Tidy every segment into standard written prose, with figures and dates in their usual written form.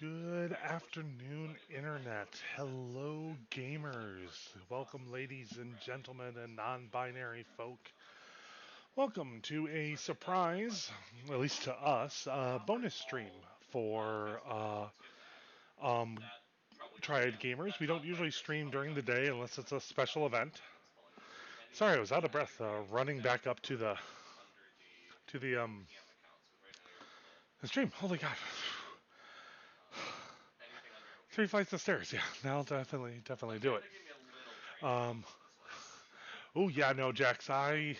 Good afternoon, Internet. Hello, gamers. Welcome, ladies and gentlemen, and non binary folk. Welcome to a surprise, at least to us, bonus stream for Triad Gamers. We don't usually stream during the day unless it's a special event. Sorry, I was out of breath running back up to the stream. Holy God. 3 flights of stairs. Yeah, now I'll definitely do it. Um, Oh yeah, no, Jax. Hi.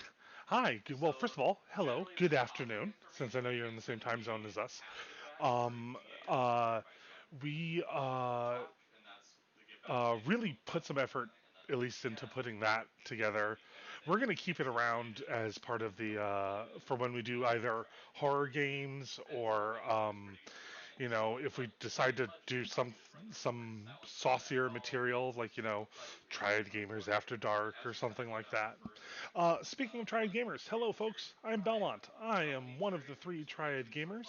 Well, first of all, hello. Good afternoon. Since I know you're in the same time zone as us. Um. Uh. We really put some effort, at least, into putting that together. We're gonna keep it around as part of the for when we do either horror games or if we decide to do some saucier material like Triad Gamers After Dark or something like that. Speaking of Triad Gamers, hello folks, I'm Belmont. I am one of the three Triad Gamers,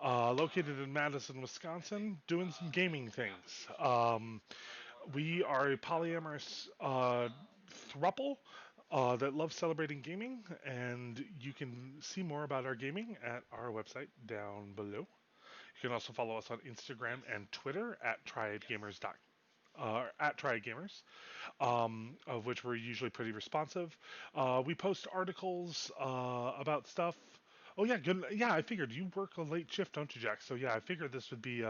located in Madison, Wisconsin, doing some gaming things. We are a polyamorous thruple that loves celebrating gaming, and you can see more about our gaming at our website down below. You can also follow us on Instagram and Twitter at triadgamers, of which we're usually pretty responsive. We post articles about stuff. Oh yeah, good. Yeah, I figured you work a late shift, don't you, Jack? So yeah, I figured this would be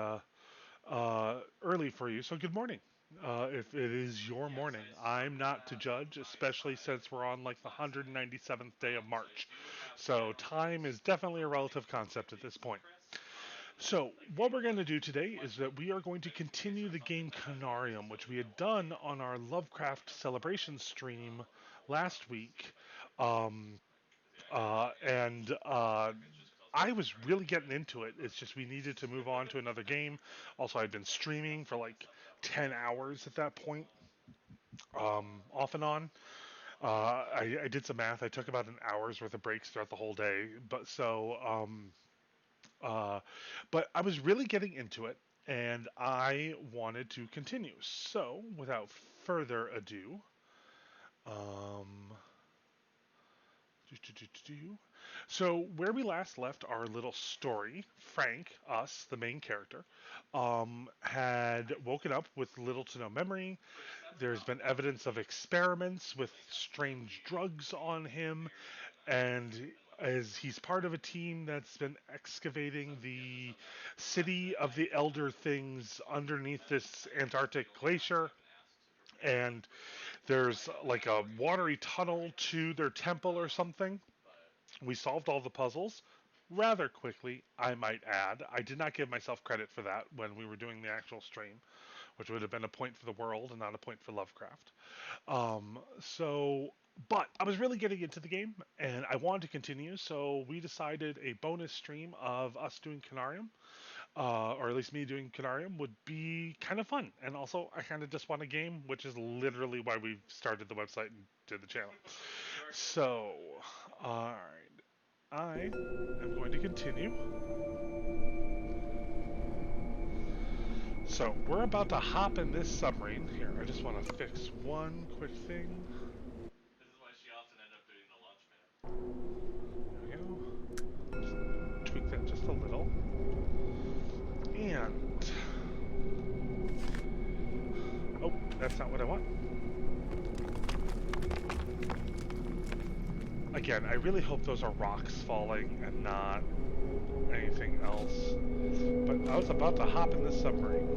early for you. So good morning. If it is your morning, I'm not to judge, especially since we're on like the 197th day of March. So time is definitely a relative concept at this point. So, what we're going to do today is that we are going to continue the game Conarium, which we had done on our Lovecraft celebration stream last week. Um, and I was really getting into it. It's just we needed to move on to another game. Also, I'd been streaming for like 10 hours at that point, off and on. I did some math. I took about an hour's worth of breaks throughout the whole day. Uh, but I was really getting into it, and I wanted to continue. So, without further ado, um, so where we last left our little story, Frank, us, the main character, had woken up with little to no memory. There's been evidence of experiments with strange drugs on him, and as he's part of a team that's been excavating the city of the Elder Things underneath this Antarctic glacier, and there's like a watery tunnel to their temple or something. We solved all the puzzles rather quickly, I might add. I did not give myself credit for that when we were doing the actual stream, which would have been a point for the world and not a point for Lovecraft. But I was really getting into the game and I wanted to continue, so we decided a bonus stream of us doing Conarium, or at least me doing Conarium, would be kind of fun. And also, I kind of just want a game, which is literally why we started the website and did the channel. So, alright. I am going to continue. So, we're about to hop in this submarine. Here, I just want to fix one quick thing. There we go. Just tweak that just a little. And... oh, that's not what I want. Again, I really hope those are rocks falling and not anything else. But I was about to hop in this submarine.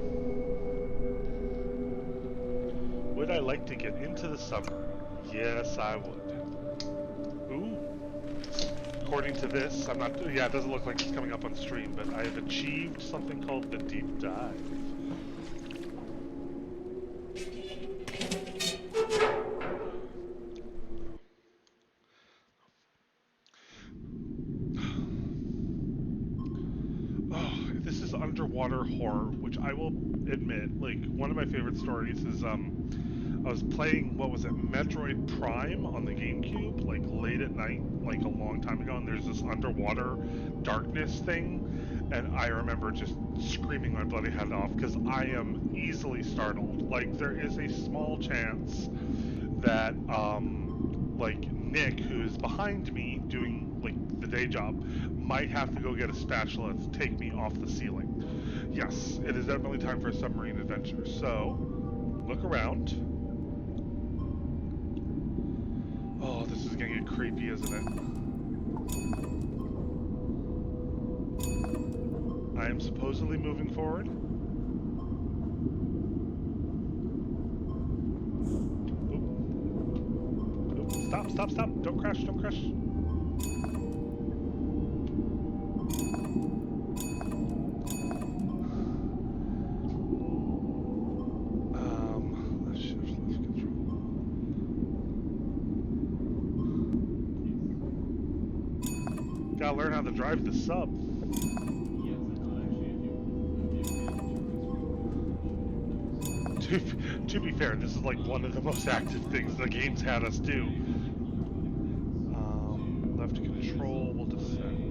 Would I like to get into the submarine? Yes, I would. Ooh. According to this, I'm not... yeah, it doesn't look like it's coming up on stream, but I have achieved something called the deep dive. Oh, this is underwater horror, which I will admit, like, one of my favorite stories is, I was playing, what was it, Metroid Prime on the GameCube, like, late at night, like, a long time ago, and there's this underwater darkness thing, And I remember just screaming my bloody head off because I am easily startled. Like, there is a small chance that, like, Nick, who's behind me doing, like, the day job, might have to go get a spatula to take me off the ceiling. Yes, it is definitely time for a submarine adventure. So, look around. Oh, this is gonna get creepy, isn't it? I am supposedly moving forward. Oop. Oop. Stop, stop, stop. Don't crash, don't crash. Let's shift left control. Gotta learn how to drive the sub. To be fair, this is like one of the most active things the game's had us do. Left control will descend.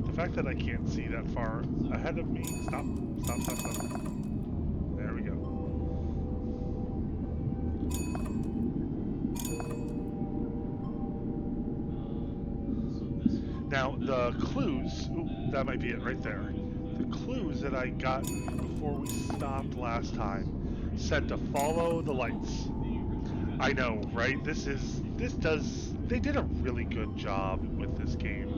The fact that I can't see that far ahead of me. Stop, stop, stop, stop. There we go. Now, the clues, ooh, that might be it right there. The clues that I got before we stopped last time said to follow the lights. I know, right? They did a really good job with this game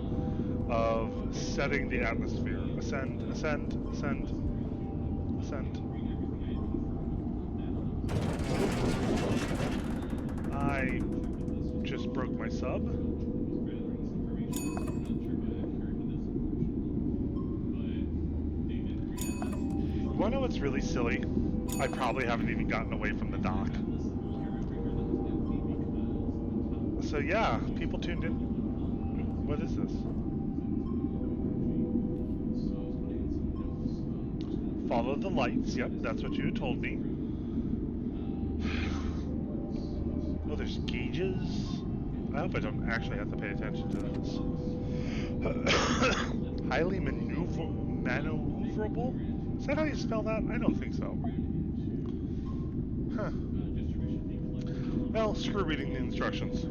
of setting the atmosphere. Ascend, ascend, ascend, ascend. I just broke my sub. You wanna know what's really silly? I probably haven't even gotten away from the dock. So yeah, people tuned in. What is this? Follow the lights. Yep, that's what you had told me. Oh, there's gauges? I hope I don't actually have to pay attention to this. Highly maneuverable? Is that how you spell that? I don't think so. Huh. Well, screw reading the instructions.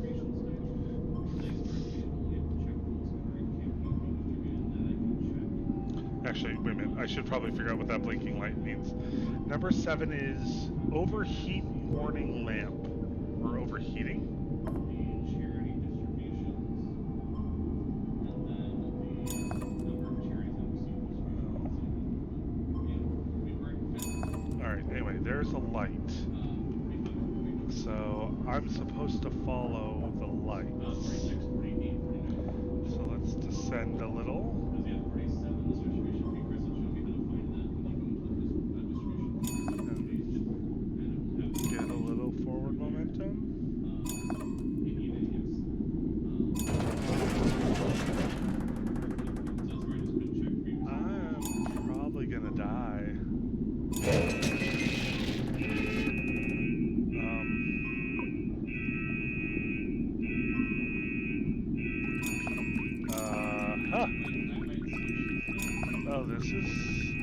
Actually, wait a minute. I should probably figure out what that blinking light means. Number 7 is overheat warning lamp. Or overheating? Alright, anyway, there's a light. So I'm supposed to follow the lights. So let's descend a little. And get a little forward momentum. I'm probably gonna die. Huh. Oh, this is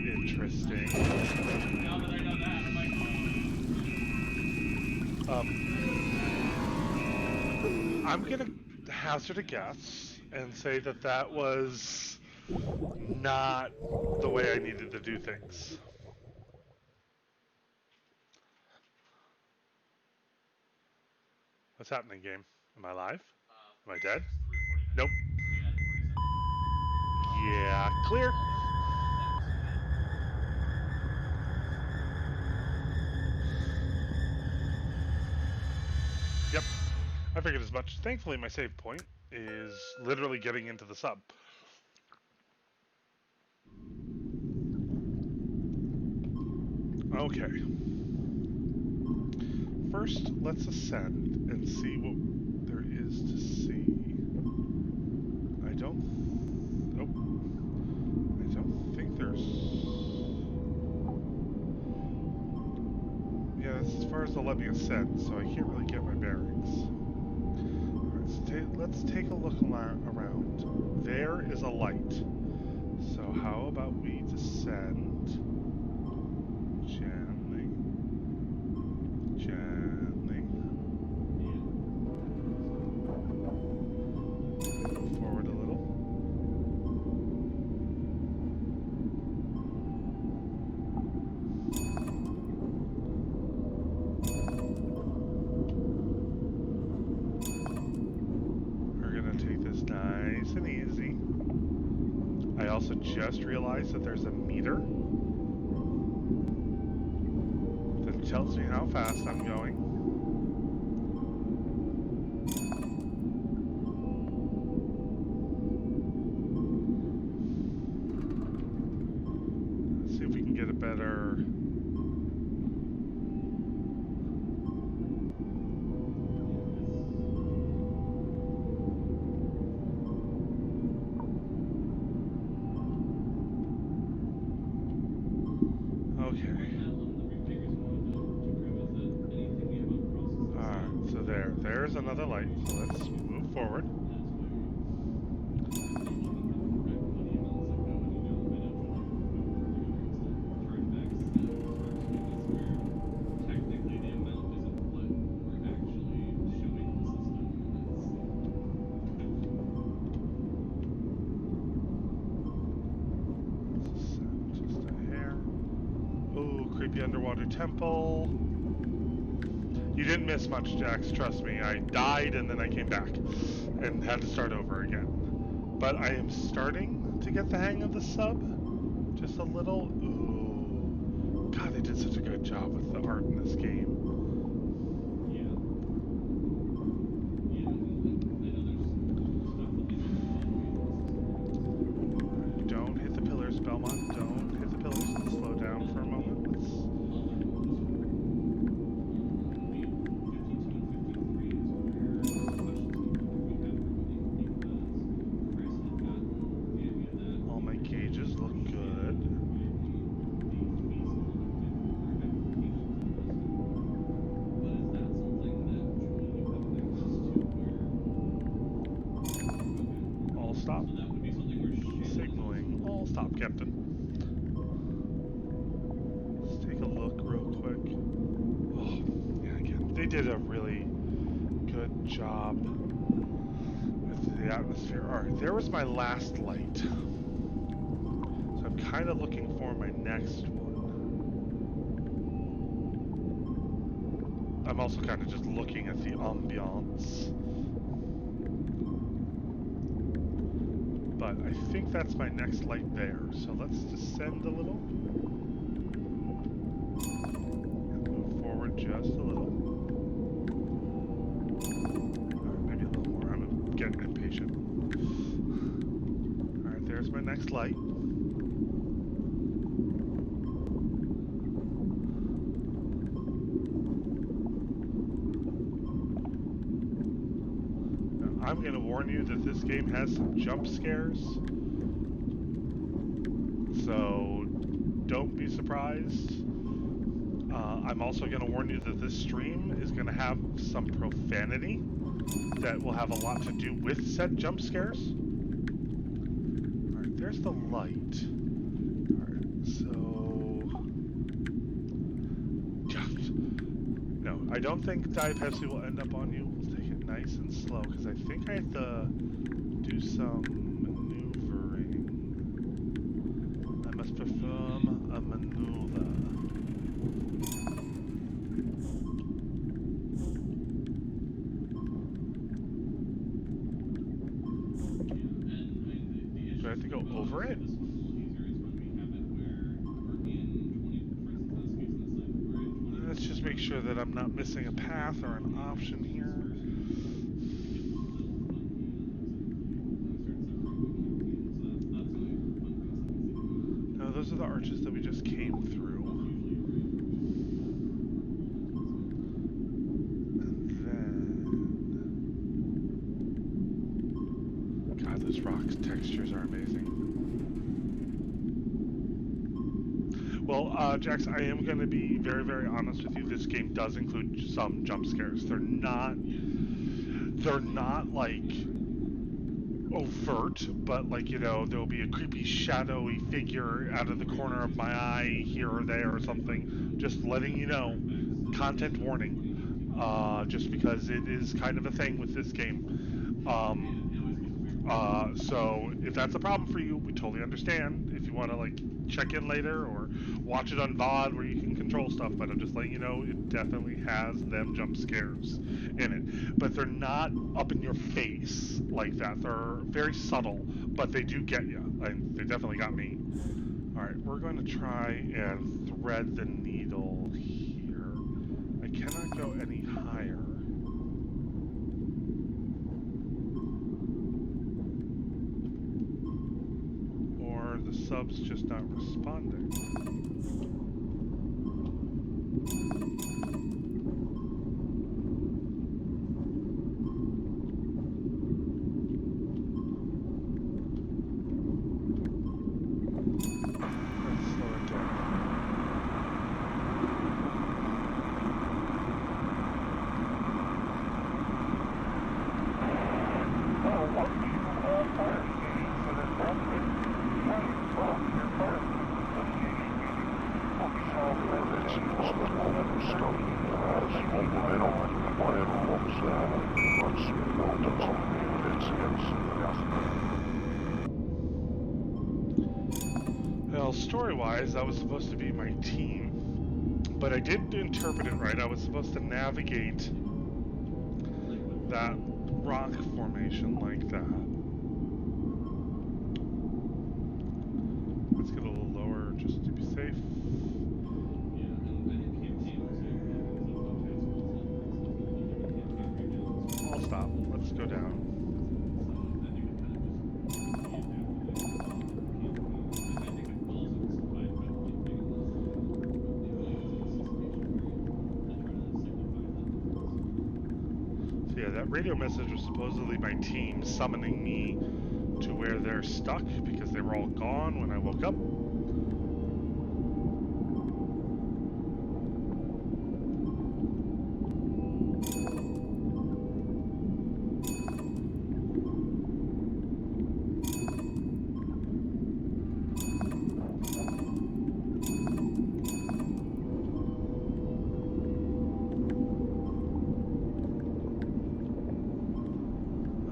interesting. Now that I know that, I'm like, I'm gonna hazard a guess and say that that was not the way I needed to do things. What's happening, game? Am I live? Am I dead? Nope. Yeah, clear. Yep, I figured as much. Thankfully, my save point is literally getting into the sub. Okay. First, let's ascend and see what there is to see. I don't think there's... Yeah, that's as far as they'll let me ascend, so I can't really get my bearings. Alright, so let's take a look around. There is a light. So how about we descend gently, gently. Move forward a little. We're gonna take this nice and easy. I also just realized that there's a meter that tells me how fast I'm going. Let's see if we can get a better... Okay. Alright, so there's another light. So let's move forward. Just a hair. Ooh, creepy underwater temple. You didn't miss much, Jax, trust me. I died and then I came back and had to start over again. But I am starting to get the hang of the sub. Just a little. Ooh. God, they did such a good job with the art in this game. Don't hit the pillars, Belmont. Don't hit the pillars. Let's slow down for a moment. All my gauges look good. All stop. Signaling. All stop, Captain. Let's take a look real quick. Oh, yeah, again, they did a really good job with the atmosphere. Alright, there was my last light. So I'm kind of looking for my next one. I'm also kind of just looking at the ambiance. But I think that's my next light there. So let's descend a little. And move forward just a little. Or maybe a little more. I'm getting impatient. Alright, there's my next light. I'm going to warn you that this game has some jump scares. So don't be surprised. I'm also going to warn you that this stream is going to have some profanity that will have a lot to do with said jump scares. Alright, there's the light. Alright, so... No, I don't think Dive Pepsi will end up on you. We'll take it nice and slow, because I think I have to do some maneuvering. I must perform a maneuver. Do I have to go over it? Let's just make sure that I'm not missing a path or an option here. No, those are the arches that we just came through. And then... God, those rock textures are amazing. Well, Jax, I am going to be very, very honest with you. This game does include some jump scares. They're not they're not like overt, but like there'll be a creepy shadowy figure out of the corner of my eye here or there or something. Just letting you know, content warning. Just because it is kind of a thing with this game. Um, so if that's a problem for you, we totally understand. If you want to like check in later or watch it on VOD where you can control stuff, but I'm just letting you know it definitely has them jump scares in it. But they're not up in your face like that. They're very subtle, but they do get you. And they definitely got me. All right, we're going to try and thread the needle here. I cannot go any higher. Or the sub's just not responding. Let's slow it down. Well, story-wise, that was supposed to be my team, but I did interpret it right. I was supposed to navigate that rock formation like that. Let's get a little lower just to be safe. I'll stop. Let's go down. So yeah, that radio message was supposedly my team summoning me to where they're stuck because they were all gone when I woke up.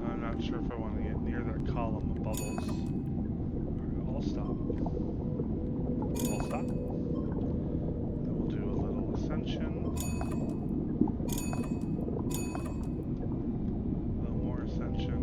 I'm not sure if I want to get near that column of bubbles. Alright, I'll stop. I'll stop. Then we'll do a little ascension. A little more ascension.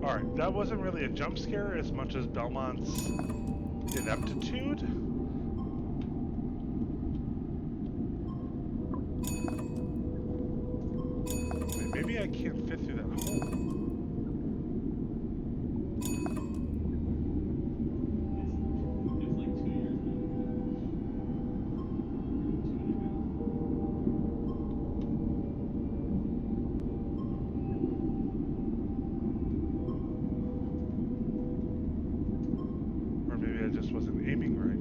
Alright, that wasn't really a jump scare as much as Belmont's ineptitude. Wait, maybe I can't fit through that hole. Or maybe I just wasn't aiming right.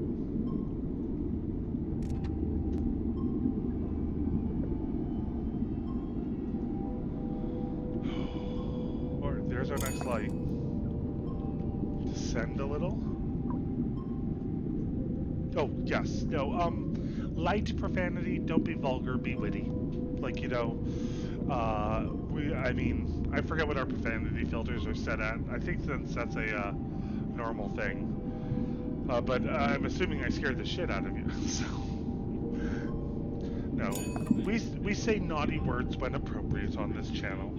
Or there's our next light. Descend a little. Oh, yes. No, light profanity, don't be vulgar, be witty. Like, I mean, I forget what our profanity filters are set at. I think that's a normal thing. But I'm assuming I scared the shit out of you. So, no, we say naughty words when appropriate on this channel.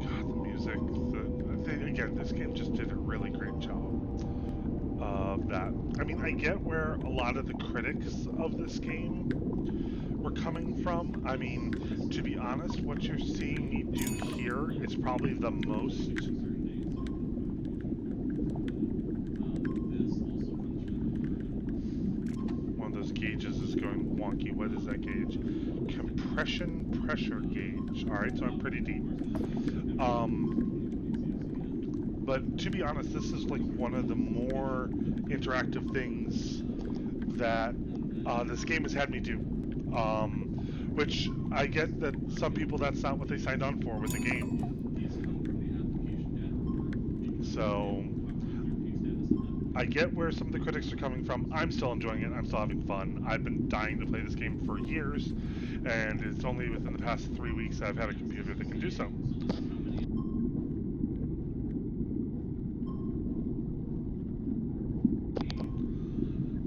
God, the music. Again, this game just did a really great job. of that. I mean, I get where a lot of the critics of this game were coming from. I mean, to be honest, what you're seeing me do here is probably the most. One of those gauges is going wonky. What is that gauge? Compression pressure gauge. All right, so I'm pretty deep. Um, but to be honest, this is like one of the more interactive things that this game has had me do. Um, which I get that some people that's not what they signed on for with the game. So I get where some of the critics are coming from. I'm still enjoying it. I'm still having fun. I've been dying to play this game for years, and it's only within the past 3 weeks that I've had a computer that can do so.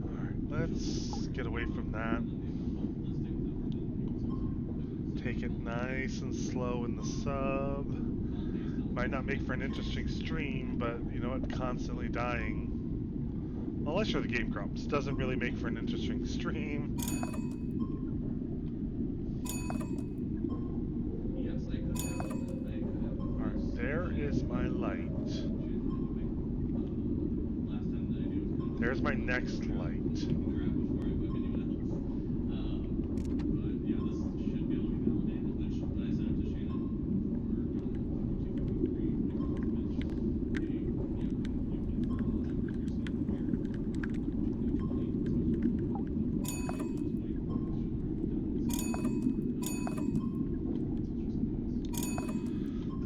Alright, let's get away from that. Take it nice and slow in the sub. Might not make for an interesting stream, but you know what? Constantly dying. Unless you're the Game Grumps, doesn't really make for an interesting stream. Alright, there is my light. There's my next light.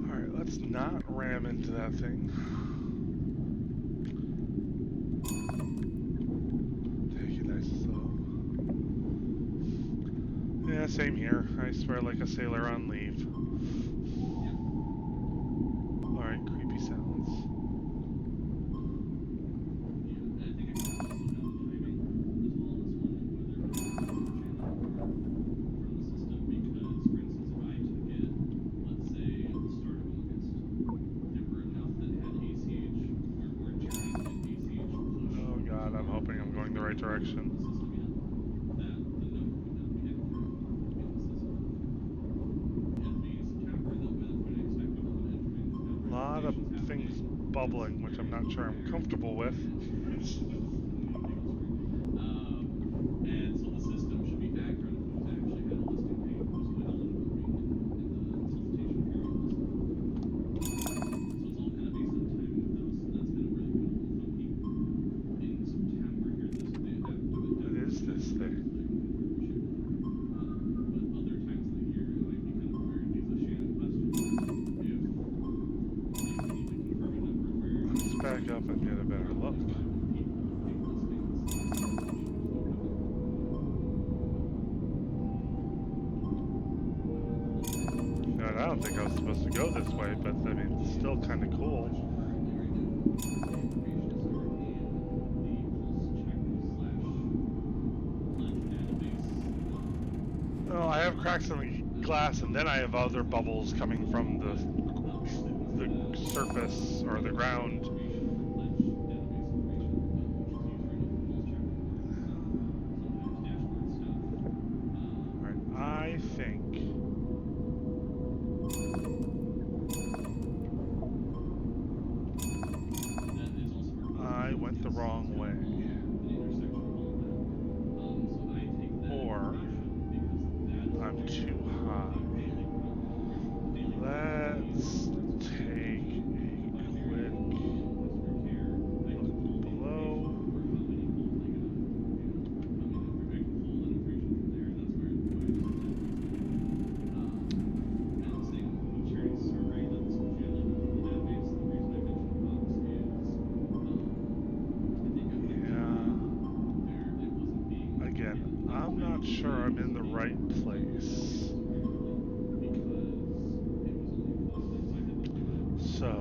Alright, let's not ram into that thing. Take it nice and slow. Yeah, same here. I swear like a sailor on leave. Alright, creepy sounds. Oh god, I'm hoping I'm going the right direction. A lot of things bubbling, which I'm not sure I'm comfortable with. What is this thing? Let's back up and get a better look. I don't think I was supposed to go this way, but I mean, it's still kind of cool. Oh, I have cracks in the glass, and then I have other bubbles coming from the surface or the ground. Alright, I think I went the wrong way. Or I'm too high. Let's take a quick look below. Yeah. Again, I'm not sure I'm in the right place. So,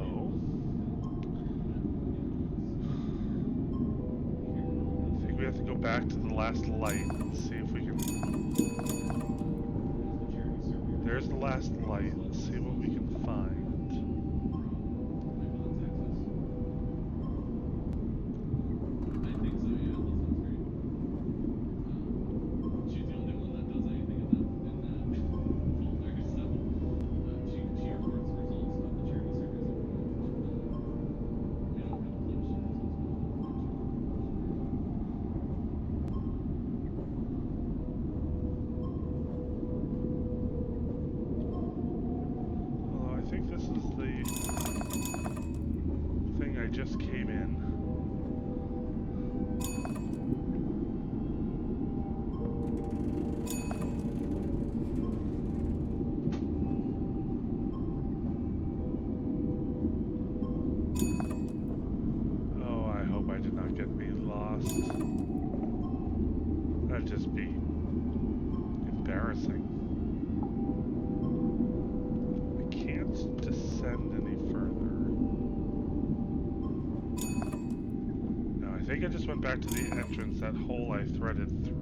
I think we have to go back to the last light and see if we can. There's the last light. Let's see what we can find. this is the thing I just came in. Oh, I hope I did not get me lost. That'd just be embarrassing. I can't descend any further. No, I think I just went back to the entrance, that hole I threaded through.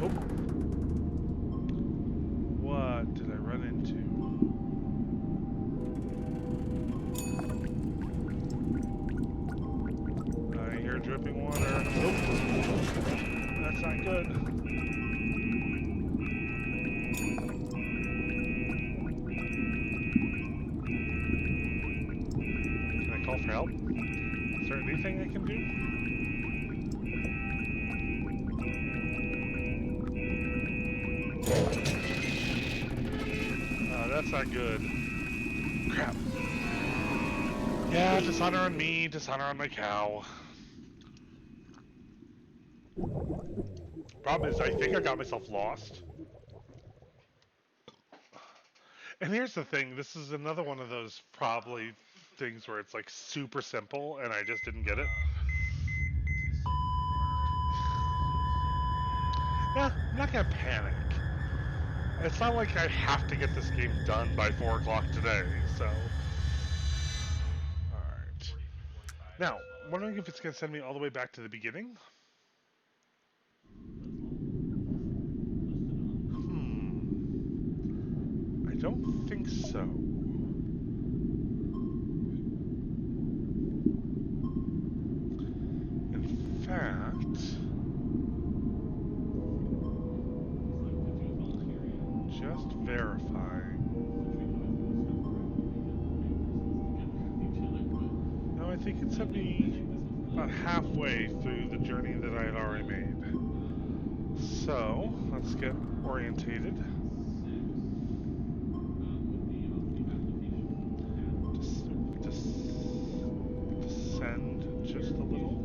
Oh! What did I run into? I hear dripping water. Oh! That's not good. Can I call for help? Is there anything I can do? That's not good. Crap. Yeah, dishonor on me, dishonor on my cow. Problem is, I think I got myself lost. And here's the thing, this is another one of those probably things where it's like super simple and I just didn't get it. Yeah, I'm not gonna panic. It's not like I have to get this game done by 4 o'clock today, so. Alright. Now, I'm wondering if it's gonna send me all the way back to the beginning. I don't think so. In fact, just verifying. No, I think it sent me about halfway through the journey that I had already made. So, let's get orientated. Descend just a little.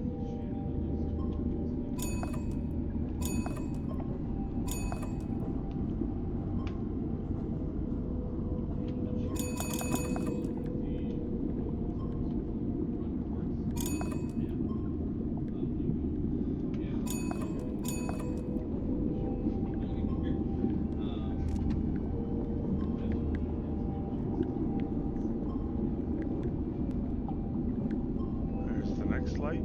There's the next light.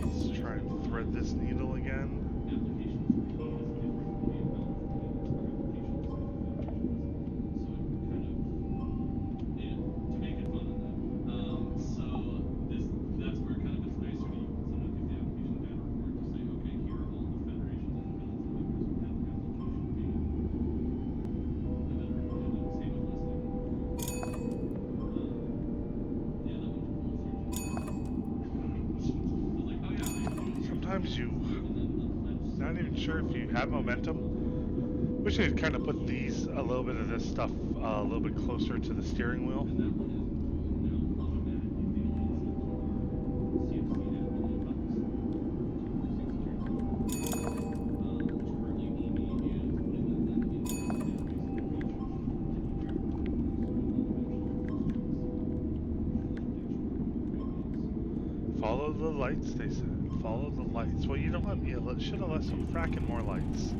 Let's try and thread this needle again. Sometimes you not even sure if you have momentum. Wish I'd kind of put these, a little bit of this stuff, a little bit closer to the steering wheel. Follow the lights, they said. Follow the lights. Well, you know what? You should have left some fracking more lights.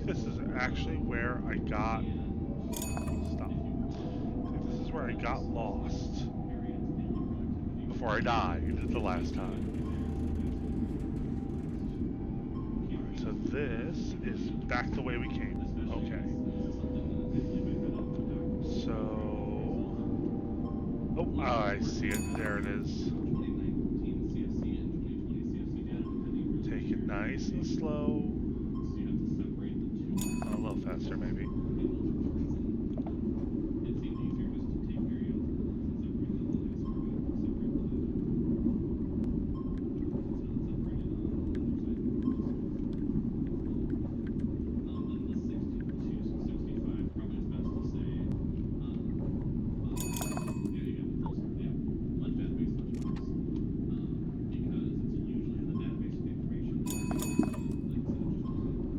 this is actually where I got. Stop. I think this is where I got lost before I died the last time. Alright, so this is back the way we came. Okay. So. Oh, I see it. There it is. Take it nice and slow. A little faster, maybe.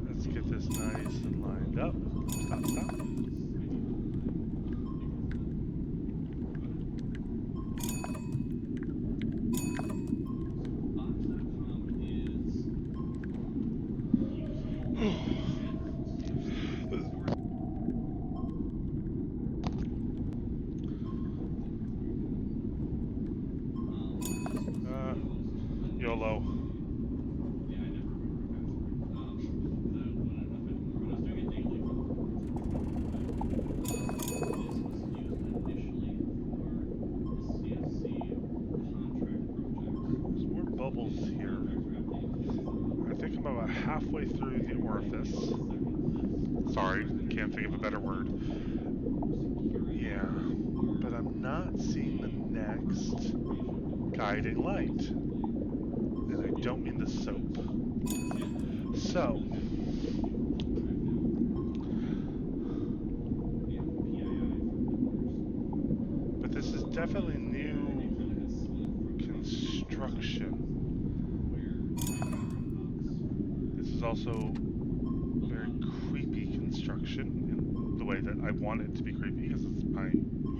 Let's get this nice and lined up. Stop, stop. uh, YOLO. There's more bubbles here. I think I'm about halfway through the orifice. Sorry, can't think of a better word. Yeah, but I'm not seeing the next guiding light. And I don't mean the soap. So, but this is definitely new construction. This is also very creepy construction in the way that I want it to be creepy because it's my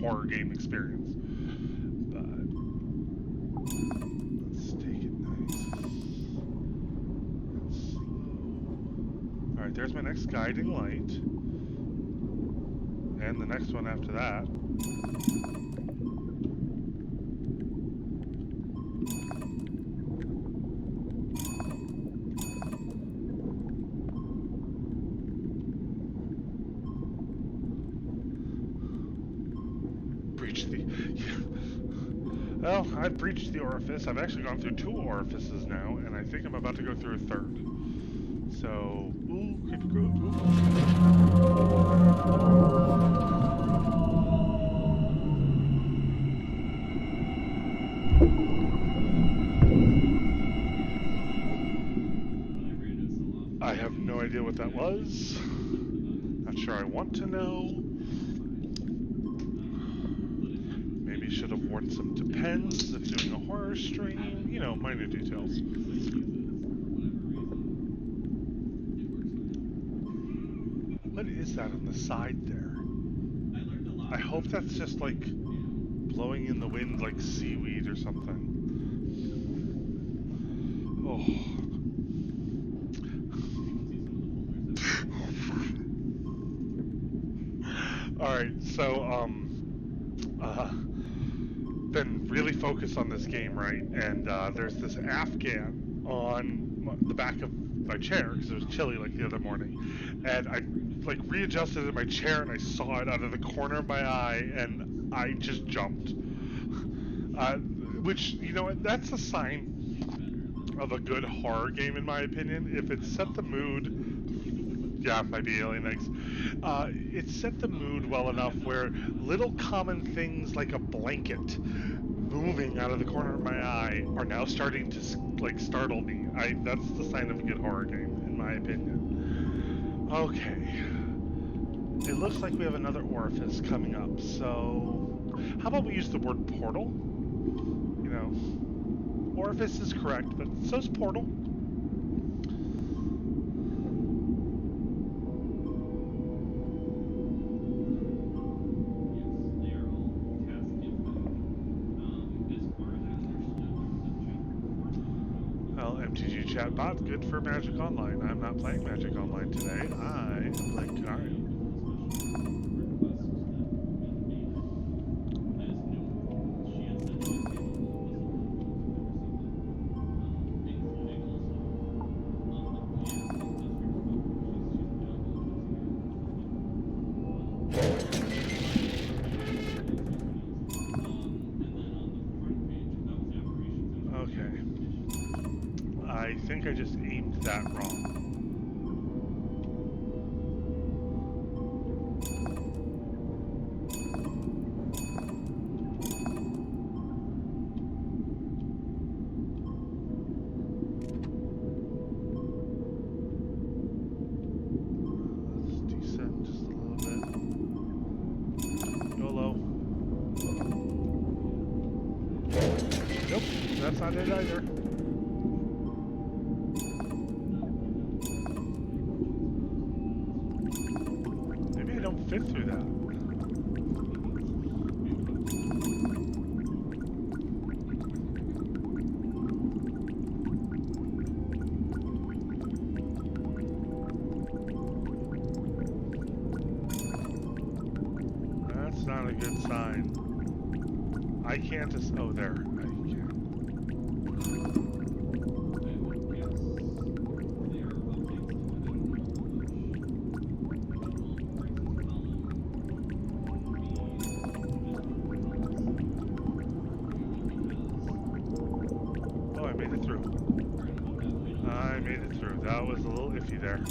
horror game experience. But let's take it nice and slow. Alright, there's my next guiding light. And the next one after that. Breach the... Well, I've breached the orifice. I've actually gone through 2 orifices now, and I think I'm about to go through a 3rd. So, ooh, creepy growth. I have no idea what that was. Not sure I want to know. Maybe should have worn some Depends if doing a horror stream. You know, minor details. What is that on the side there? I hope that's just like blowing in the wind like seaweed or something. Oh. Alright, so, been really focused on this game, right? And there's this Afghan on the back of my chair because it was chilly like the other morning, and I like readjusted in my chair and I saw it out of the corner of my eye and I just jumped. Which, you know what? That's a sign of a good horror game, in my opinion. If it set the mood, yeah, might be alien eggs. It set the mood well enough where little common things like a blanket moving out of the corner of my eye are now starting to like startle me. That's the sign of a good horror game, in my opinion. Okay, it looks like we have another orifice coming up. So, how about we use the word portal? You know, orifice is correct, but so's portal. Well, MTG chatbot, good for Magic Online. I'm not playing Magic Online today. I The Blake Conarium. Okay. I think I just aimed that wrong. Let's descend just a little bit. YOLO. Nope, that's not it either. Maybe I don't fit through that. That's not a good sign. I can't just. Oh, there. I can. Oh, I made it through. I made it through. That was a little iffy there.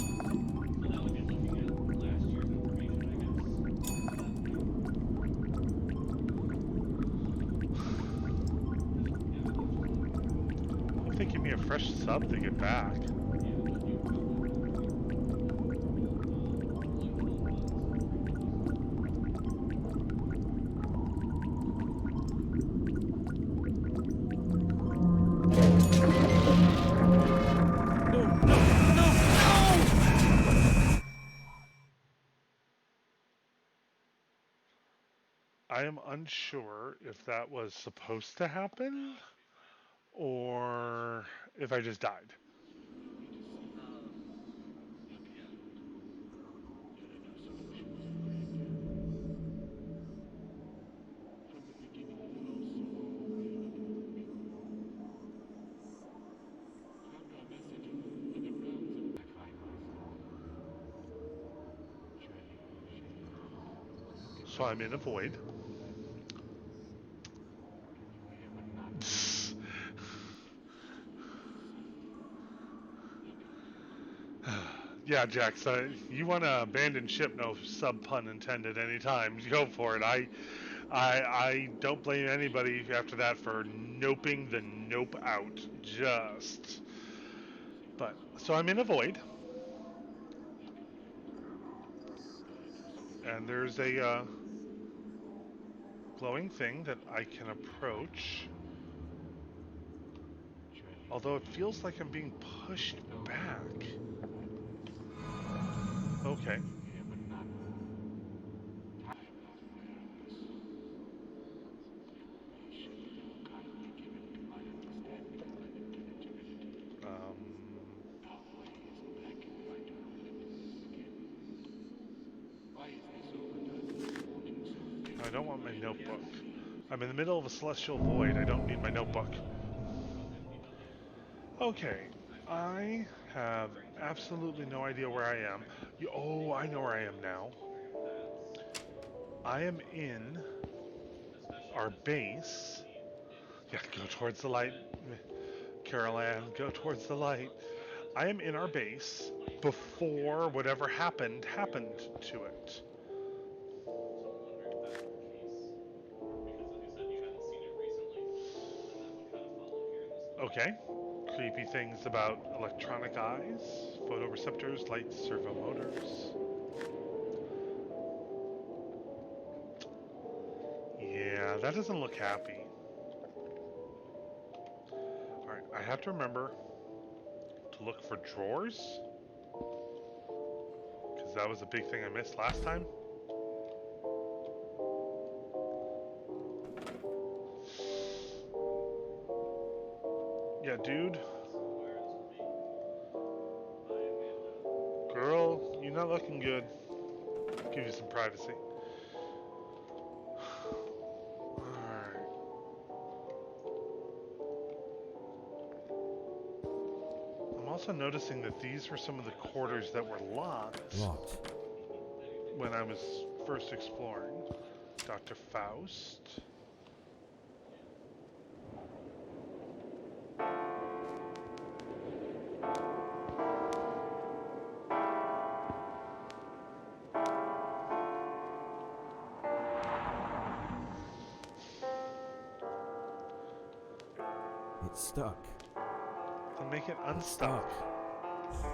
Hope they give me a fresh sub to get back. I am unsure if that was supposed to happen or if I just died. So I'm in a void. Yeah, Jax, you want to abandon ship, no sub pun intended, anytime. Go for it. I don't blame anybody after that for noping the nope out. Just. But, so I'm in a void, and there's a glowing thing that I can approach. Although it feels like I'm being pushed back. Okay. I don't want my notebook. I'm in the middle of a celestial void. I don't need my notebook. Okay. I have absolutely no idea where I am. Oh, I know where I am now. I am in our base. Yeah, go towards the light. Carol Ann, go towards the light. I am in our base before whatever happened to it. Okay. Creepy things about electronic eyes, photoreceptors, lights, servo motors. Yeah, that doesn't look happy. Alright, I have to remember to look for drawers, because that was a big thing I missed last time. Yeah, dude. Girl, you not looking looking good. Give you some privacy. Alright. I'm also noticing that these were some of the quarters that were locked Locked. when I was first exploring. Dr. Faust. It's stuck. Then make it It's unstuck. stuck.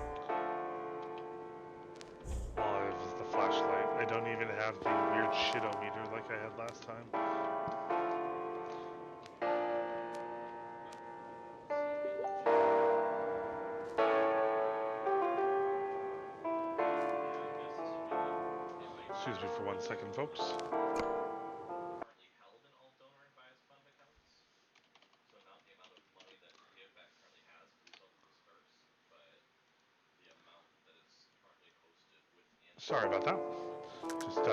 Oh, it was the flashlight. I don't even have the weird shitometer like I had last time. Excuse me for 1 second, folks. Sorry about that. Just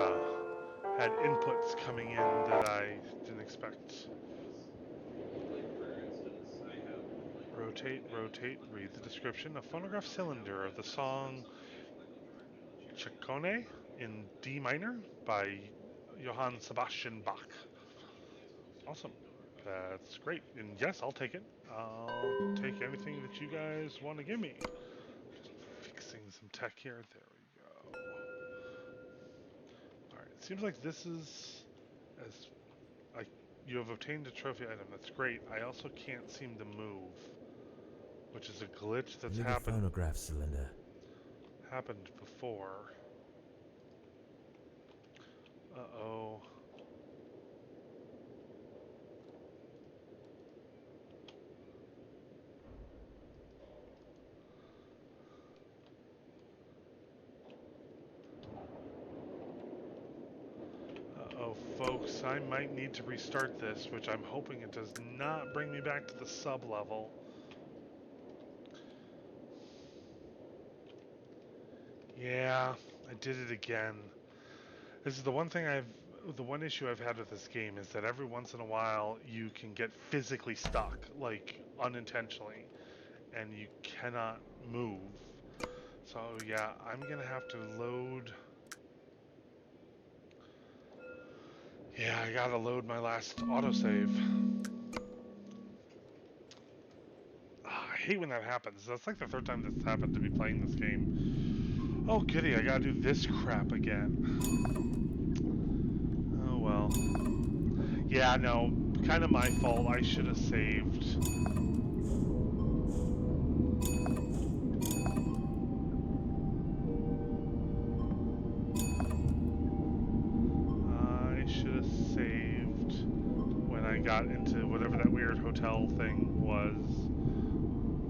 had inputs coming in that I didn't expect. Rotate, rotate, read the description. A phonograph cylinder of the song Ciccone in D minor by Johann Sebastian Bach. Awesome. That's great. And yes, I'll take it. I'll take anything that you guys want to give me. Just fixing some tech here. There we go. Alright, it seems like this is as I you have obtained a trophy item. That's great. I also can't seem to move, which is a glitch that's Another phonograph cylinder. happened before. Uh-oh. Uh-oh, folks, I might need to restart this, which I'm hoping it does not bring me back to the sub-level. Yeah, I did it again. This is the one issue I've had with this game is that every once in a while you can get physically stuck, like unintentionally, and you cannot move. So yeah, I'm gonna have to load. Yeah, I gotta load my last autosave. I hate when that happens. That's like the third time that's happened to me playing this game. Oh goody, I gotta do this crap again. Oh well. Yeah, no, kind of my fault. I should have saved. I should have saved when I got into whatever that weird hotel thing was.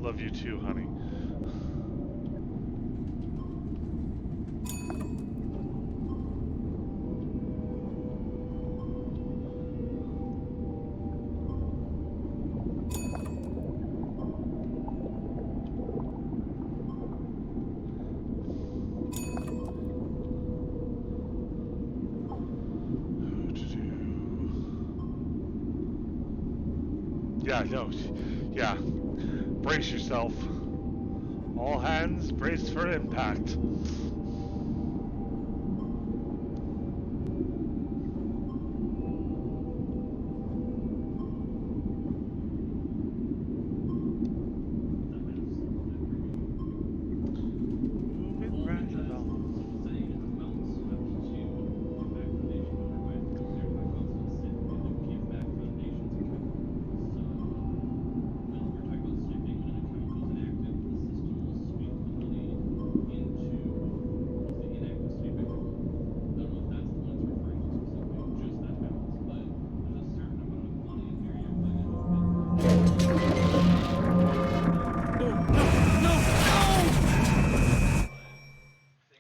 Love you too, honey. Yeah, no. Yeah. Brace yourself. All hands brace for impact. Moving right along.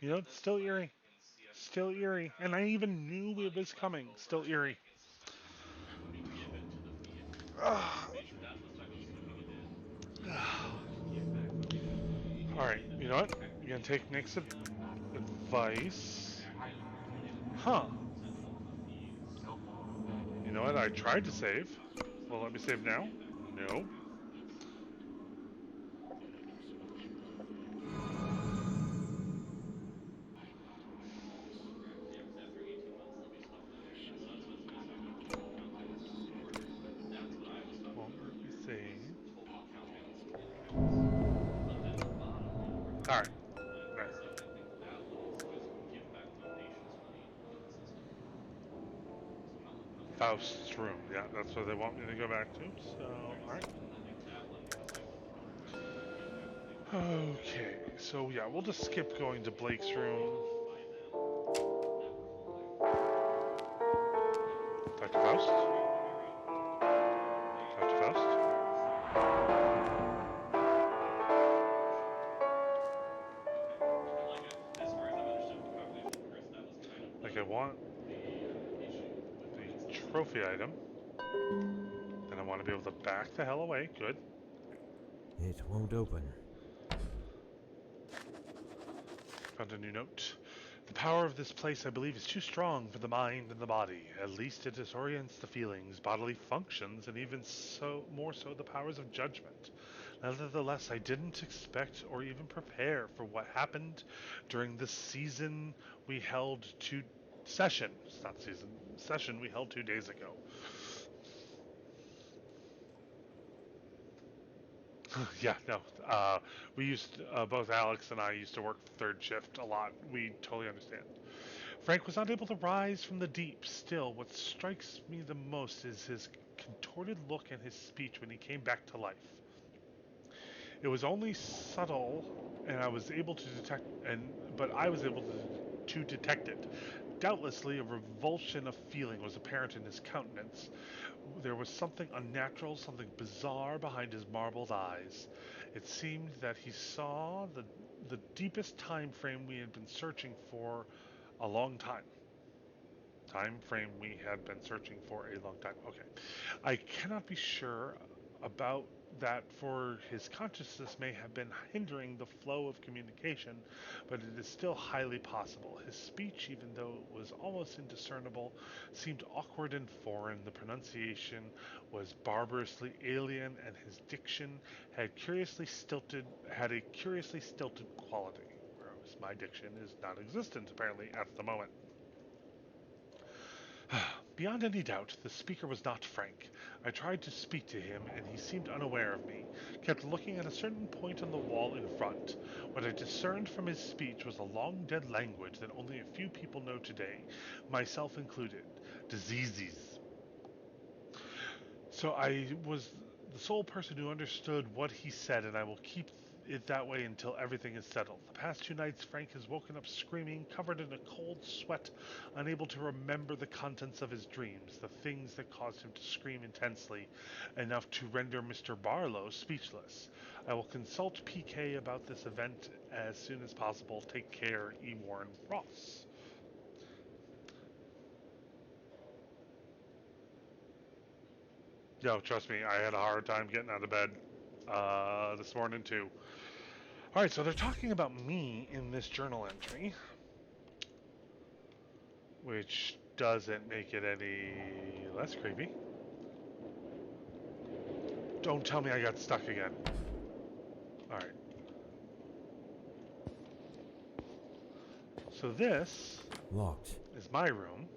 You know, it's still eerie. Still eerie. And I even knew it was coming. Still eerie. Alright, you know what? You're gonna take Nick's device. Huh. You know what? I tried to save. Well, let me save now. No. Won't let me save. Alright. There. Faust's room. Yeah, that's what they want me to go back to. So, alright. Okay, so yeah, we'll just skip going to Blake's room. Dr. Faust? Dr. Faust? Like, I want the trophy item. Then I want to be able to back the hell away. Good. It won't open. Found a new note. The power of this place, I believe, is too strong for the mind and the body. At least it disorients the feelings, bodily functions, and even so more so the powers of judgment. Nevertheless, I didn't expect or even prepare for what happened during the season we held two session. It's not season. Session we held 2 days ago. Yeah, no. We used both Alex and I used to work third shift a lot. We totally understand. Frank was not able to rise from the deep. Still, what strikes me the most is his contorted look and his speech when he came back to life. It was only subtle, and I was able to detect, but I was able to detect it. Doubtlessly, a revulsion of feeling was apparent in his countenance. There was something unnatural, something bizarre behind his marbled eyes. It seemed that he saw the deepest time frame we had been searching for a long time. Time frame we had been searching for a long time. Okay. I cannot be sure about that, for his consciousness may have been hindering the flow of communication, but it is still highly possible. His speech, even though it was almost indiscernible, seemed awkward and foreign. The pronunciation was barbarously alien, and his diction had a curiously stilted quality, whereas my diction is non-existent apparently at the moment. Beyond any doubt, the speaker was not Frank. I tried to speak to him, and he seemed unaware of me, kept looking at a certain point on the wall in front. What I discerned from his speech was a long-dead language that only a few people know today, myself included. Diseases. So I was the sole person who understood what he said, and I will keep it that way until everything is settled. The past 2 nights, Frank has woken up screaming, covered in a cold sweat, unable to remember the contents of his dreams, the things that caused him to scream intensely, enough to render Mr. Barlow speechless. I will consult PK about this event as soon as possible. Take care, E. Warren Ross. Yo, trust me, I had a hard time getting out of bed this morning too. All right, so they're talking about me in this journal entry, which doesn't make it any less creepy. Don't tell me I got stuck again. All right. So this Locked. is my room.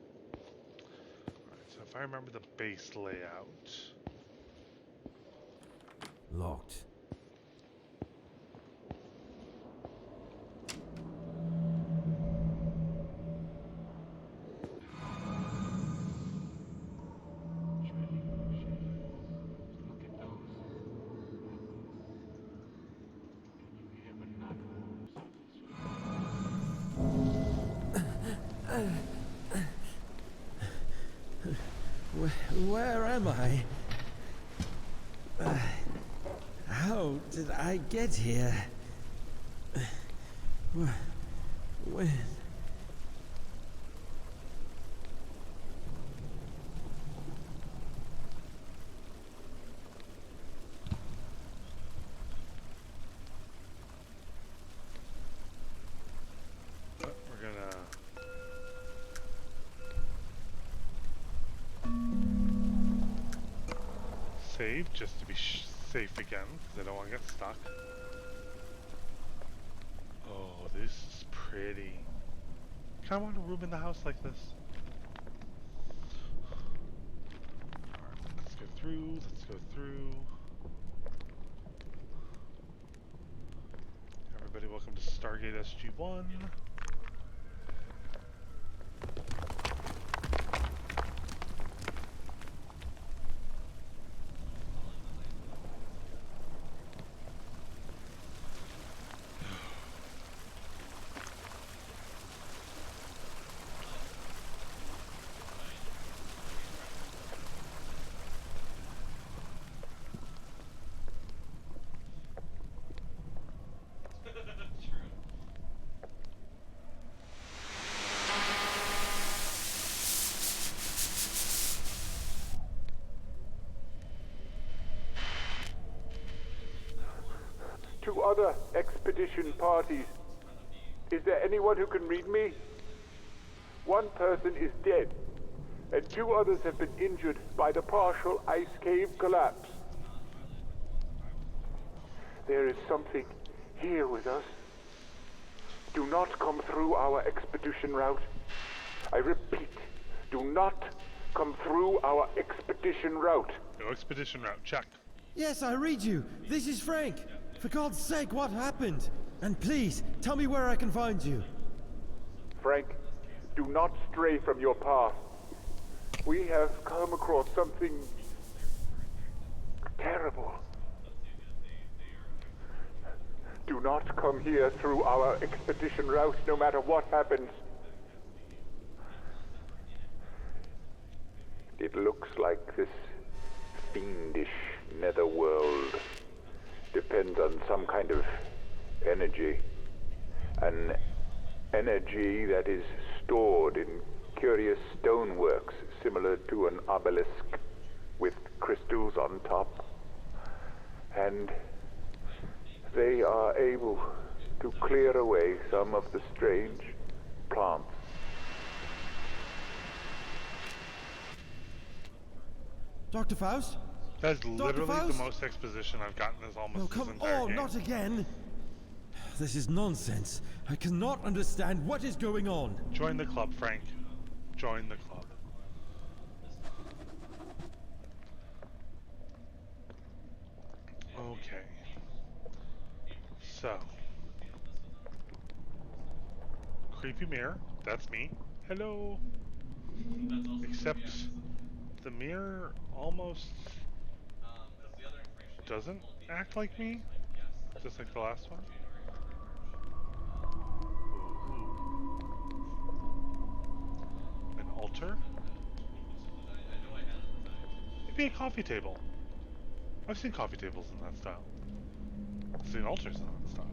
All right, so if I remember the base layout. Locked. Where am I? How did I get here? When? We're save just to be safe again, because I don't want to get stuck. Oh, this is pretty. Kind of want a room in the house like this. Alright, let's go through, let's go through. Everybody, welcome to Stargate SG-1. To other expedition parties. Is there anyone who can read me? One person is dead, and 2 others have been injured by the partial ice cave collapse. There is something here with us. Do not come through our expedition route. I repeat, do not come through our expedition route. No expedition route, check. Yes, I read you. This is Frank. For God's sake, what happened? And please, tell me where I can find you. Frank, do not stray from your path. We have come across something terrible. Do not come here through our expedition route, no matter what happens. It looks like this fiendish netherworld depends on some kind of energy. An energy that is stored in curious stoneworks similar to an obelisk with crystals on top. And they are able to clear away some of the strange plants. Dr. Faust? That's literally the Faust? most exposition I've gotten this almost No, this come entire on, game. not again. This is nonsense. I cannot understand what is going on. Join the club, Frank. Join the club. Okay. So. Creepy mirror. That's me. Hello. Except the mirror almost doesn't act like me. Just like the last one. Ooh. An altar? Maybe a coffee table. I've seen coffee tables in that style. I've seen altars in that style.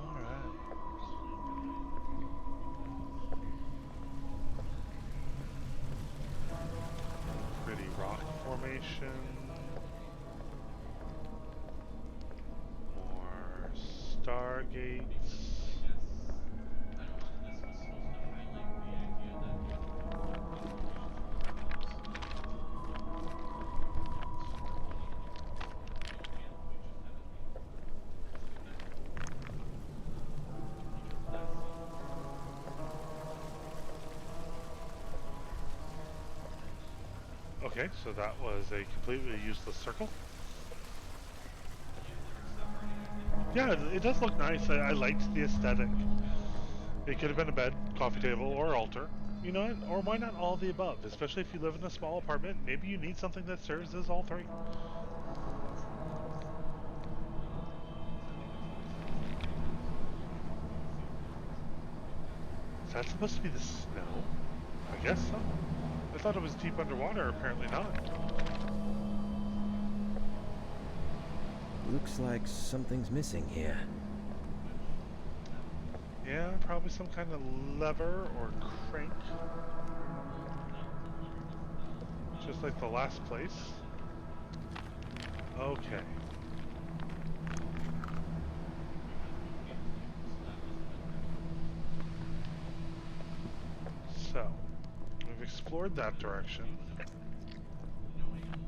Alright. Pretty rock formation. More stargates. Okay, so that was a completely useless circle. Yeah, it does look nice. I liked the aesthetic. It could have been a bed, coffee table, or altar. You know, or why not all of the above? Especially if you live in a small apartment, maybe you need something that serves as all 3. Is that supposed to be the snow? I guess so. I thought it was deep underwater, apparently not. Looks like something's missing here. Yeah, probably some kind of lever or crank. Just like the last place. Okay. explored that direction.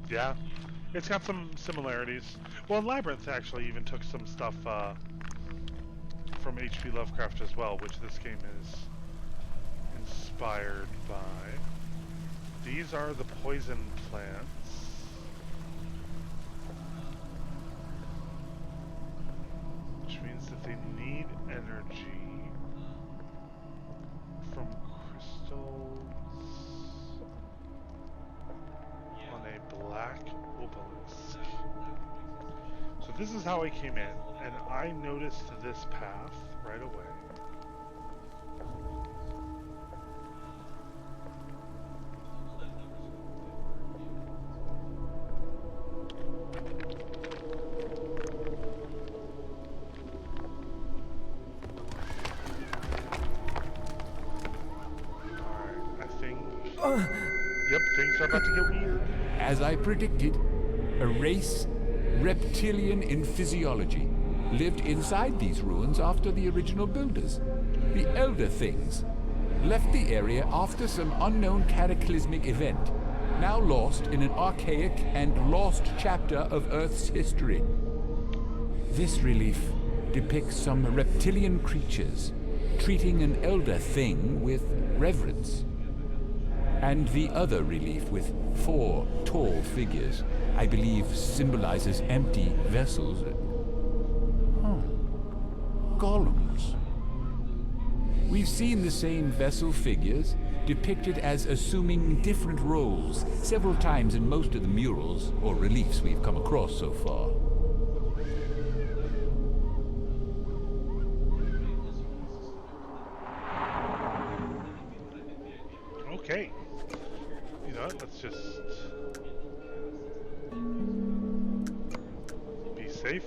Yeah, it's got some similarities. Well, and Labyrinth actually even took some stuff from H.P. Lovecraft as well, which this game is inspired by. These are the poison plants. Which means that they need energy from crystals on a black obelisk. So this is how I came in, and I noticed this path right away. Yep, things are about to get weird. As I predicted, a race, reptilian in physiology, lived inside these ruins after the original builders. The Elder Things left the area after some unknown cataclysmic event, now lost in an archaic and lost chapter of Earth's history. This relief depicts some reptilian creatures treating an Elder Thing with reverence. And the other relief with 4 tall figures, I believe symbolizes empty vessels. Golems. We've seen the same vessel figures depicted as assuming different roles several times in most of the murals or reliefs we've come across so far. Okay. You know what, let's just be safe.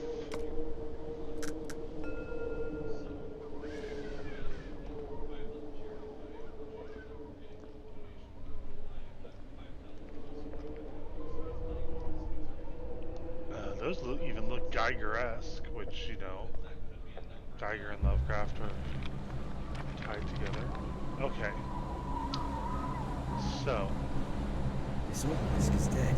Those even look Geiger-esque, which, you know, Geiger and Lovecraft are tied together. Okay. So. This obelisk is dead.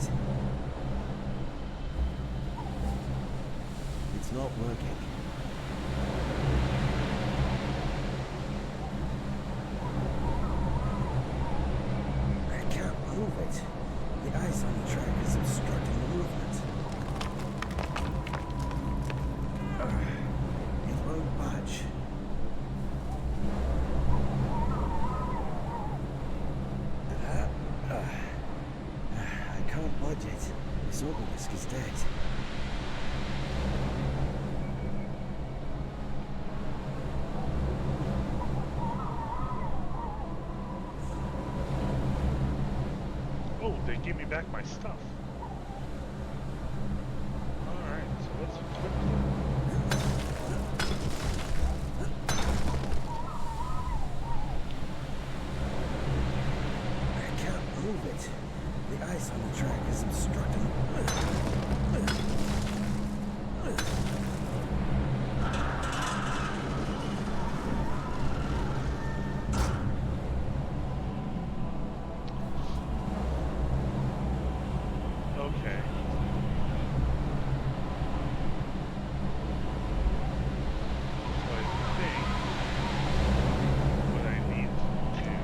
It's not working. I can't move it. The ice on the track is obstructing the movement. It won't budge. I can't budge it. This obelisk is dead. Oh, they gave me back my stuff. Alright, so let's equip them. I can't move it. The ice on the track is obstructing. Okay. So I think what I need to do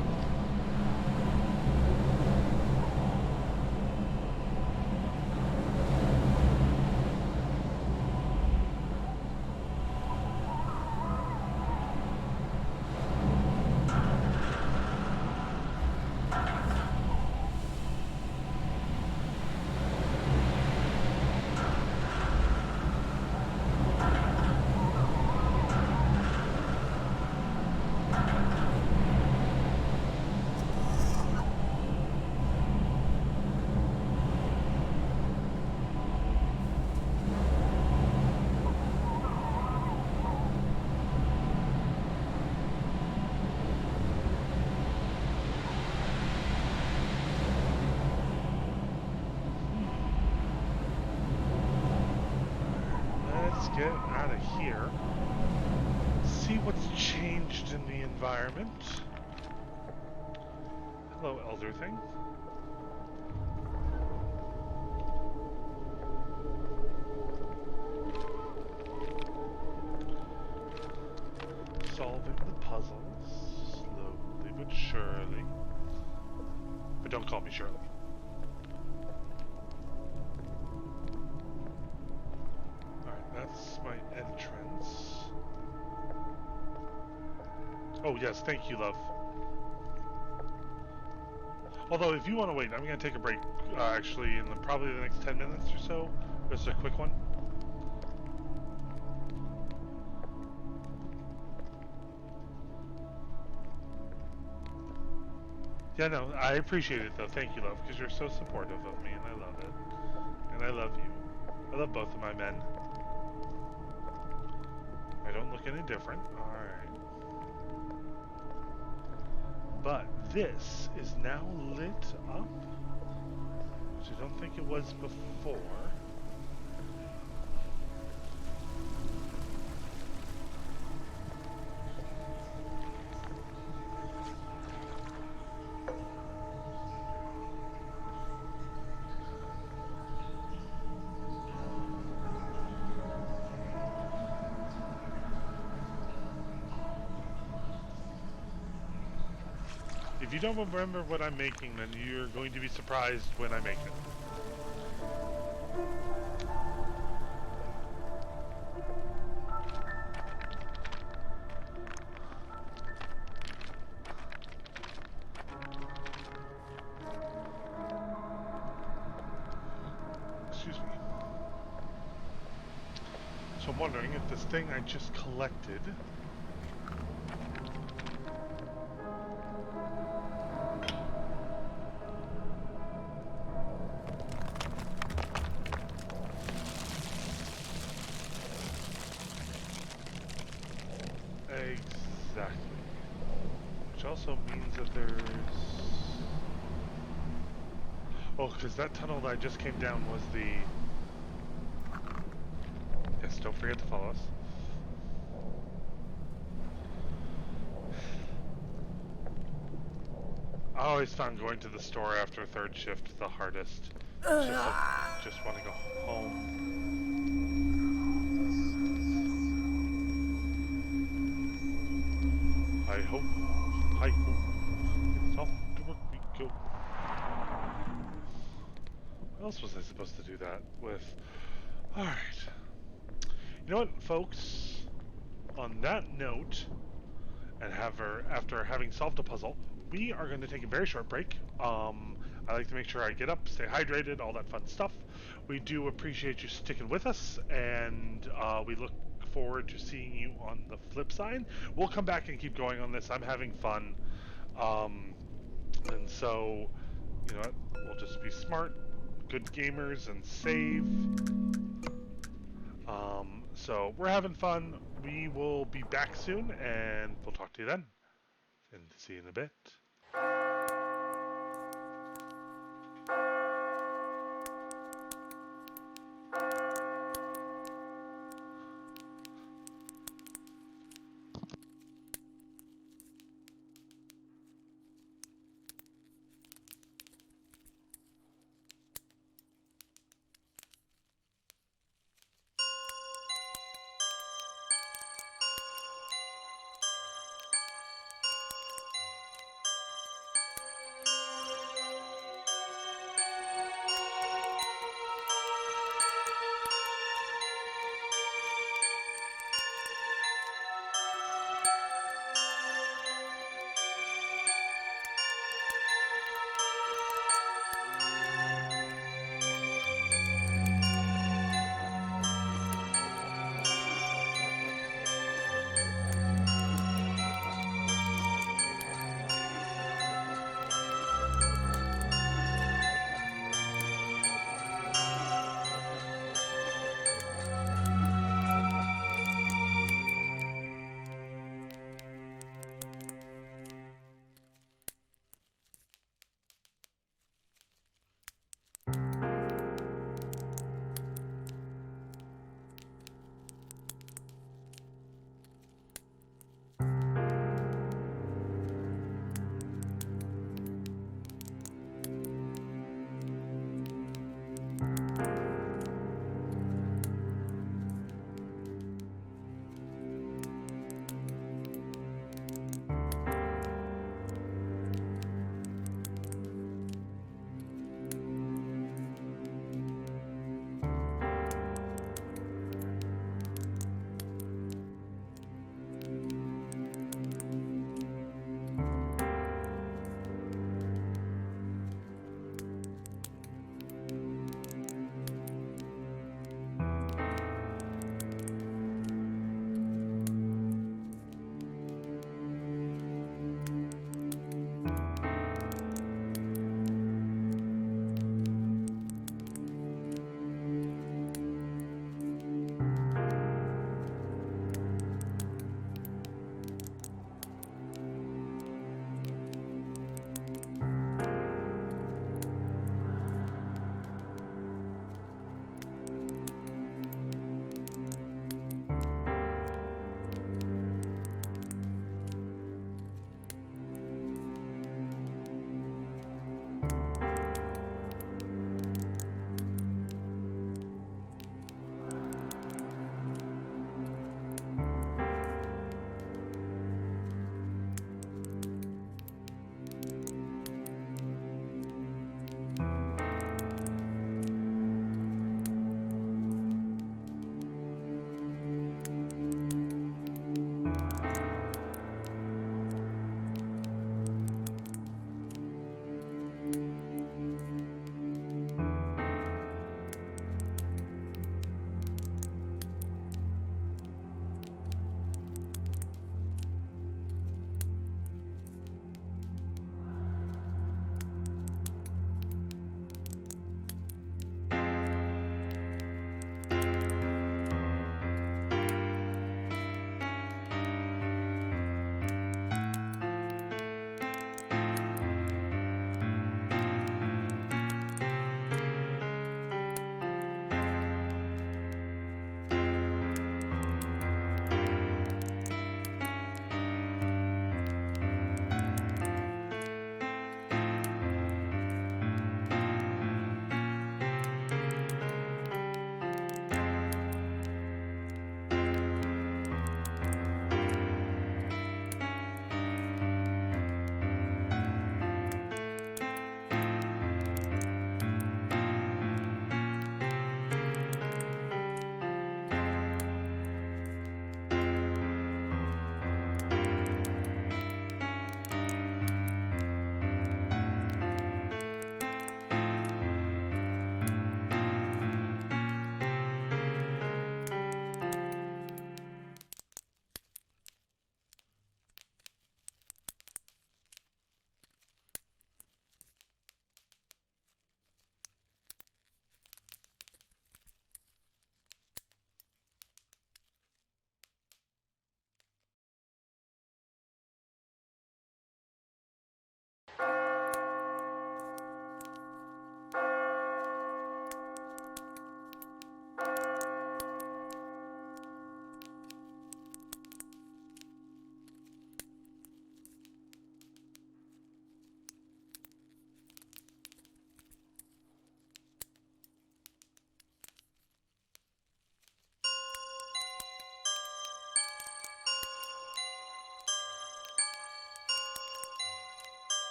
get out of here. See what's changed in the environment. Hello, elder thing. Solving the puzzles slowly but surely. But don't call me Shirley. Alright, that's my entrance. Oh yes, thank you, love. Although, if you want to wait, I'm going to take a break, actually, in probably the next 10 minutes or so. Just a quick one. Yeah, no, I appreciate it, though. Thank you, love, because you're so supportive of me, and I love it. And I love you. I love both of my men. I don't look any different. Alright. But this is now lit up, which I don't think it was before. If you don't remember what I'm making, then you're going to be surprised when I make it. Excuse me. So I'm wondering if this thing I just collected... Exactly. Which also means that there's... Oh, because that tunnel that I just came down was the... Yes, don't forget to follow us. I always found going to the store after third shift the hardest. It's just like, just want to go home. Hi ho, hi ho. It's off to work we go. What else was I supposed to do that with? Alright. You know what, folks? On that note, and after having solved a puzzle, we are going to take a very short break. I like to make sure I get up, stay hydrated, all that fun stuff. We do appreciate you sticking with us, and we look forward to seeing you on the flip side. We'll come back and keep going on this. I'm having fun. And so, you know what? We'll just be smart, good gamers, and save. So we're having fun. We will be back soon, and we'll talk to you then. And see you in a bit.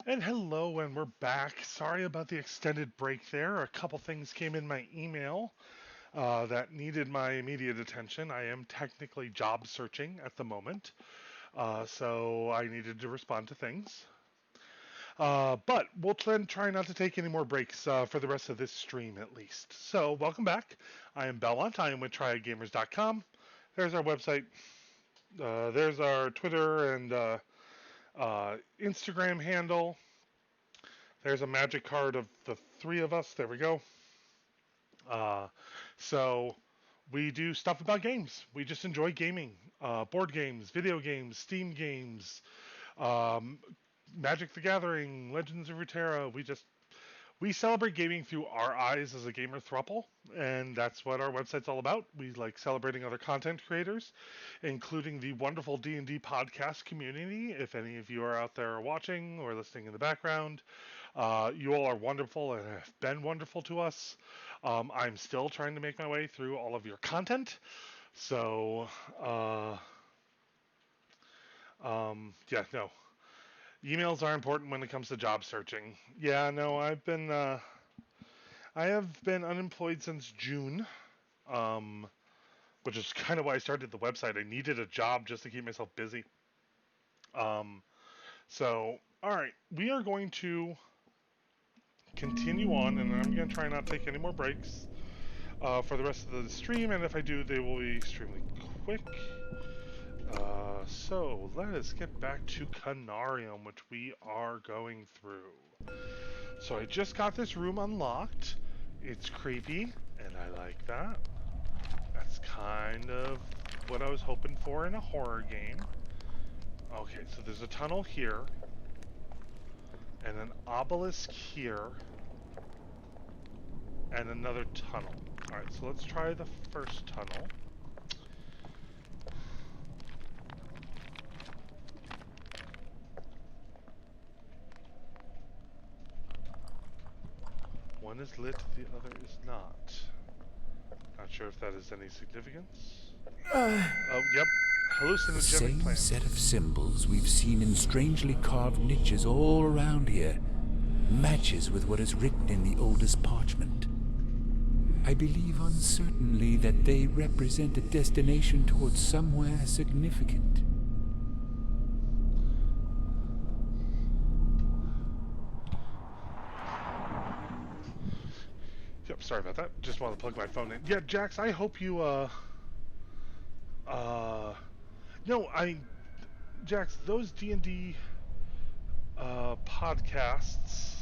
And hello, and we're back. Sorry about the extended break there. A couple things came in my email that needed my immediate attention. I am technically job searching at the moment, so I needed to respond to things. But we'll try not to take any more breaks for the rest of this stream at least. So, welcome back. I am Belmont. I am with TryAGamers.com. There's our website. There's our Twitter and Instagram handle. There's a magic card of the three of us. There we go. Uh, so we do stuff about games. We just enjoy gaming. Board games, video games, Steam games, um, Magic the Gathering, Legends of Runeterra. We celebrate gaming through our eyes as a gamer thruple, and that's what our website's all about. We like celebrating other content creators, including the wonderful D&D podcast community. If any of you are out there watching or listening in the background, you all are wonderful and have been wonderful to us. I'm still trying to make my way through all of your content, so yeah, no. Emails are important when it comes to job searching. Yeah, no, I have been unemployed since June, um, which is kind of why I started the website. I needed a job just to keep myself busy. Um, so, all right, we are going to continue on, and I'm going to try not to take any more breaks for the rest of the stream, and if I do, they will be extremely quick. So let us get back to Conarium, which we are going through. So I just got this room unlocked. It's creepy, and I like that. That's kind of what I was hoping for in a horror game. Okay, so there's a tunnel here, and an obelisk here, and another tunnel. Alright, so let's try the first tunnel. One is lit, the other is not. Not sure if that is any significance. Oh, yep. The Hallucinogenic same plant. set of symbols we've seen in strangely carved niches all around here matches with what is written in the oldest parchment. I believe uncertainly that they represent a destination towards somewhere significant. Yep, sorry about that. Just wanted to plug my phone in. Yeah, Jax, I hope you, no, Jax, those D&D, podcasts,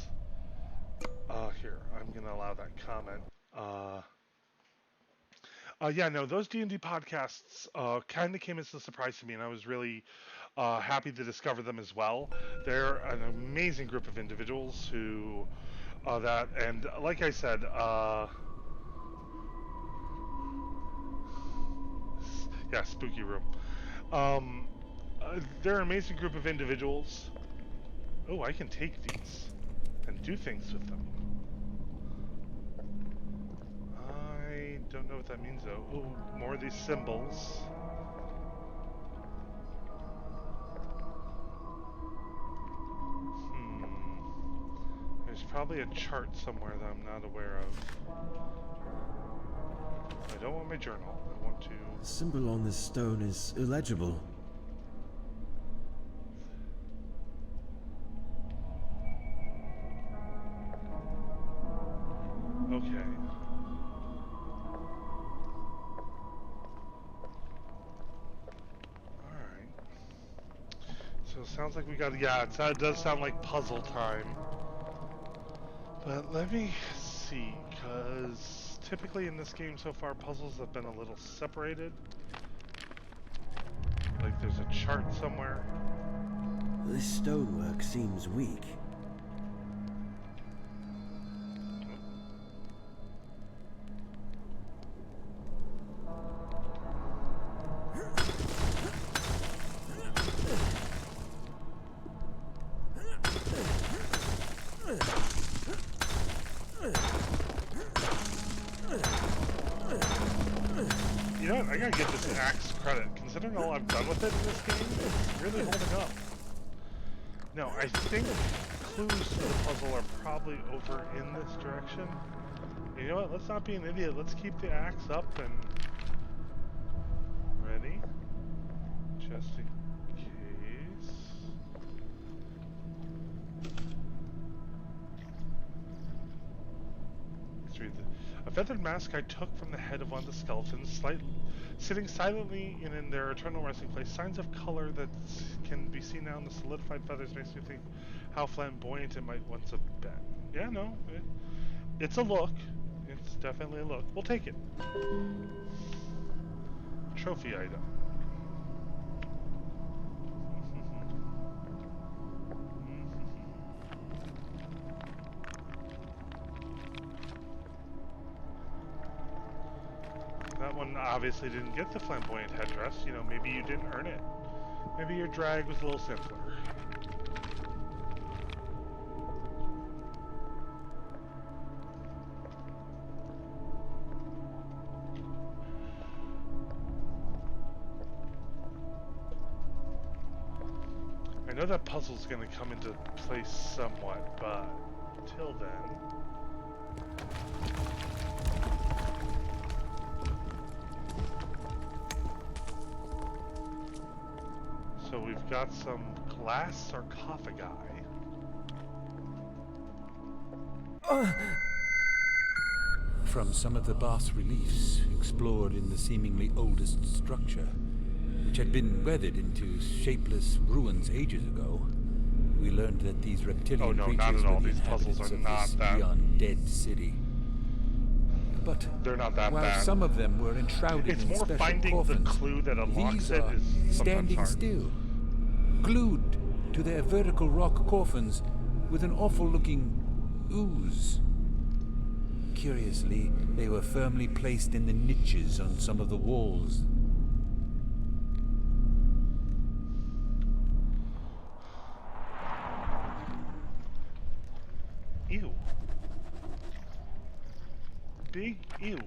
here, I'm gonna allow that comment. Yeah, no, those D&D podcasts, kind of came as a surprise to me, and I was really, happy to discover them as well. They're an amazing group of individuals who, and like I said, yeah, spooky room. Um, they're an amazing group of individuals. Oh, I can take these and do things with them. I don't know what that means though. Oh, more of these symbols. There's probably a chart somewhere that I'm not aware of. I don't want my journal. I want to... The symbol on this stone is illegible. Okay. Alright. So it sounds like we got... Yeah, it does sound like puzzle time. But let me see, because typically in this game so far, puzzles have been a little separated. Like there's a chart somewhere. This stonework seems weak. You know what? I gotta give this axe credit. Considering all I've done with it in this game, it's really holding up. No, I think clues to the puzzle are probably over in this direction. You know what? Let's not be an idiot. Let's keep the axe up and ready, just in case. Let's read a feathered mask I took from the head of one of the skeletons, sitting silently in their eternal resting place. Signs of color that can be seen now in the solidified feathers makes me think how flamboyant it might once have been. Yeah, no, it's a look. It's definitely a look. We'll take it. Trophy item. That one obviously didn't get the flamboyant headdress. You know, maybe you didn't earn it. Maybe your drag was a little simpler. I know that puzzle's going to come into place somewhat, but till then... So we've got some glass sarcophagi. From some of the bas-reliefs explored in the seemingly oldest structure, which had been weathered into shapeless ruins ages ago, we learned that these reptilian creatures were the inhabitants of this beyond-dead city. But they're not that while bad. some of them were enshrouded It's in more special finding coffins, the clue that unlocks these it are is sometimes standing hard. still, glued to their vertical rock coffins with an awful-looking ooze. Curiously, they were firmly placed in the niches on some of the walls. Ew. Big ew.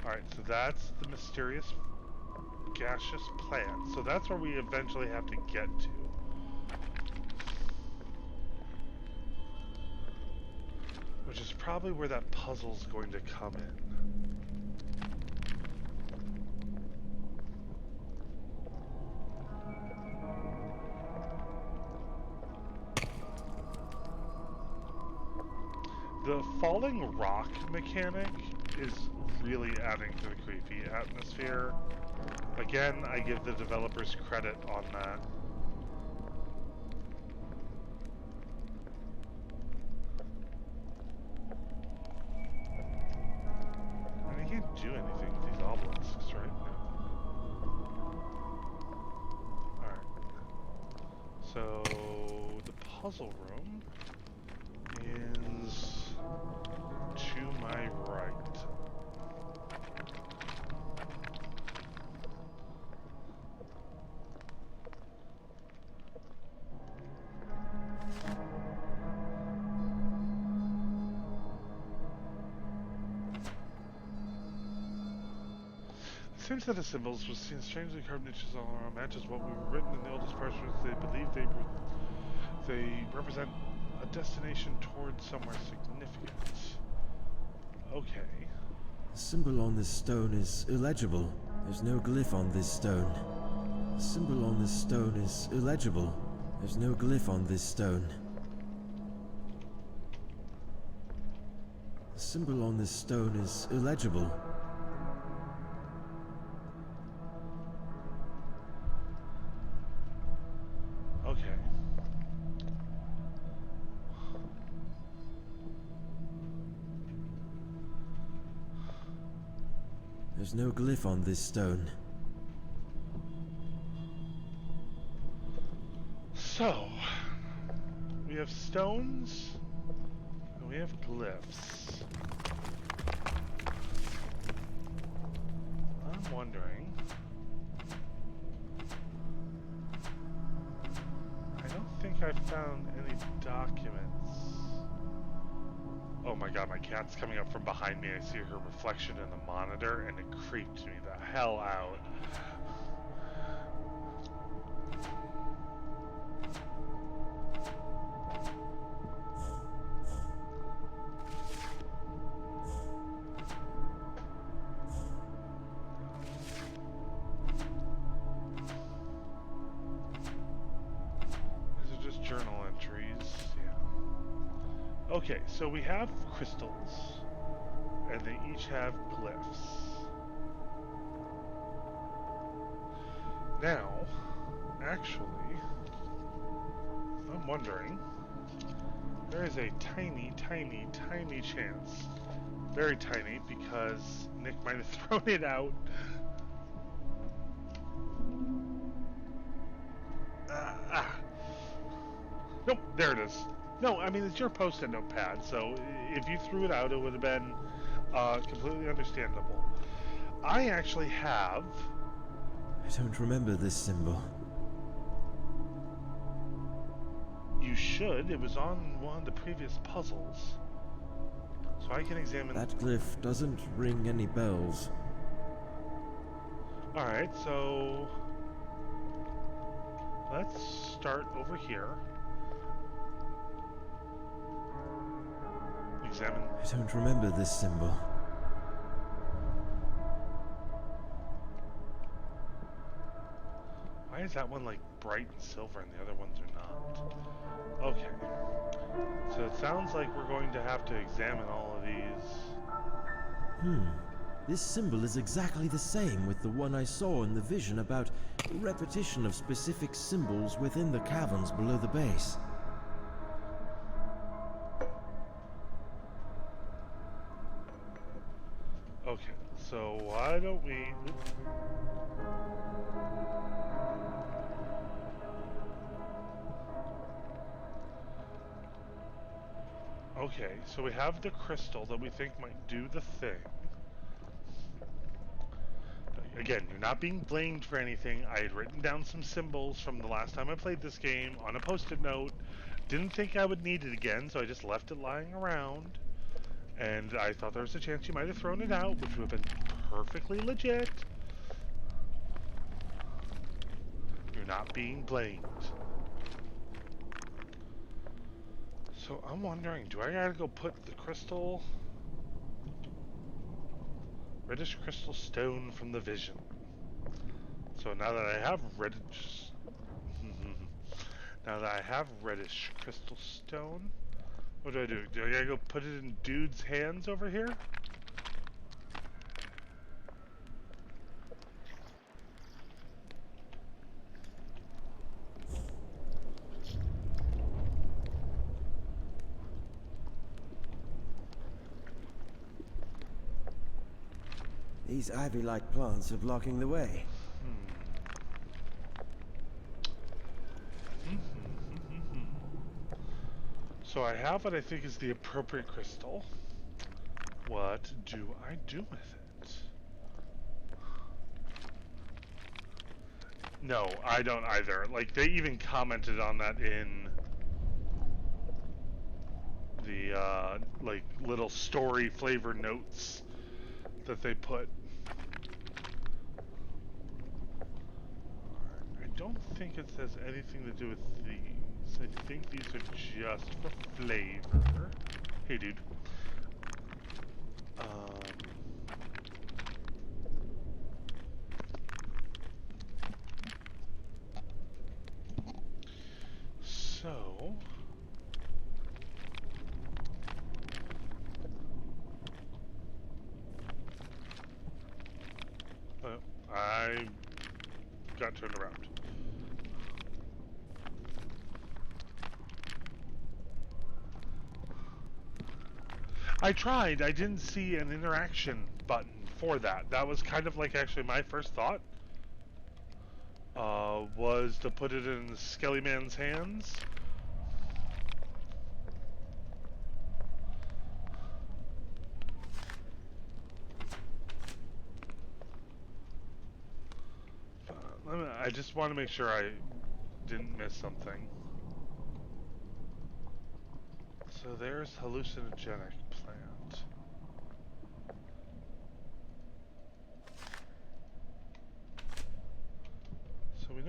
Alright, so that's the mysterious gaseous plant. So that's where we eventually have to get to. Which is probably where that puzzle's going to come in. The falling rock mechanic is really adding to the creepy atmosphere. Again, I give the developers credit on that. And I can't do anything with these obelisks, right? No. Alright. So, the puzzle room is to my right. It seems that the symbols was seen strangely carved niches all around matches what were written in the oldest parchments. They believe they represent a destination towards somewhere significant. Okay. The symbol on this stone is illegible. There's no glyph on this stone. The symbol on this stone is illegible. There's no glyph on this stone. The symbol on this stone is illegible. Okay. There's no glyph on this stone. So, we have stones, and we have glyphs. I'm wondering... I don't think I found any documents. Oh my god, my cat's coming up from behind me. I see her reflection in the monitor, and it creeped me the hell out. These are just journal entries. Yeah. Okay, so we have crystals, and they each have glyphs. Now, actually, I'm wondering, there is a tiny, tiny, tiny chance, very tiny, because Nick might have thrown it out. Nope, there it is. No, I mean, it's your post-it notepad, so if you threw it out, it would have been completely understandable. I actually have... I don't remember this symbol. You should. It was on one of the previous puzzles. So I can examine... That glyph doesn't ring any bells. Alright, so... let's start over here. Examine... I don't remember this symbol. Why is that one like bright and silver and the other ones are not? Okay. So it sounds like we're going to have to examine all of these. This symbol is exactly the same with the one I saw in the vision about repetition of specific symbols within the caverns below the base. Okay, so why don't we... Okay, so we have the crystal that we think might do the thing. Again, you're not being blamed for anything. I had written down some symbols from the last time I played this game on a post-it note. Didn't think I would need it again, so I just left it lying around. And I thought there was a chance you might have thrown it out, which would have been perfectly legit. You're not being blamed. So I'm wondering, do I gotta go put the crystal... reddish crystal stone from the vision. So now that I have reddish... now that I have reddish crystal stone, what do? Do I gotta go put it in dude's hands over here? These ivy-like plants are blocking the way. So I have what I think is the appropriate crystal. What do I do with it? No, I don't either. Like, they even commented on that in the, like, little story flavor notes that they put. I don't think it says anything to do with these. I think these are just for flavor. Hey, dude. So... I got turned around. I tried. I didn't see an interaction button for that. That was kind of like actually my first thought. Was to put it in Skelly Man's hands. I just want to make sure I didn't miss something. So there's hallucinogenic plant.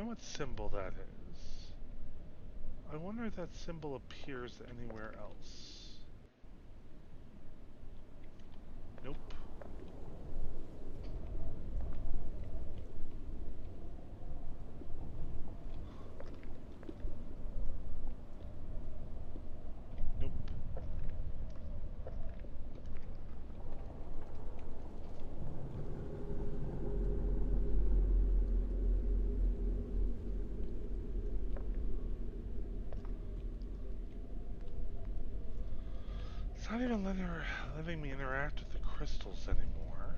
know what symbol that is. I wonder if that symbol appears anywhere else. Nope. Nope. It's not even letting me interact with the crystals anymore.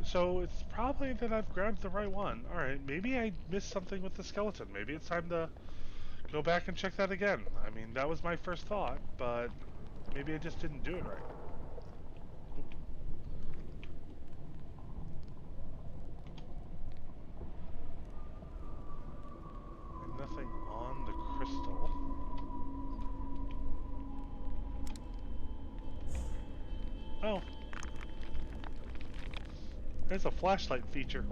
So it's probably that I've grabbed the right one. Alright, maybe I missed something with the skeleton. Maybe it's time to go back and check that again. I mean, that was my first thought, but maybe I just didn't do it right. Nope. And nothing on the crystal. Oh. There's a flashlight feature.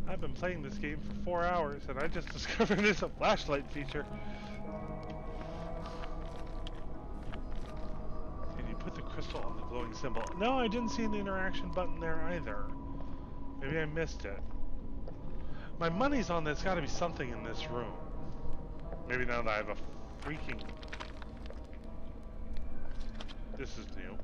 I've been playing this game for 4 hours and I just discovered there's a flashlight feature. Can you put the crystal on the glowing symbol? No, I didn't see an interaction button there either. Maybe I missed it. My money's on there's gotta be something in this room. Maybe now that I have a freaking... This is new.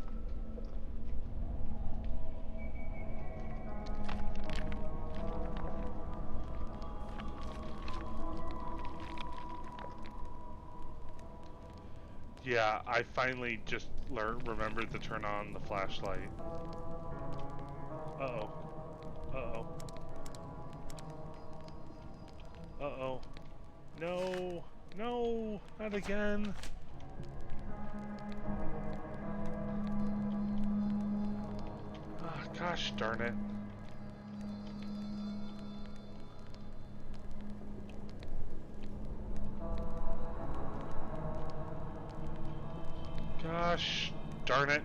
Yeah, I finally just remembered to turn on the flashlight. Uh-oh. Uh-oh. Uh-oh. No! No! Not again! Ah, gosh darn it. Gosh darn it.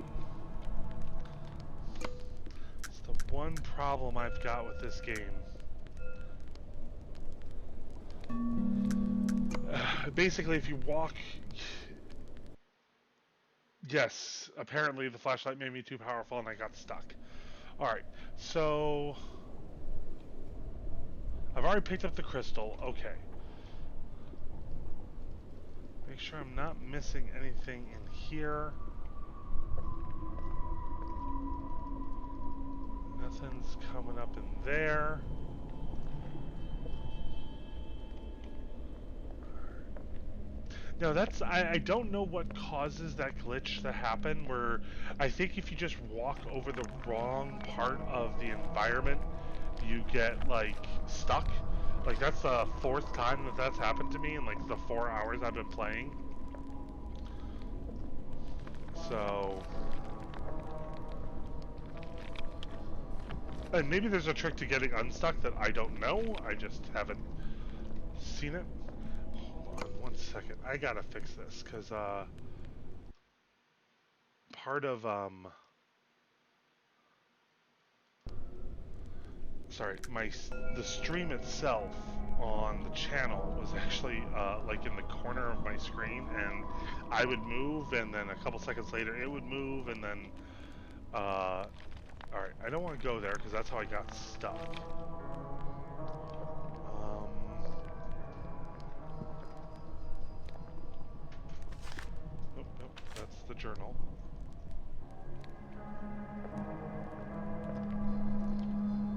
It's the one problem I've got with this game. Basically, if you walk... Yes, apparently the flashlight made me too powerful and I got stuck. Alright, so... I've already picked up the crystal. Okay. Make sure I'm not missing anything in here. Nothing's coming up in there. No, that's... I don't know what causes that glitch to happen, where I think if you just walk over the wrong part of the environment, you get, like, stuck. Like, that's the 4th time that that's happened to me in, like, the 4 hours I've been playing. So... And maybe there's a trick to getting unstuck that I don't know. I just haven't seen it. Hold on 1 second. I gotta fix this, because, part of, sorry, the stream itself on the channel was actually, like in the corner of my screen, and I would move, and then a couple seconds later it would move, and then, alright, I don't want to go there, because that's how I got stuck. Nope, nope, that's the journal.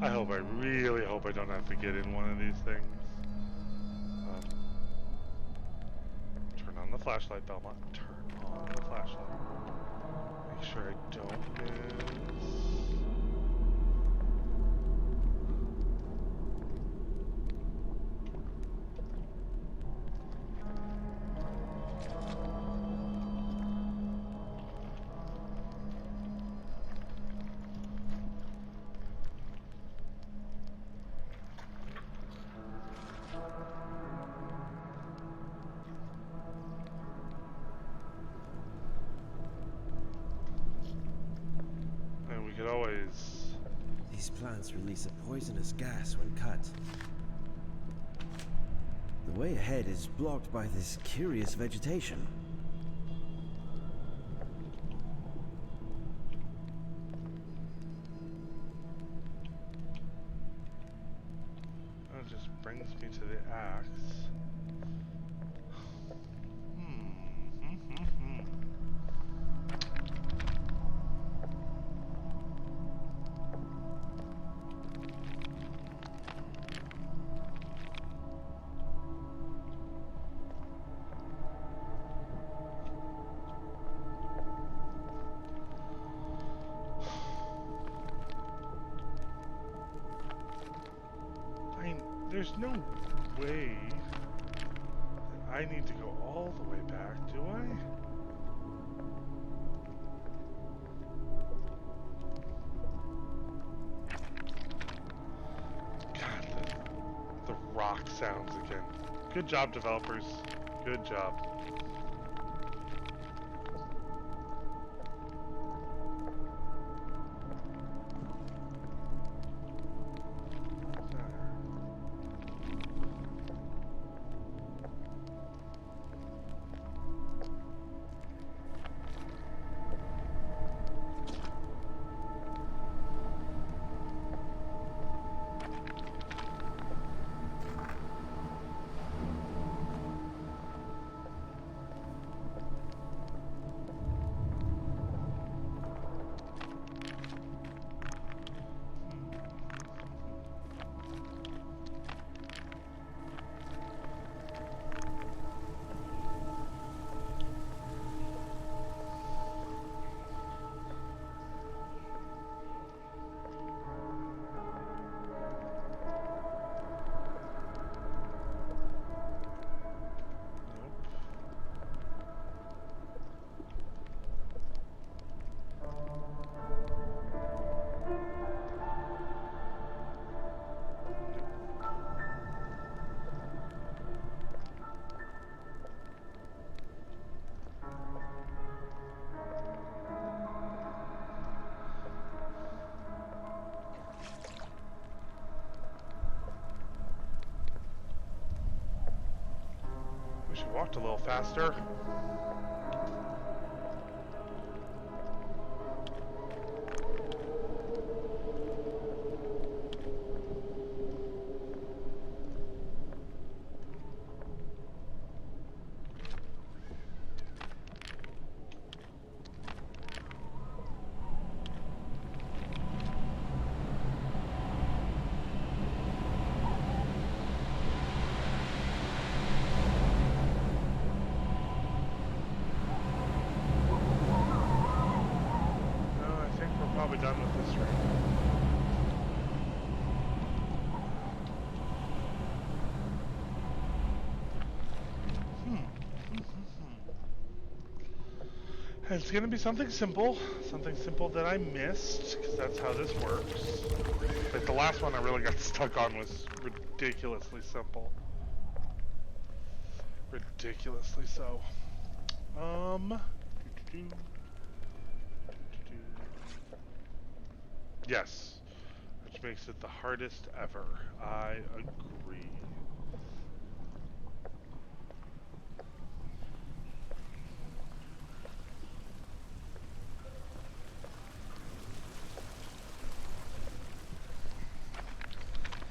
I really hope I don't have to get in one of these things. Turn on the flashlight, Belmont. Turn on the flashlight. Make sure I don't miss... And we could always... These plants release a poisonous gas when cut. The way ahead is blocked by this curious vegetation. That just brings me to the axe. There's no way that I need to go all the way back, do I? God, the rock sounds again. Good job, developers. Good job. Wish I walked a little faster. Done with this ring. It's gonna be something simple that I missed, because that's how this works. Like the last one I really got stuck on was ridiculously simple. Ridiculously so. Yes, which makes it the hardest ever. I agree.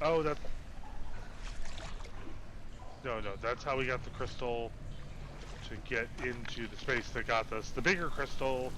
Oh, that... No, that's how we got the crystal to get into the space that got us the bigger crystal.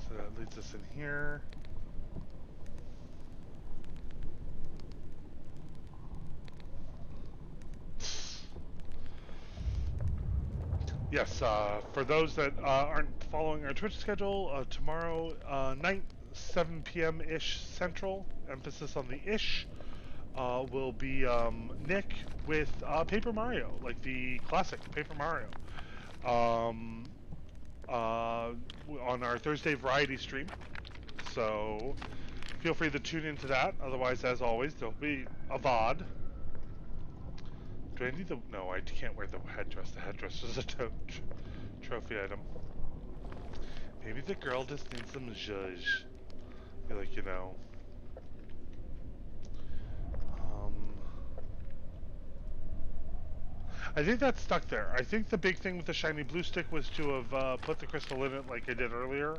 So that leads us in here. Yes, for those that aren't following our Twitch schedule, tomorrow night, 7 p.m. ish Central, emphasis on the ish, will be Nick with Paper Mario, like the classic Paper Mario, um, on our Thursday variety stream. So feel free to tune into that. Otherwise, as always, there'll be a VOD. Do I need the... No, I can't wear the headdress. The headdress is a trophy item. Maybe the girl just needs some zhuzh. Feel like, you know. Um, I think that's stuck there. I think the big thing with the shiny blue stick was to have put the crystal in it like I did earlier.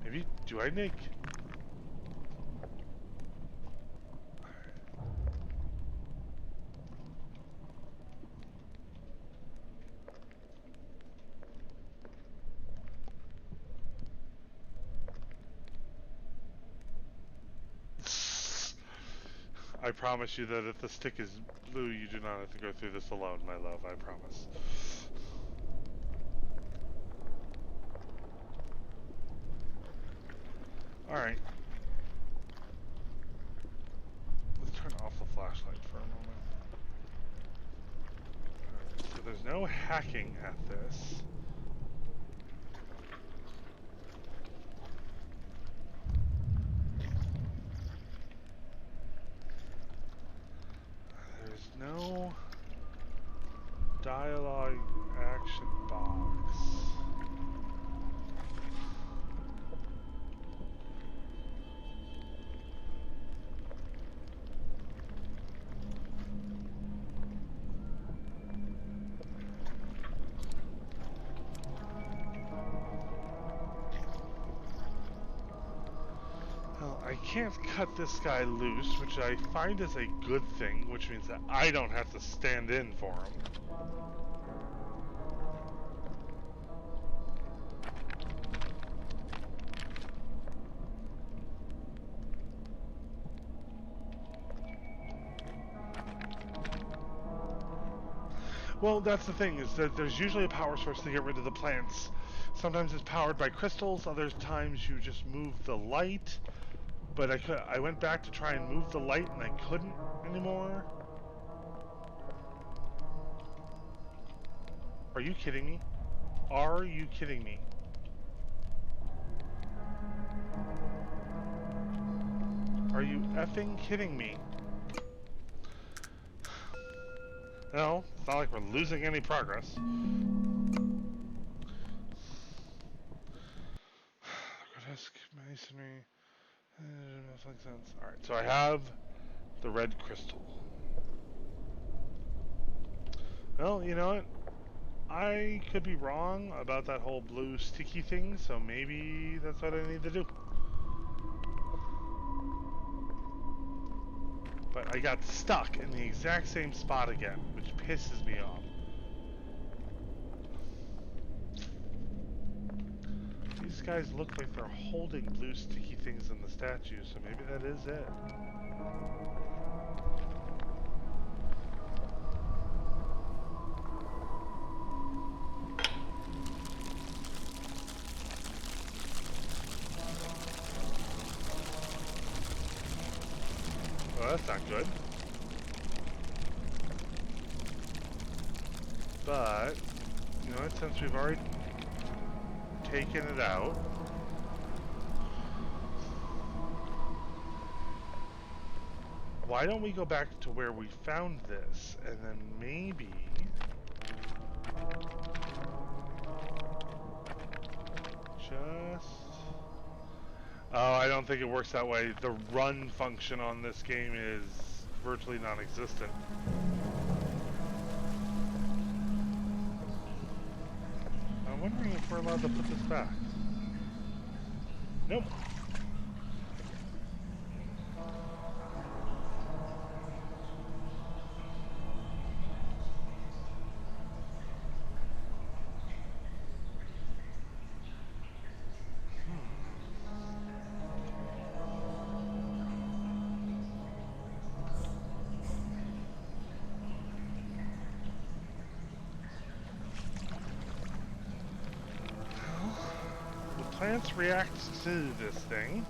Maybe... Do I make... I promise you that if the stick is blue, you do not have to go through this alone, my love. I promise. Alright. Let's turn off the flashlight for a moment. Alright, so there's no hacking at this. There's no dialogue action box. Well, I can't cut this guy loose, which I find is a good thing, which means that I don't have to stand in for him. Well, that's the thing, is that there's usually a power source to get rid of the plants. Sometimes it's powered by crystals, other times you just move the light. But I went back to try and move the light and I couldn't anymore. Are you kidding me? Are you kidding me? Are you effing kidding me? No, it's not like we're losing any progress. Grotesque masonry. Alright, so I have the red crystal. Well, you know what? I could be wrong about that whole blue sticky thing, so maybe that's what I need to do. But I got stuck in the exact same spot again, which pisses me off. These guys look like they're holding blue sticky things in the statue, so maybe that is it. Well, that's not good. But, you know what, since we've already taken it out, why don't we go back to where we found this, and then maybe... just... Oh, I don't think it works that way. The run function on this game is virtually non-existent. I'm wondering if we're allowed to put this back. Nope. plants react to this thing.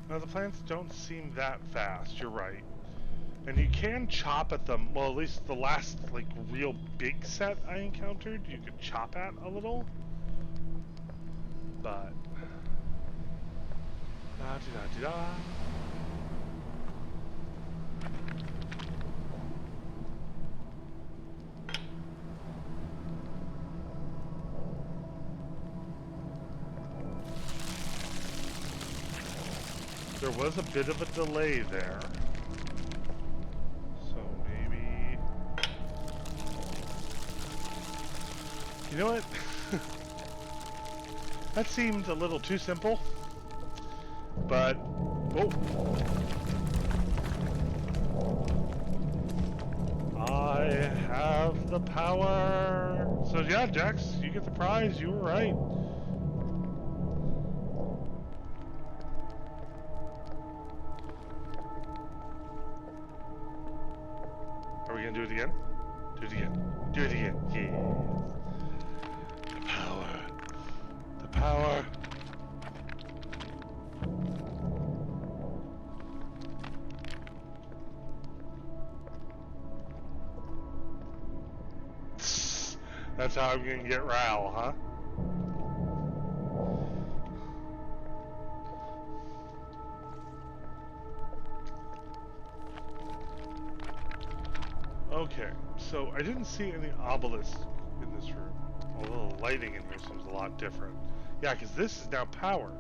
Now the plants don't seem that fast, you're right. And you can chop at them, well at least the last like real big set I encountered, you could chop at a little. But da-di-da-di-da. There was a bit of a delay there. So maybe... You know what? That seemed a little too simple. But... Oh! I have the power! So yeah, Jax, you get the prize. You were right. Are we gonna do it again? Do it again. Do it again. Yeah. The power. The power. That's how I'm gonna get Ral, huh? Okay, so I didn't see any obelisks in this room, although the lighting in here seems a lot different. Yeah, because this is now powered.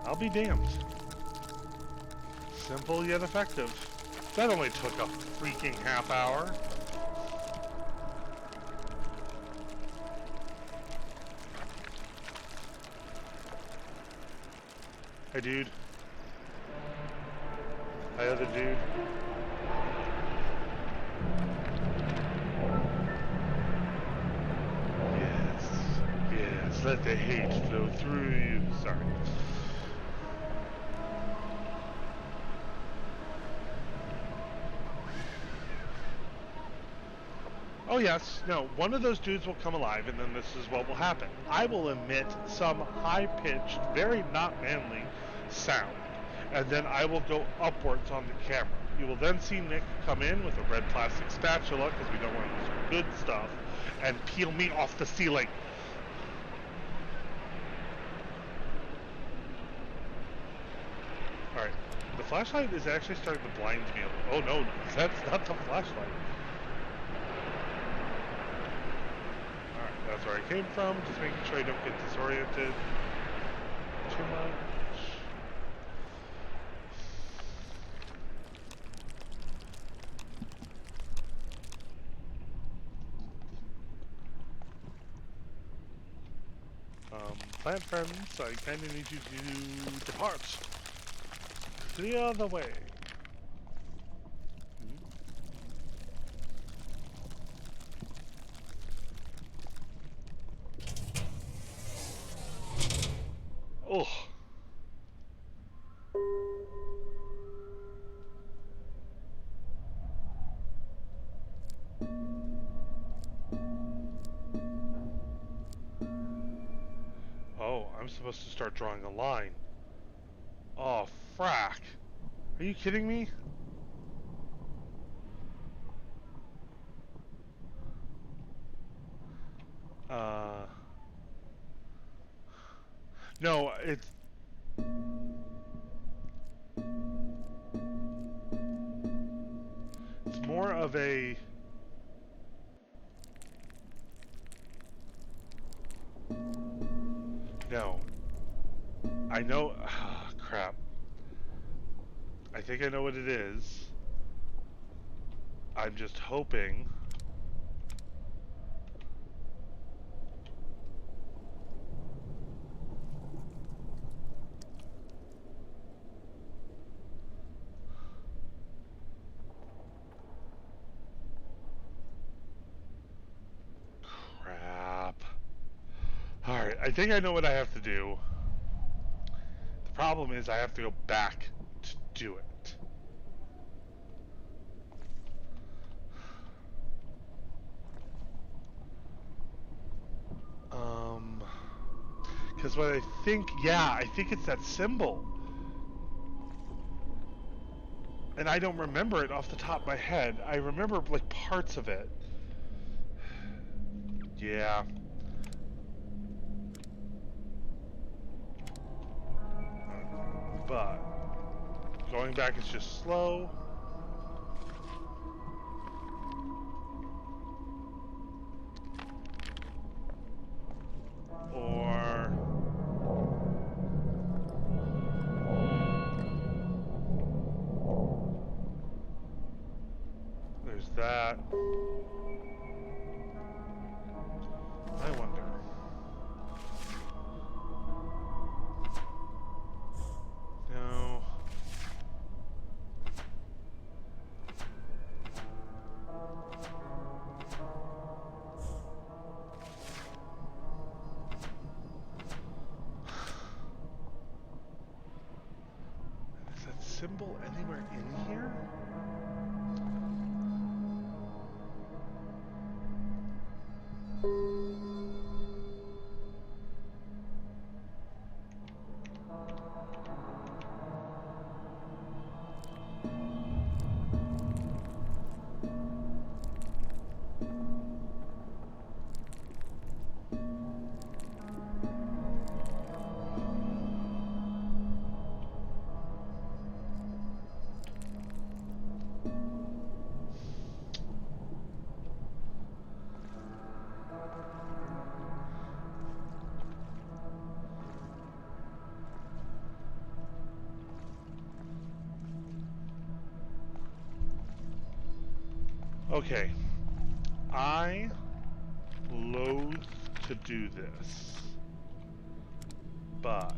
I'll be damned. Simple yet effective. That only took a freaking half hour. Hey, dude. Hi, other dude. Yes. Yes, let the hate flow through you. Sorry. Oh yes, no, one of those dudes will come alive and then this is what will happen. I will emit some high-pitched, very not manly sound, and then I will go upwards on the camera. You will then see Nick come in with a red plastic spatula, because we don't want to use good stuff, and peel me off the ceiling. Alright, the flashlight is actually starting to blind me. Oh no, that's not the flashlight. That's where I came from, just making sure I don't get disoriented too much. Plant friends, I kinda need you to depart. Clear the way. Oh. Oh, I'm supposed to start drawing a line. Oh, frack. Are you kidding me? No, it's... It's more of a... No. I know... crap. I think I know what it is. I'm just hoping... Crap. Alright, I think I know what I have to do. The problem is I have to go back to do it. Because what I think, yeah, I think it's that symbol. And I don't remember it off the top of my head. I remember, like, parts of it. Yeah. But going back is just slow. Or there's that. I wonder. No. Is that symbol anywhere in here? Okay. I loathe to do this. But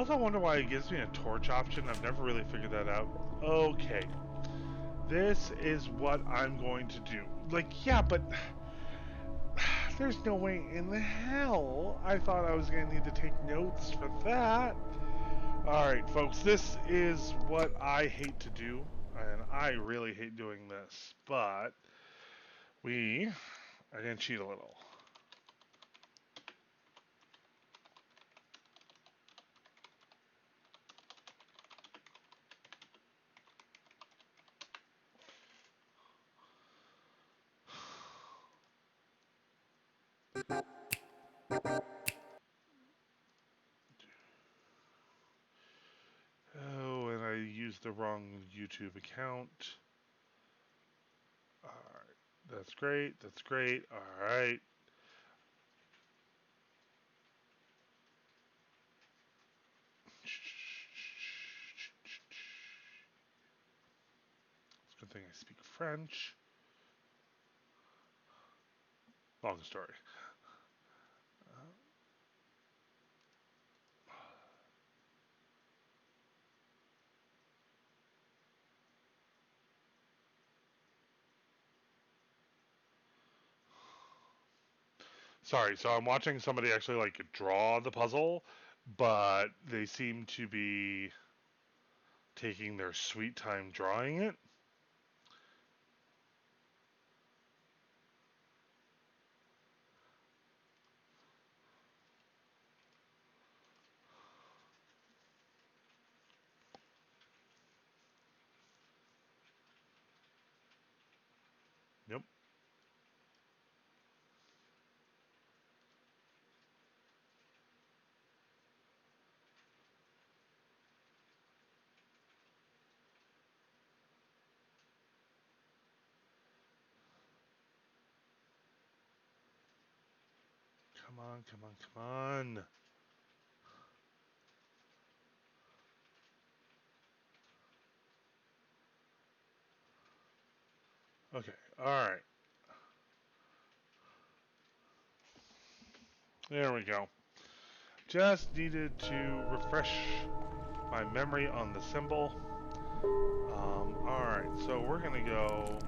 also wonder why it gives me a torch option. I've never really figured that out. Okay. This is what I'm going to do. Like, yeah, but there's no way in the hell I thought I was going to need to take notes for that. Alright, folks, this is what I hate to do, and I really hate doing this, but we are going to cheat a little. Oh, and I used the wrong YouTube account. Alright, that's great, that's great, alright. It's a good thing I speak French. Long story. Sorry, so I'm watching somebody actually like draw the puzzle, but they seem to be taking their sweet time drawing it. Yep. Come on, come on, come on. Okay, alright. There we go. Just needed to refresh my memory on the symbol. Alright, so we're gonna go...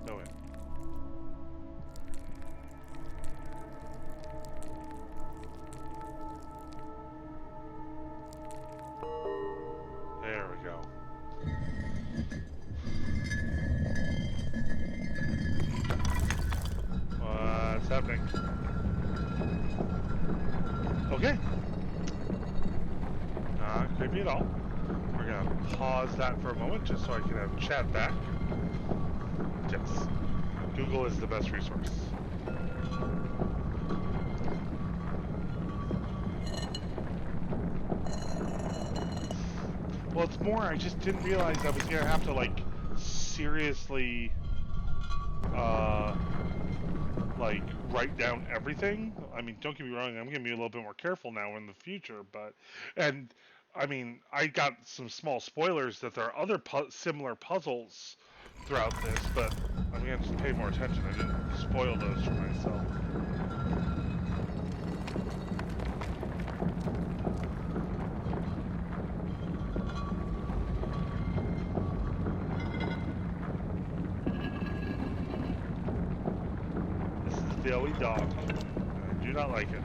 No, wait. There we go. What's happening? Okay. Not creepy at all. We're gonna pause that for a moment just so I can have chat back. Yes. Google is the best resource. Well, it's more, I just didn't realize I was gonna have to, like, seriously, like, write down everything. I mean, don't get me wrong, I'm gonna be a little bit more careful now in the future, but, and, I mean, I got some small spoilers that there are other similar puzzles throughout this, but I'm gonna just pay more attention. I didn't spoil those for myself. Billy dog. I do not like it.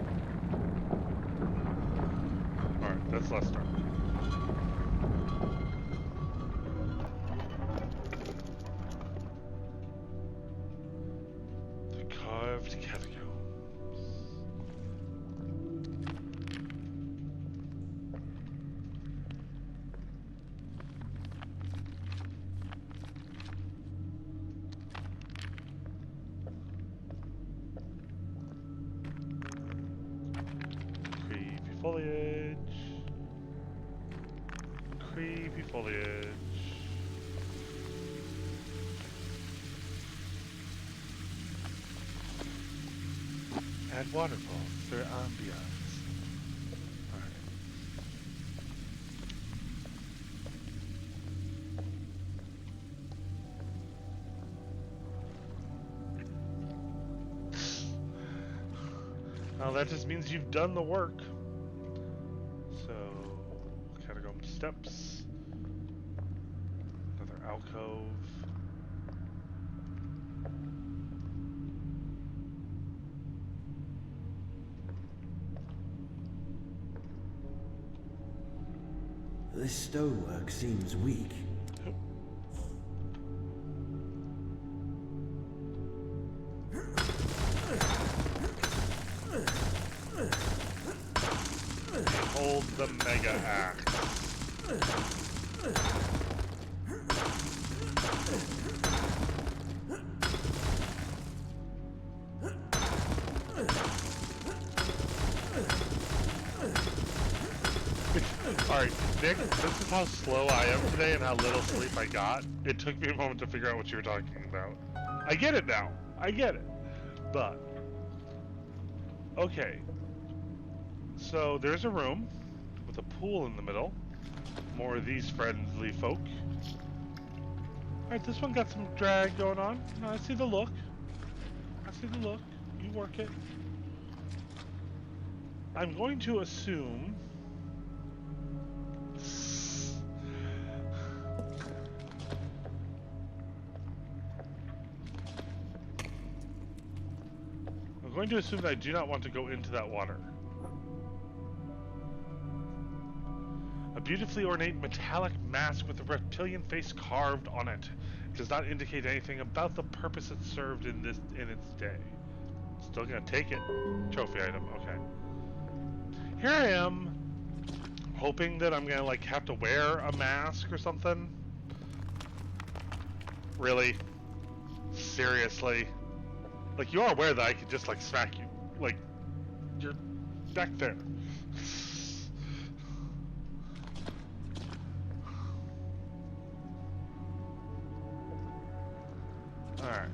Alright, that's less dark. The carved catacombs. Foliage. Creepy foliage. Add waterfalls for ambiance. Alright. Now that just means you've done the work. So, catacomb steps, another alcove. This stonework seems weak. Hold the mega axe. Alright, Nick, this is how slow I am today and how little sleep I got. It took me a moment to figure out what you were talking about. I get it now. I get it. But, okay. So, there's a room with a pool in the middle. More of these friendly folk. Alright, this one got some drag going on. I see the look. I see the look. You work it. I'm going to assume... I'm going to assume that I do not want to go into that water. A beautifully ornate metallic mask with a reptilian face carved on it. It does not indicate anything about the purpose it served in its day. Still gonna take it. Trophy item, okay. Here I am, hoping that I'm gonna like have to wear a mask or something. Really? Seriously? Like, you are aware that I could just like smack you. Like, you're back there. Alright.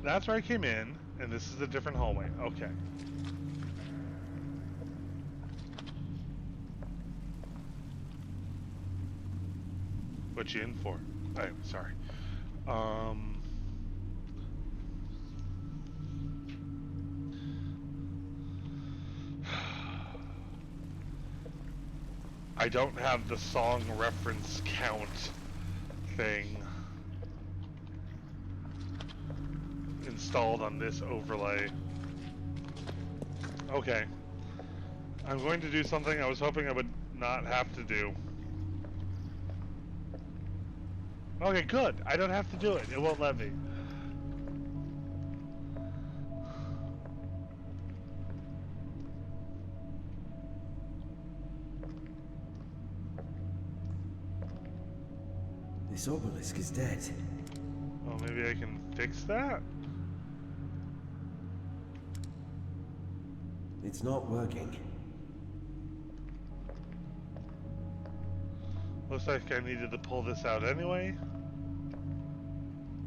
That's where I came in, and this is a different hallway. Okay. What you in for? Oh, sorry. I don't have the song reference count thing installed on this overlay. Okay. I'm going to do something I was hoping I would not have to do. Okay, good. I don't have to do it. It won't let me. This obelisk is dead. Oh, maybe I can fix that? It's not working. Looks like I needed to pull this out anyway.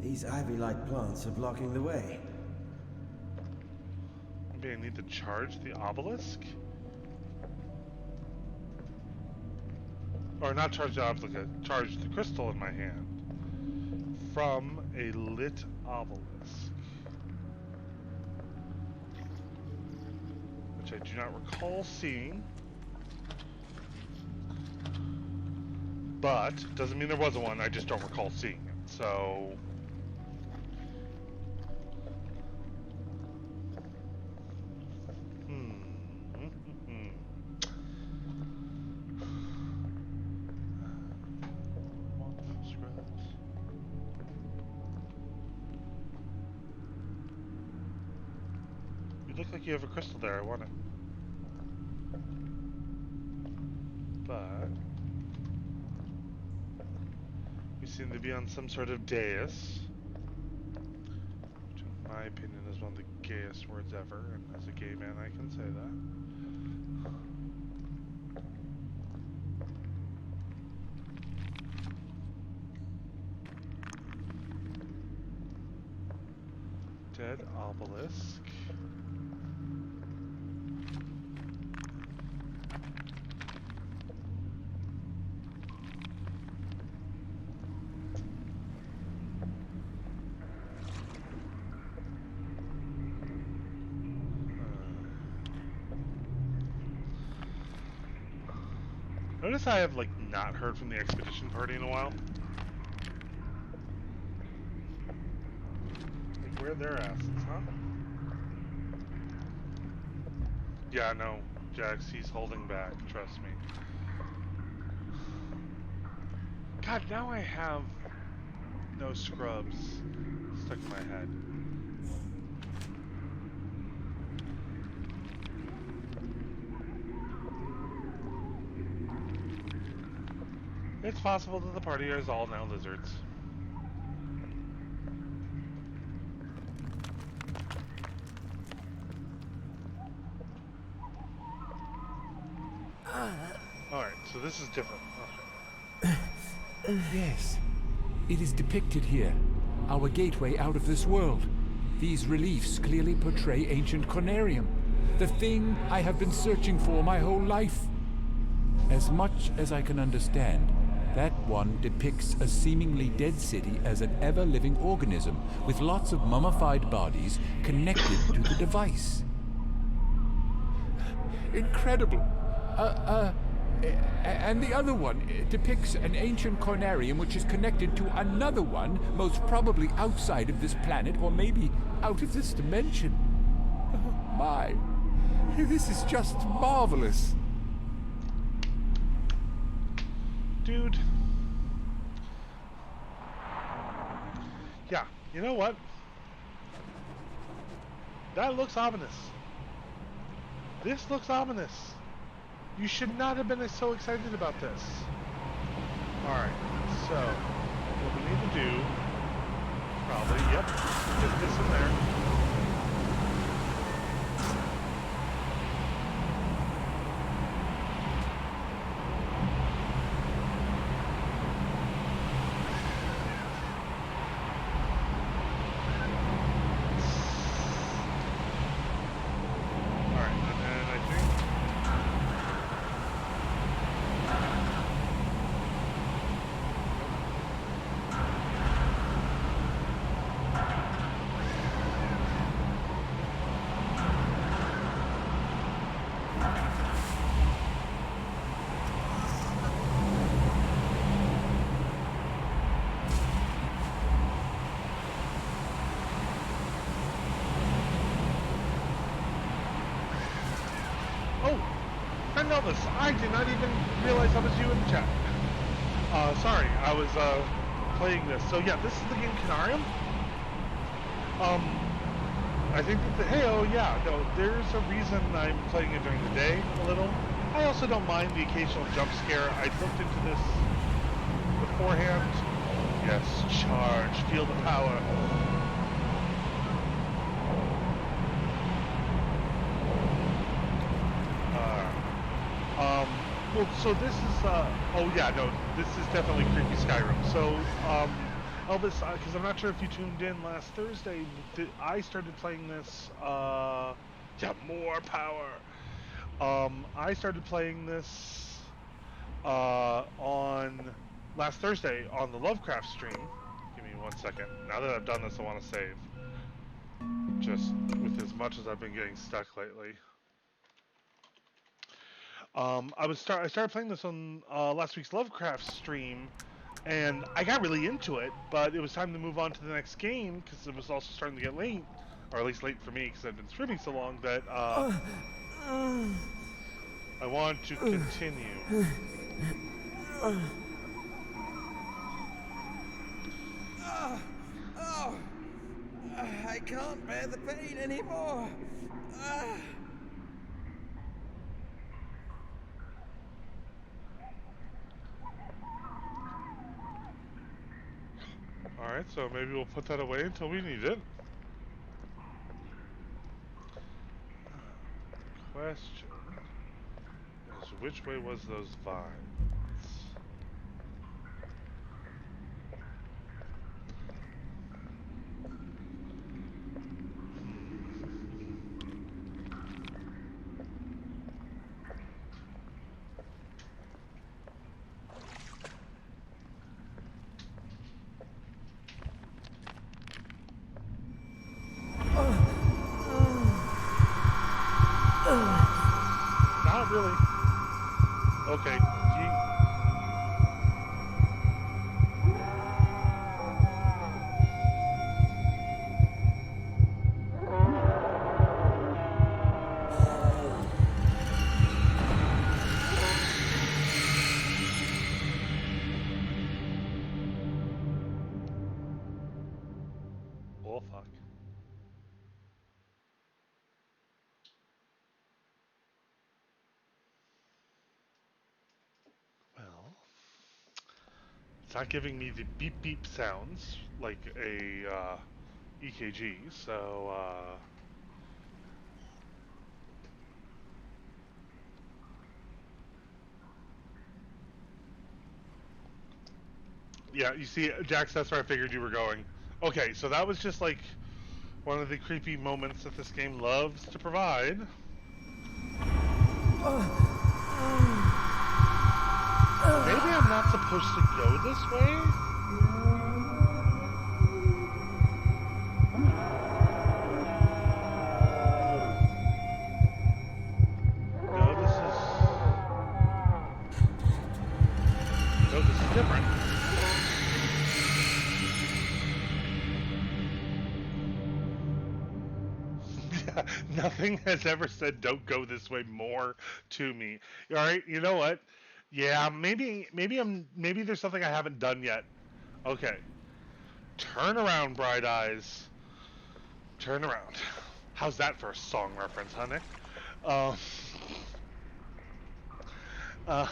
These ivy-like plants are blocking the way. Maybe I need to charge the obelisk? Or not charge the obelisk, charge the crystal in my hand. From a lit obelisk. Which I do not recall seeing. But, doesn't mean there wasn't one, I just don't recall seeing it. So... You look like you have a crystal there, I want it. But... we seem to be on some sort of dais. Which in my opinion is one of the gayest words ever, and as a gay man I can say that. Dead obelisk. Notice I have, like, not heard from the expedition party in a while. Like, where are their asses, huh? Yeah, no, Jax, he's holding back, trust me. God, now I have no scrubs stuck in my head. It's possible that the party is all now lizards. Alright, so this is different. Okay. Yes, it is depicted here. Our gateway out of this world. These reliefs clearly portray ancient Conarium, the thing I have been searching for my whole life. As much as I can understand, that one depicts a seemingly dead city as an ever-living organism with lots of mummified bodies connected to the device. Incredible. And the other one depicts an ancient Conarium which is connected to another one, most probably outside of this planet or maybe out of this dimension. Oh, my. This is just marvelous. Dude. Yeah, you know what? That looks ominous. This looks ominous. You should not have been so excited about this. Alright, so what we need to do, probably, yep, get this in there. friend Elvis, I did not even realize that was you in the chat. Sorry, I was playing this. So yeah, this is the game Conarium. I think that hey, oh yeah, no, there's a reason I'm playing it during the day a little. I also don't mind the occasional jump scare. I looked into this beforehand. Yes, charge, feel the power. Well, so this is, oh yeah, no, this is definitely creepy Skyrim. So, Elvis, because I'm not sure if you tuned in last Thursday, I started playing this, yeah, more power. I started playing this, on last Thursday on the Lovecraft stream. Give me 1 second. Now that I've done this, I want to save. Just with as much as I've been getting stuck lately. I started playing this on last week's Lovecraft stream, and I got really into it. But it was time to move on to the next game because it was also starting to get late, or at least late for me because I've been streaming so long that I want to continue. I can't bear the pain anymore. All right, so maybe we'll put that away until we need it. Question is, which way was those vines? Not really. Okay. Oh fuck. Well, it's not giving me the beep beep sounds like a EKG, so yeah, you see, Jax, that's where I figured you were going. Okay, so that was just like one of the creepy moments that this game loves to provide. Maybe I'm not supposed to go this way? No, this is different. Yeah, nothing has ever said don't go this way more to me. All right, you know what? Yeah, maybe there's something I haven't done yet. Okay. Turn around, bright eyes. Turn around. How's that for a song reference, huh, Nick? Uh, uh,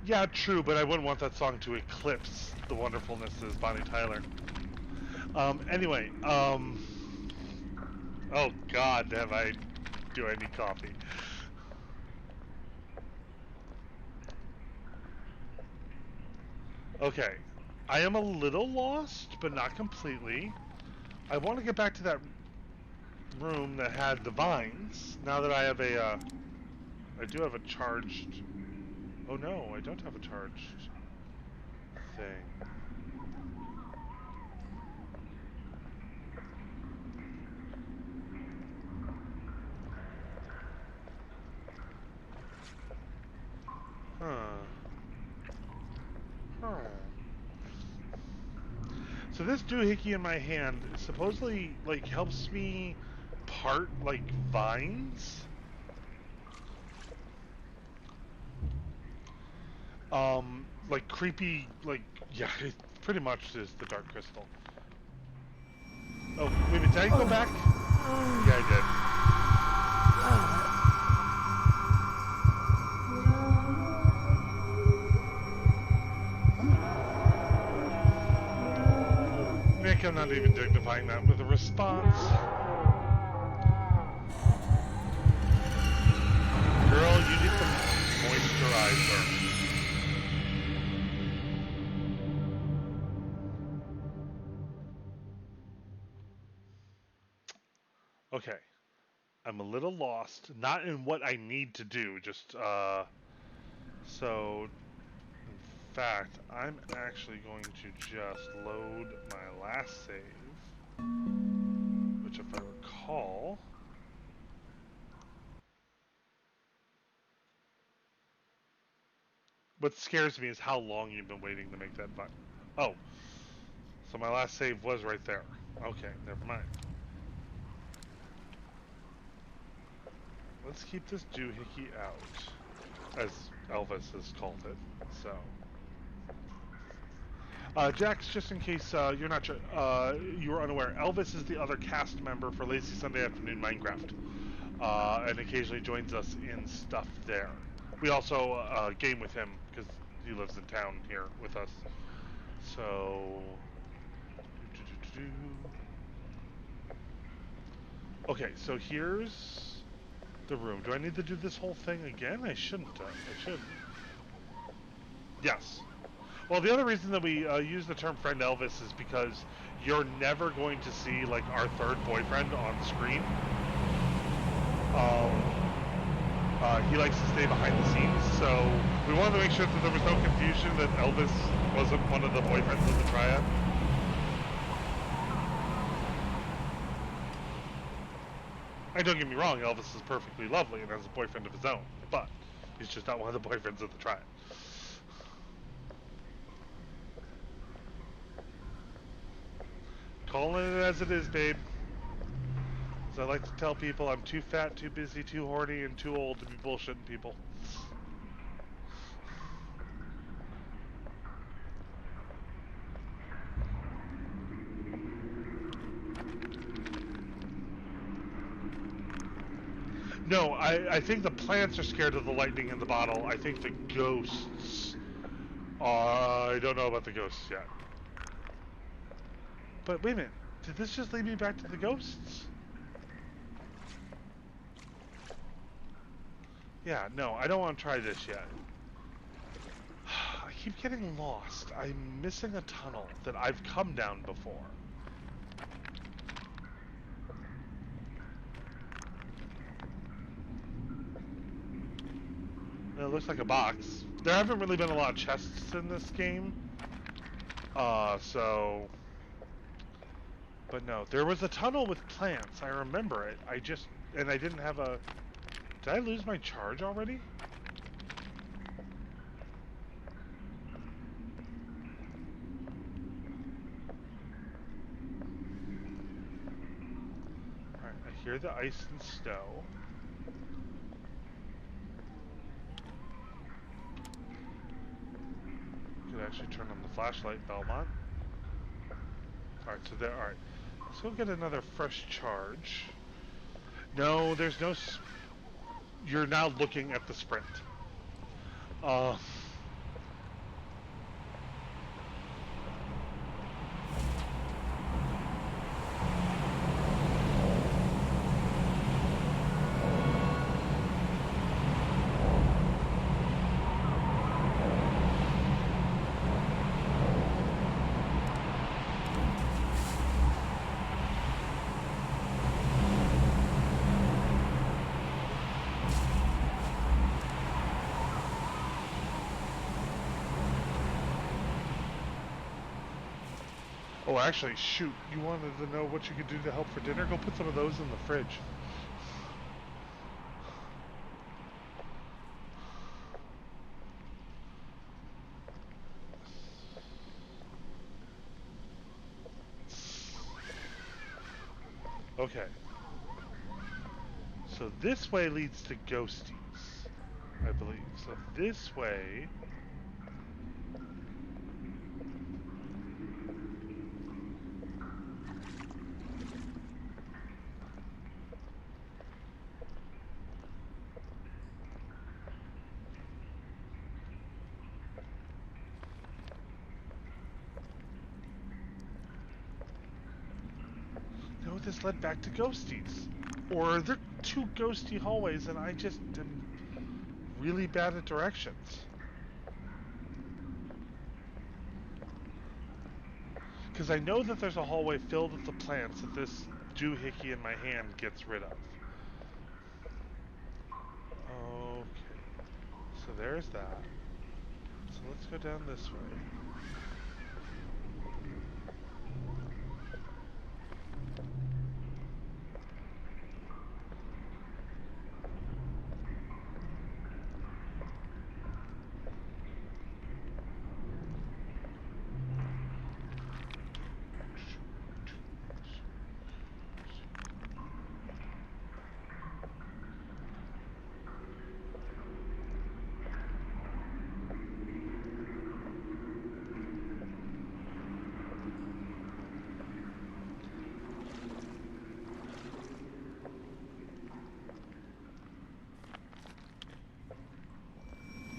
yeah, true, but I wouldn't want that song to eclipse the wonderfulness that is Bonnie Tyler. Anyway, oh God, do I need coffee? Okay, I am a little lost, but not completely. I want to get back to that room that had the vines. Now that I have I do have a charged. Oh no, I don't have a charged thing. Huh. Huh. So this doohickey in my hand supposedly like helps me heart like vines. Like creepy, like, yeah, it pretty much is the dark crystal. Oh, wait a minute, did I go back? Yeah, I did. Nick, I'm not even dignifying that with a response. Girl, you need some moisturizer. Okay. I'm a little lost. Not in what I need to do, just, so, in fact, I'm actually going to just load my last save, which if I recall... What scares me is how long you've been waiting to make that button. Oh, so my last save was right there. Okay, never mind. Let's keep this doohickey out, as Elvis has called it. So, Jax, just in case you're not you were unaware, Elvis is the other cast member for Lazy Sunday Afternoon Minecraft, and occasionally joins us in stuff there. We also game with him because he lives in town here with us. So, okay, so here's the room. Do I need to do this whole thing again? I shouldn't. I shouldn't. Yes. Well, the other reason that we use the term friend Elvis is because you're never going to see like our third boyfriend on screen. He likes to stay behind the scenes, so we wanted to make sure that there was no confusion that Elvis wasn't one of the boyfriends of the triad. And don't get me wrong, Elvis is perfectly lovely and has a boyfriend of his own, but he's just not one of the boyfriends of the triad. Calling it as it is, babe. As I like to tell people, I'm too fat, too busy, too horny, and too old to be bullshitting people. No, I think the plants are scared of the lightning in the bottle. I think the ghosts... I don't know about the ghosts yet. But wait a minute. Did this just lead me back to the ghosts? Yeah, no, I don't want to try this yet. I keep getting lost. I'm missing a tunnel that I've come down before. It looks like a box. There haven't really been a lot of chests in this game. So... But no, there was a tunnel with plants. I remember it. And I didn't have a... Did I lose my charge already? Alright, I hear the ice and snow. Could actually turn on the flashlight, Belmont. Alright, so there, alright. Let's go get another fresh charge. No, there's no... You're now looking at the sprint. Uh... Oh, actually, shoot. You wanted to know what you could do to help for dinner? Go put some of those in the fridge. Okay. So this way leads to ghosties, I believe. So this way. No, this led back to ghosties. Or are there two ghosty hallways and I just am really bad at directions? Because I know that there's a hallway filled with the plants that this doohickey in my hand gets rid of. Okay. So there's that. So let's go down this way.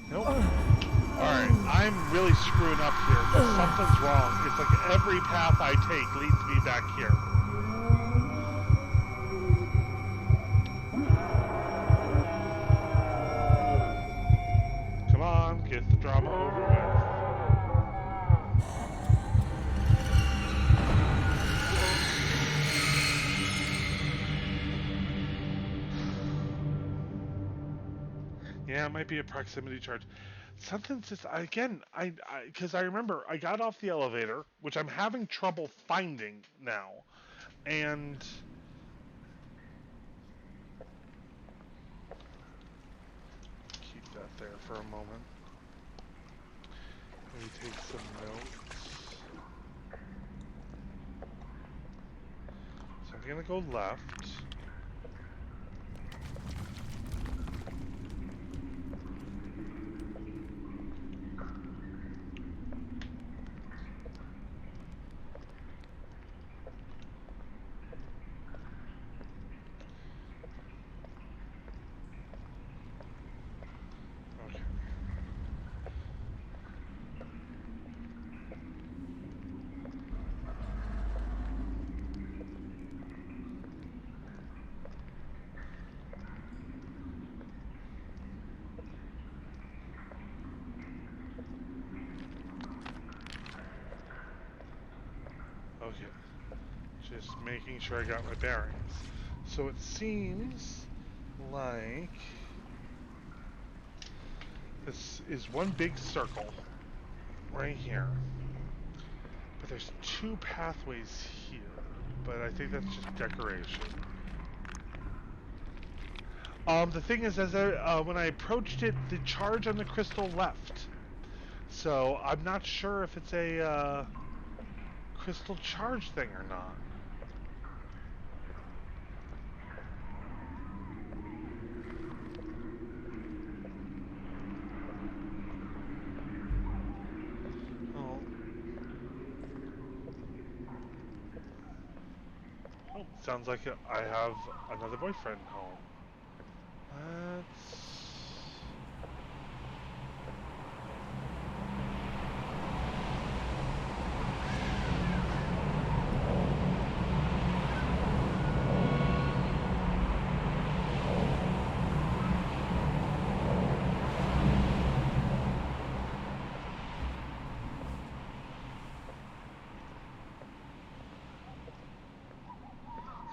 Nope. Alright, I'm really screwing up here. Something's wrong. It's like every path I take leads me back here. Come on, get the drama over with. Yeah, it might be a proximity charge. Something's just because I remember I got off the elevator, which I'm having trouble finding now, and keep that there for a moment. Let me take some notes. So I'm gonna go left. Okay. Okay. Just making sure I got my bearings. So it seems like this is one big circle right here. But there's two pathways here. But I think that's just decoration. The thing is, when I approached it, the charge on the crystal left. So I'm not sure if it's a crystal charge thing or not. Oh, oh, sounds like I have another boyfriend home. Let's...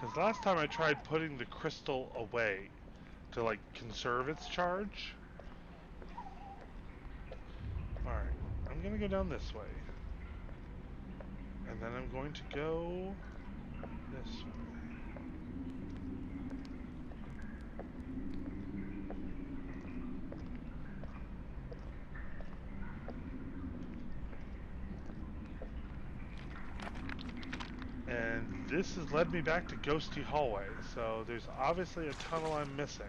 Because last time I tried putting the crystal away to like conserve its charge. Alright, I'm gonna go down this way. And then I'm going to go this way. And this has led me back to Ghosty Hallway, so there's obviously a tunnel I'm missing.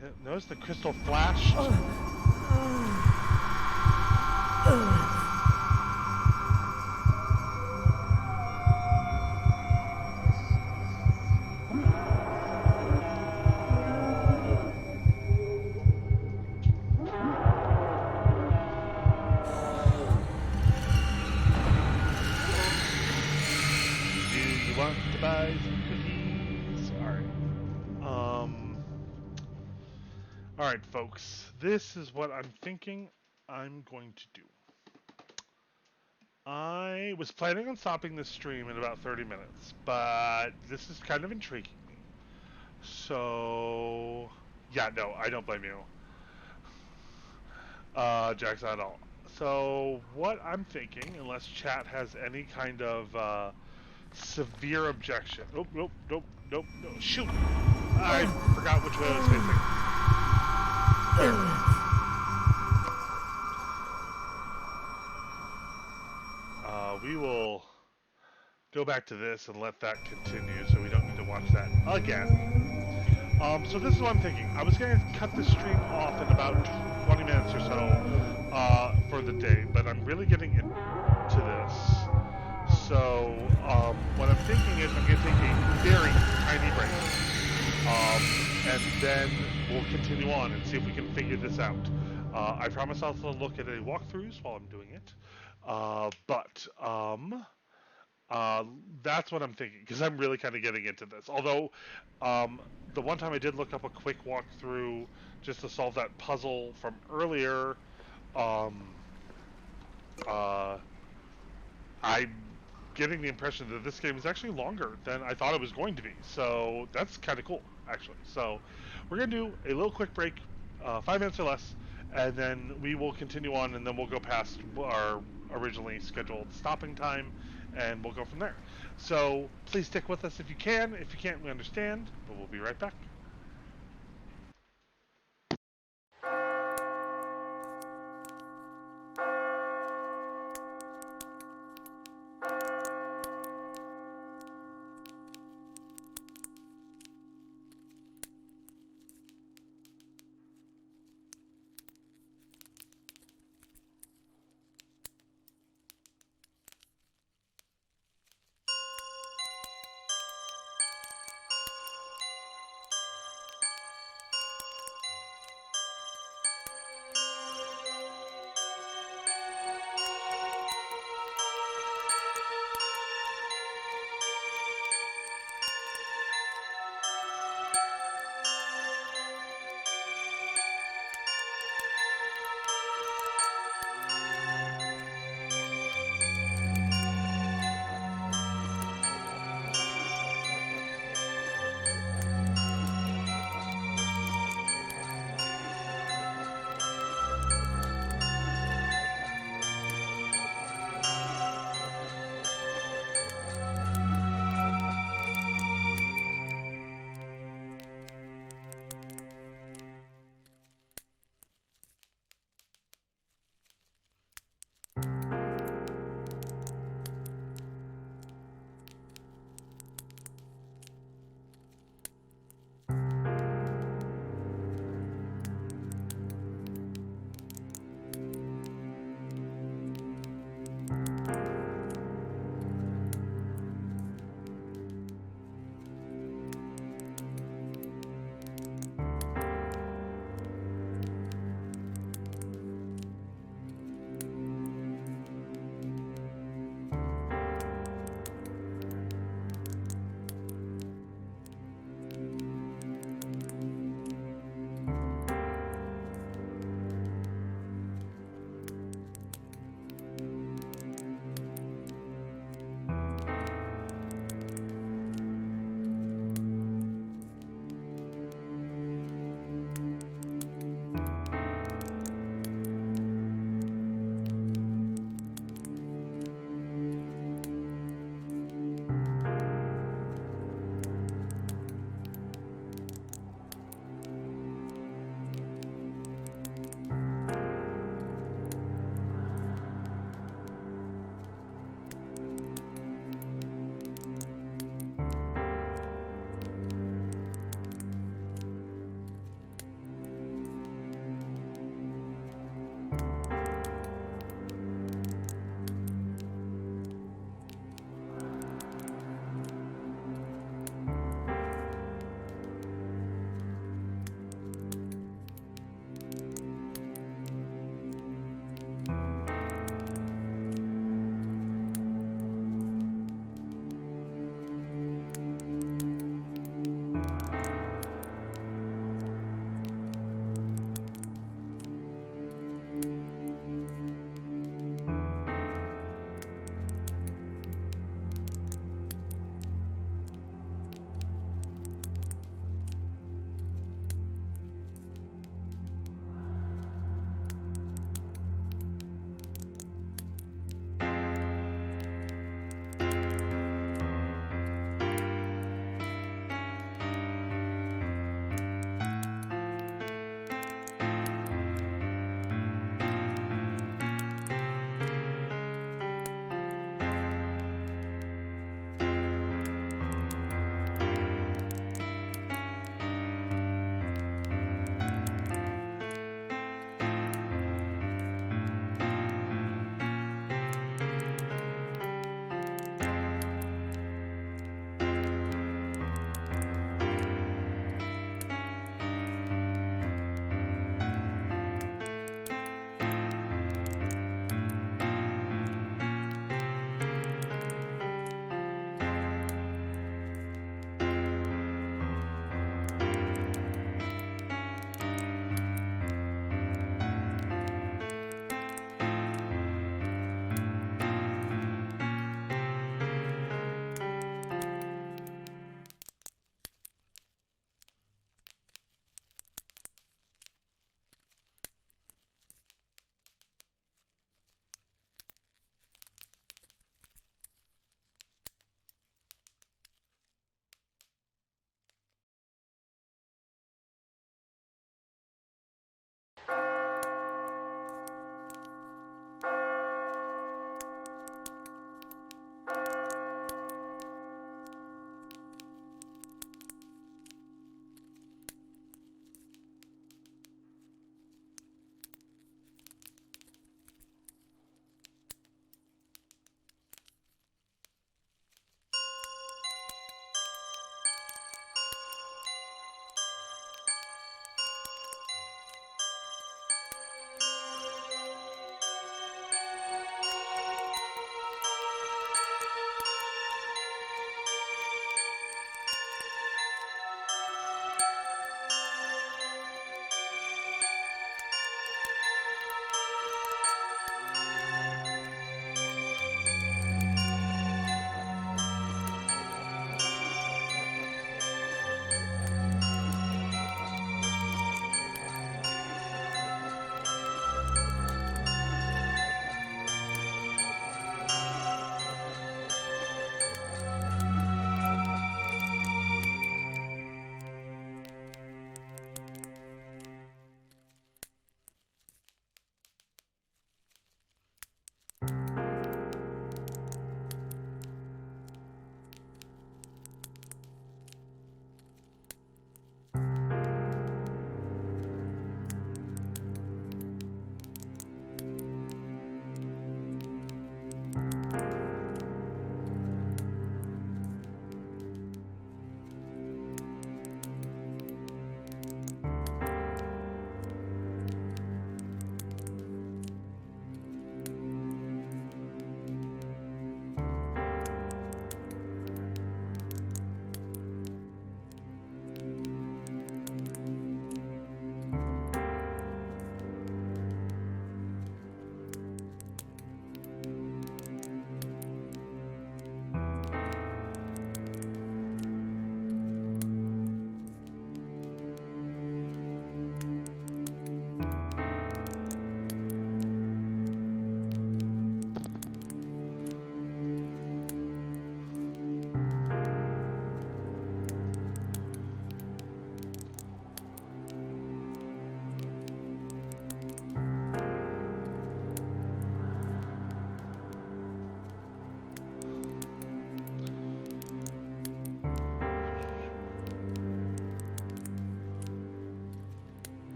Yeah, notice the crystal flashed. Do you want to buy some cookies? Alright, folks. This is what I'm thinking I'm going to do. I was planning on stopping this stream in about 30 minutes, but this is kind of intriguing me. So, yeah, no, I don't blame you. Jack's not at all. So, what I'm thinking, unless chat has any kind of severe objection. Oh, nope, nope, nope, no. Shoot! I forgot which way I was facing. We will go back to this and let that continue so we don't need to watch that again. So this is what I'm thinking. I was going to cut the stream off in about 20 minutes or so for the day, but I'm really getting into this. So what I'm thinking is I'm going to take a very tiny break. And then we'll continue on and see if we can figure this out. I promise I'll look at any walkthroughs while I'm doing it. That's what I'm thinking, because I'm really kind of getting into this. Although, the one time I did look up a quick walkthrough just to solve that puzzle from earlier, I'm getting the impression that this game is actually longer than I thought it was going to be. So that's kind of cool, actually. So we're going to do a little quick break, 5 minutes or less, and then we will continue on, and then we'll go past our originally scheduled stopping time, and we'll go from there. So please stick with us if you can. If you can't, we understand, but we'll be right back.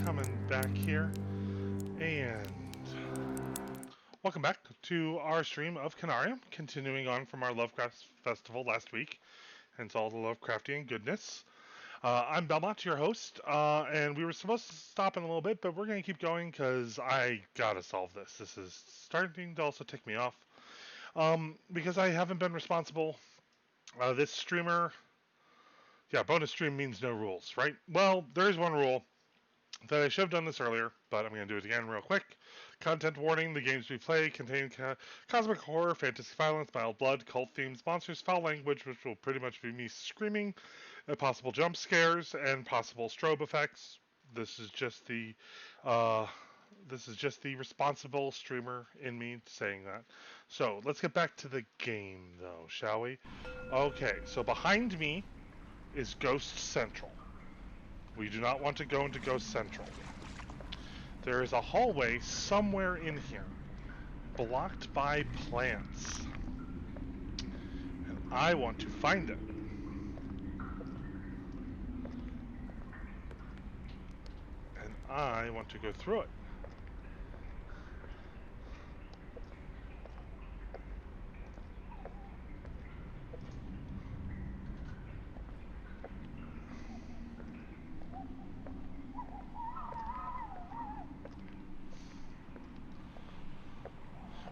coming back here, and welcome back to our stream of Conarium, continuing on from our Lovecraft Festival last week, hence all the Lovecraftian goodness. I'm Belmont, your host, and we were supposed to stop in a little bit, but we're going to keep going because I gotta solve this. This is starting to also tick me off, because I haven't been responsible. This streamer, yeah, bonus stream means no rules, right? Well, there is one rule that I should have done this earlier, but I'm going to do it again real quick. Content warning: the games we play contain cosmic horror, fantasy violence, mild blood, cult themes, monsters, foul language, which will pretty much be me screaming, possible jump scares, and possible strobe effects. This is just the responsible streamer in me saying that. So let's get back to the game, though, shall we? Okay, so behind me is Ghost Central. We do not want to go into Ghost Central. There is a hallway somewhere in here, blocked by plants. And I want to find it. And I want to go through it.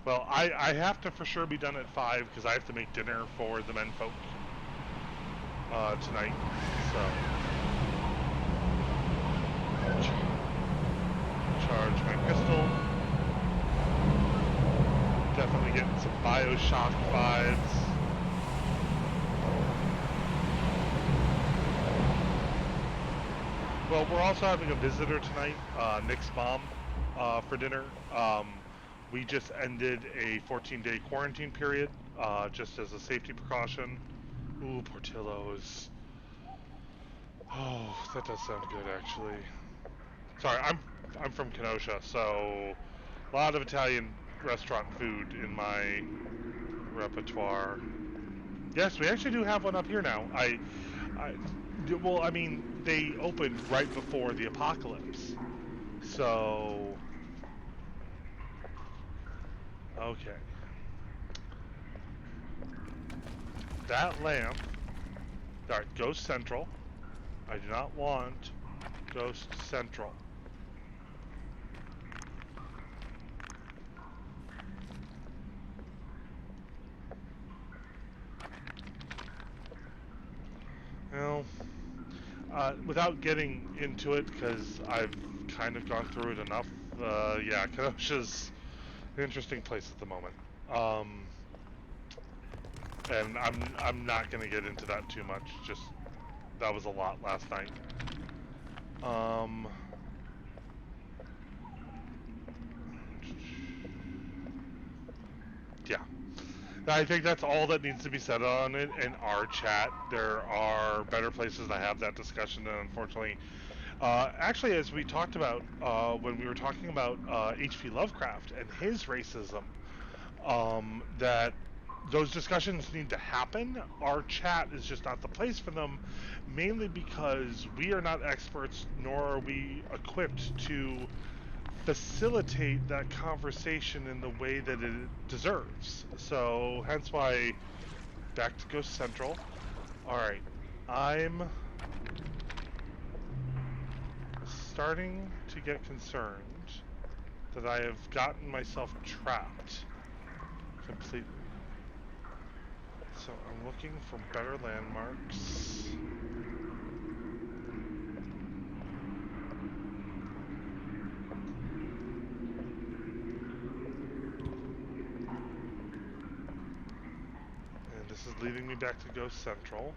Well, I have to for sure be done at 5 because I have to make dinner for the menfolk tonight. So, charge my pistol. Definitely getting some Bioshock vibes. Well, we're also having a visitor tonight, Nick's mom, for dinner. We just ended a 14-day quarantine period, just as a safety precaution. Ooh, Portillo's. Oh, that does sound good, actually. Sorry, I'm from Kenosha, so a lot of Italian restaurant food in my repertoire. Yes, we actually do have one up here now. Well, I mean, they opened right before the apocalypse, so okay. That lamp. Alright, Ghost Central. I do not want Ghost Central. Well, without getting into it, because I've kind of gone through it enough, yeah, Kenosha's an interesting place at the moment. And I'm not gonna get into that too much. Just that was a lot last night. Yeah. I think that's all that needs to be said on it in our chat. There are better places to have that discussion, and unfortunately, actually, as we talked about when we were talking about H.P. Lovecraft and his racism, that those discussions need to happen. Our chat is just not the place for them, mainly because we are not experts, nor are we equipped to facilitate that conversation in the way that it deserves. So, hence why, back to Ghost Central. Alright, I'm starting to get concerned that I have gotten myself trapped completely. So I'm looking for better landmarks. And this is leading me back to Ghost Central.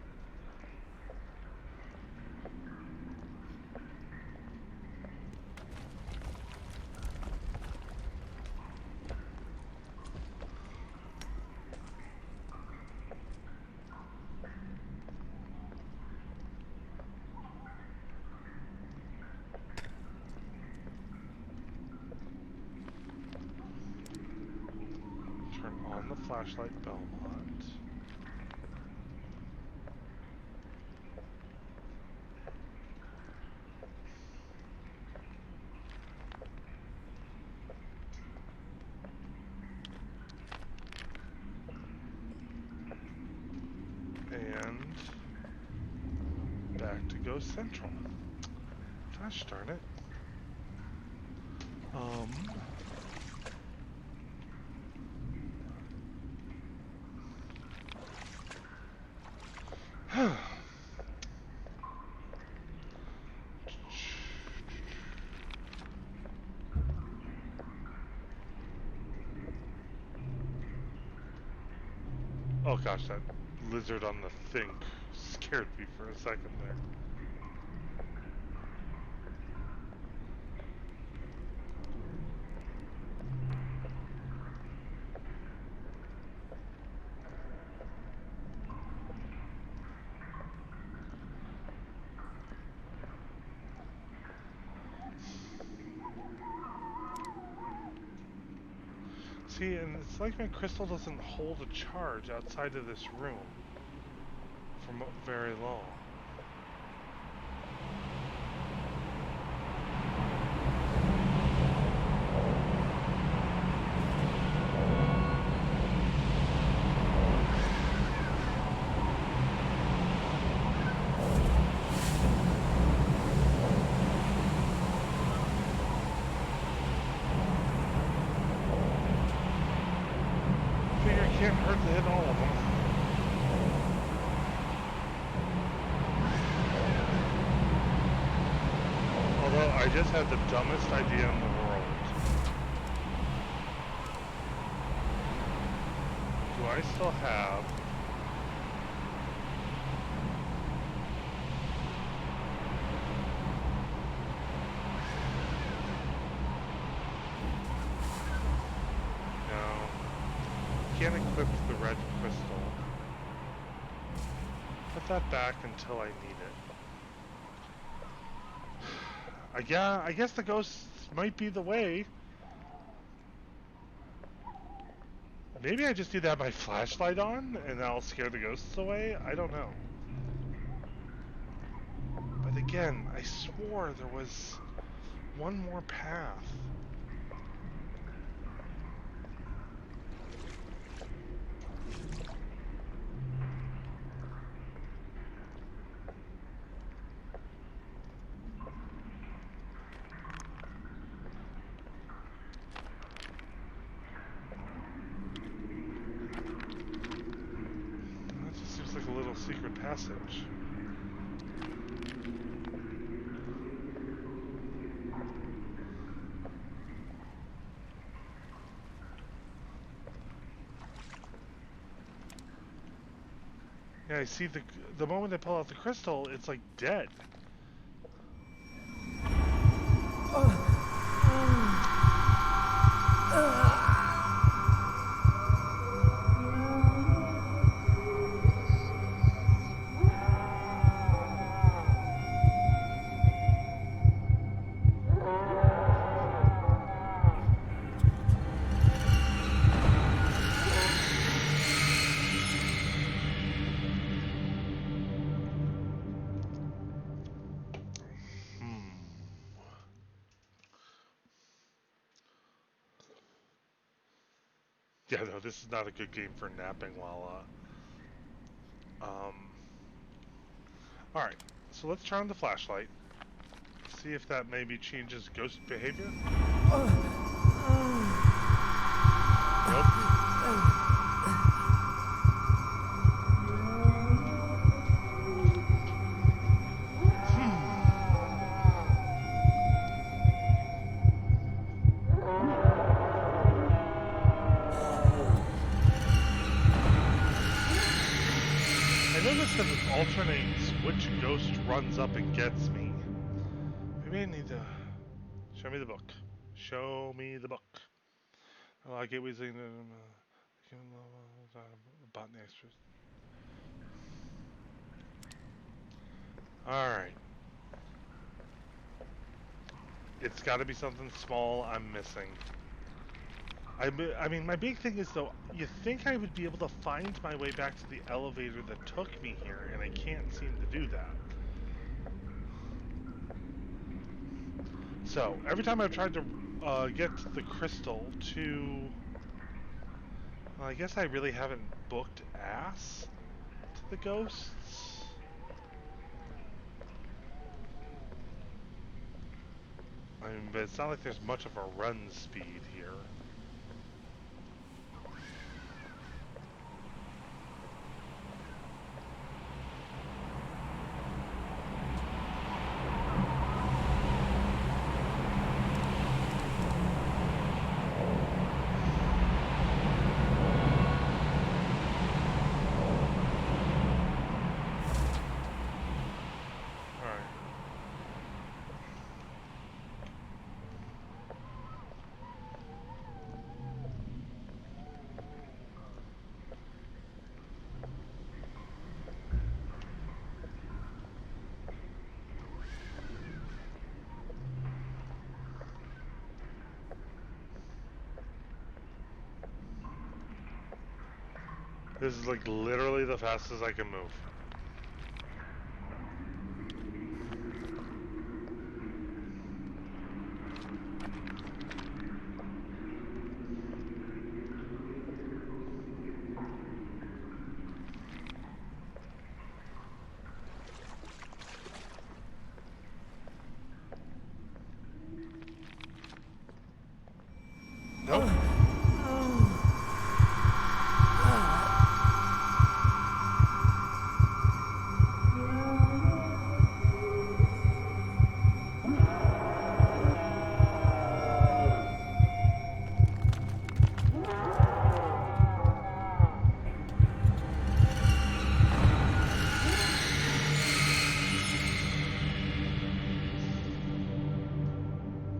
Turn on the flashlight, Belmont. Ghost Central. Gosh darn it. Oh gosh, that lizard on the thing scared me for a second there. See, and it's like my crystal doesn't hold a charge outside of this room for very long. Can't hurt to hit all of them. Although I just had the dumbest idea in the world. Do I still have... Can't equip the red crystal. Put that back until I need it. I guess the ghosts might be the way. Maybe I just need to have my flashlight on and I'll scare the ghosts away? I don't know. But again, I swore there was one more path. Like a little secret passage. Yeah, I see the moment I pull out the crystal, it's like dead. Yeah, no, this is not a good game for napping while, Alright, so let's turn on the flashlight. See if that maybe changes ghost behavior. Nope. Notice that it alternates which ghost runs up and gets me. Maybe I need to... Show me the book. Show me the book. Gateways in... Botany extras. Alright. It's gotta be something small I'm missing. I mean, my big thing is, though, you think I would be able to find my way back to the elevator that took me here, and I can't seem to do that. So, every time I've tried to get the crystal to... Well, I guess I really haven't booked ass to the ghosts. I mean, but it's not like there's much of a run speed here. This is like literally the fastest I can move. Nope.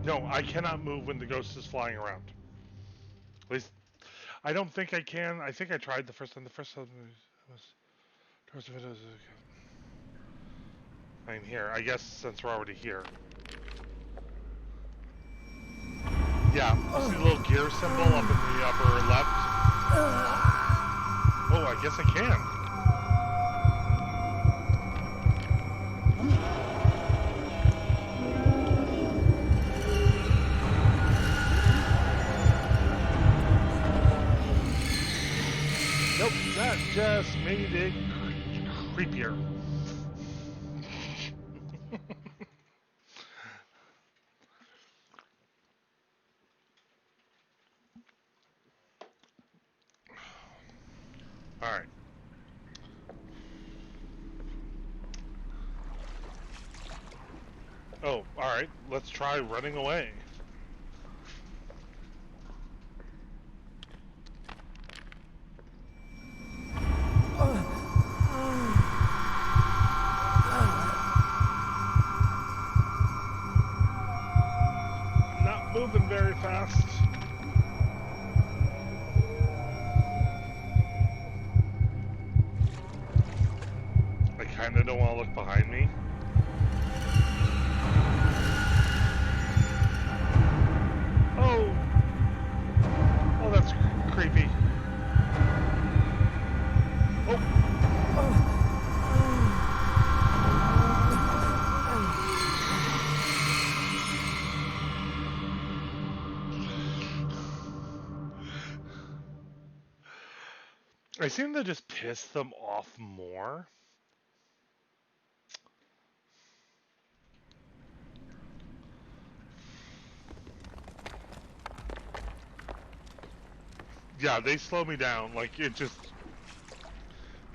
No, I cannot move when the ghost is flying around. At least, I don't think I can. I think I tried the first time. The first time was towards the windows. I'm here. I guess since we're already here. Yeah, you see the little gear symbol up in the upper left? Oh, I guess I can. Nope, that just made it creepier. Alright. Oh, alright. Let's try running away. Not moving very fast. I kinda don't want to look behind me. Oh! Oh, that's creepy. Oh! I seem to just piss them off more. Yeah, they slow me down. Like, it just...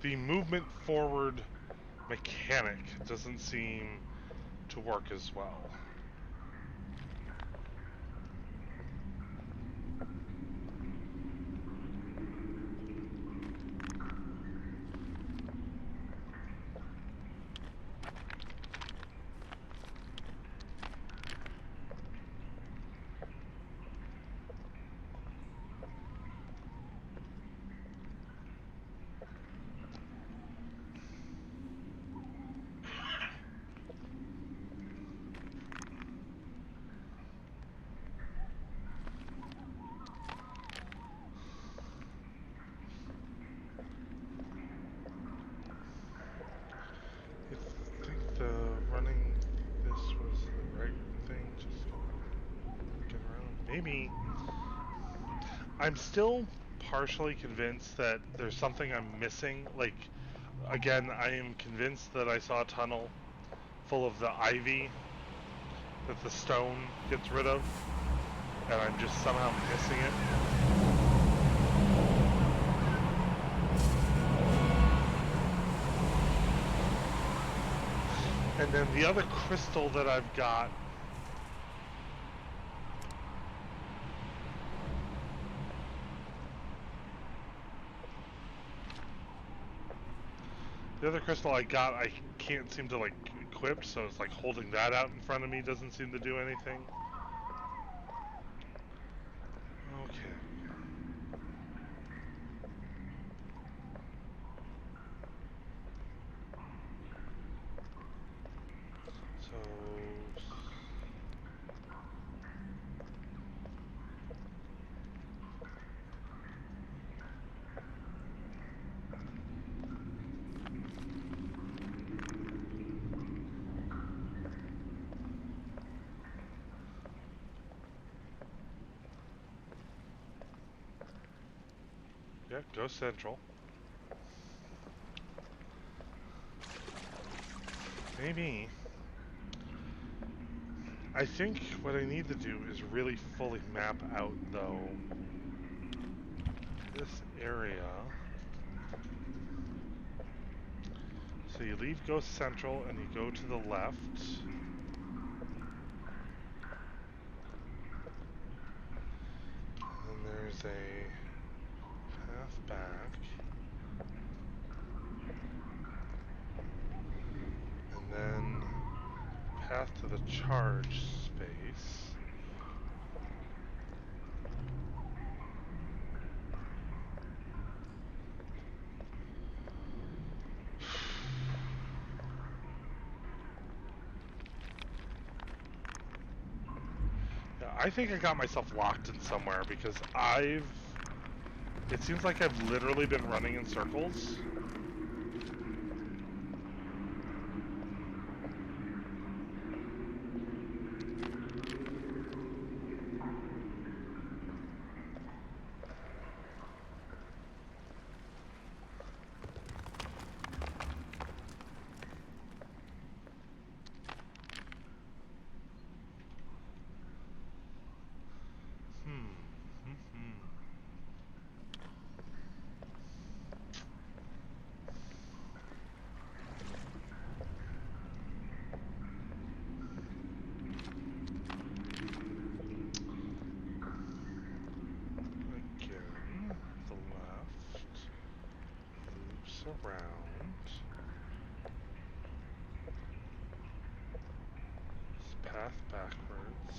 The movement forward mechanic doesn't seem to work as well. I think the running this was the right thing. Just get around. Maybe. I'm still partially convinced that there's something I'm missing. Like, again, I am convinced that I saw a tunnel full of the ivy that the stone gets rid of, and I'm just somehow missing it. And then the other crystal that I've got, I can't seem to like equip, so it's like holding that out in front of me doesn't seem to do anything. Okay. So yeah, go central. Maybe. I think what I need to do is really fully map out, though, this area. So you leave Go Central and you go to the left. And then there's a path back. And then path to the charge space. Yeah, I think I got myself locked in somewhere because it seems like I've literally been running in circles. Again, the left, loops around, this path backwards.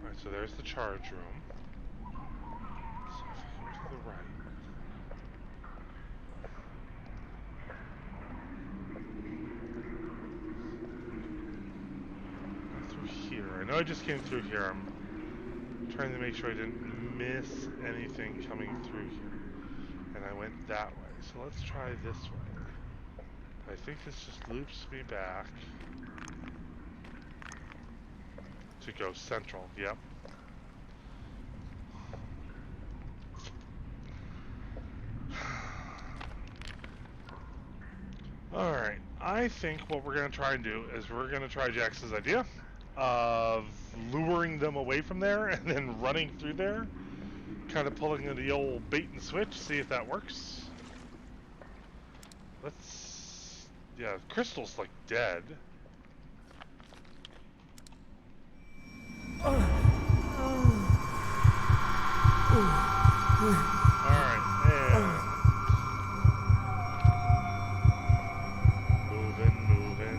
Alright, so there's the charge room. So if I go to the right. Go through here. I know I just came through here. I'm trying to make sure I didn't miss anything coming through here. And I went that way. So let's try this way. I think this just loops me back to Go Central. Yep. Alright, I think what we're going to try and do is we're going to try Jax's idea of luring them away from there and then running through there. Kind of pulling the old bait and switch, see if that works. Let's... yeah, Crystal's like dead. Alright, and... moving.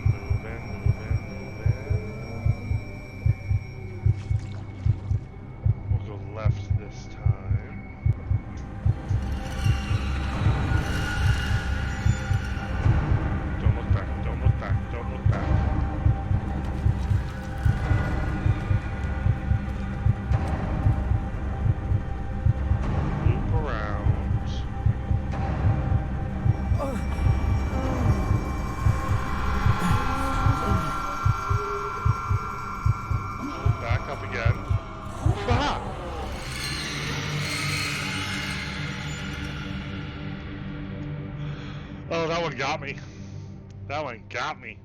That one got me.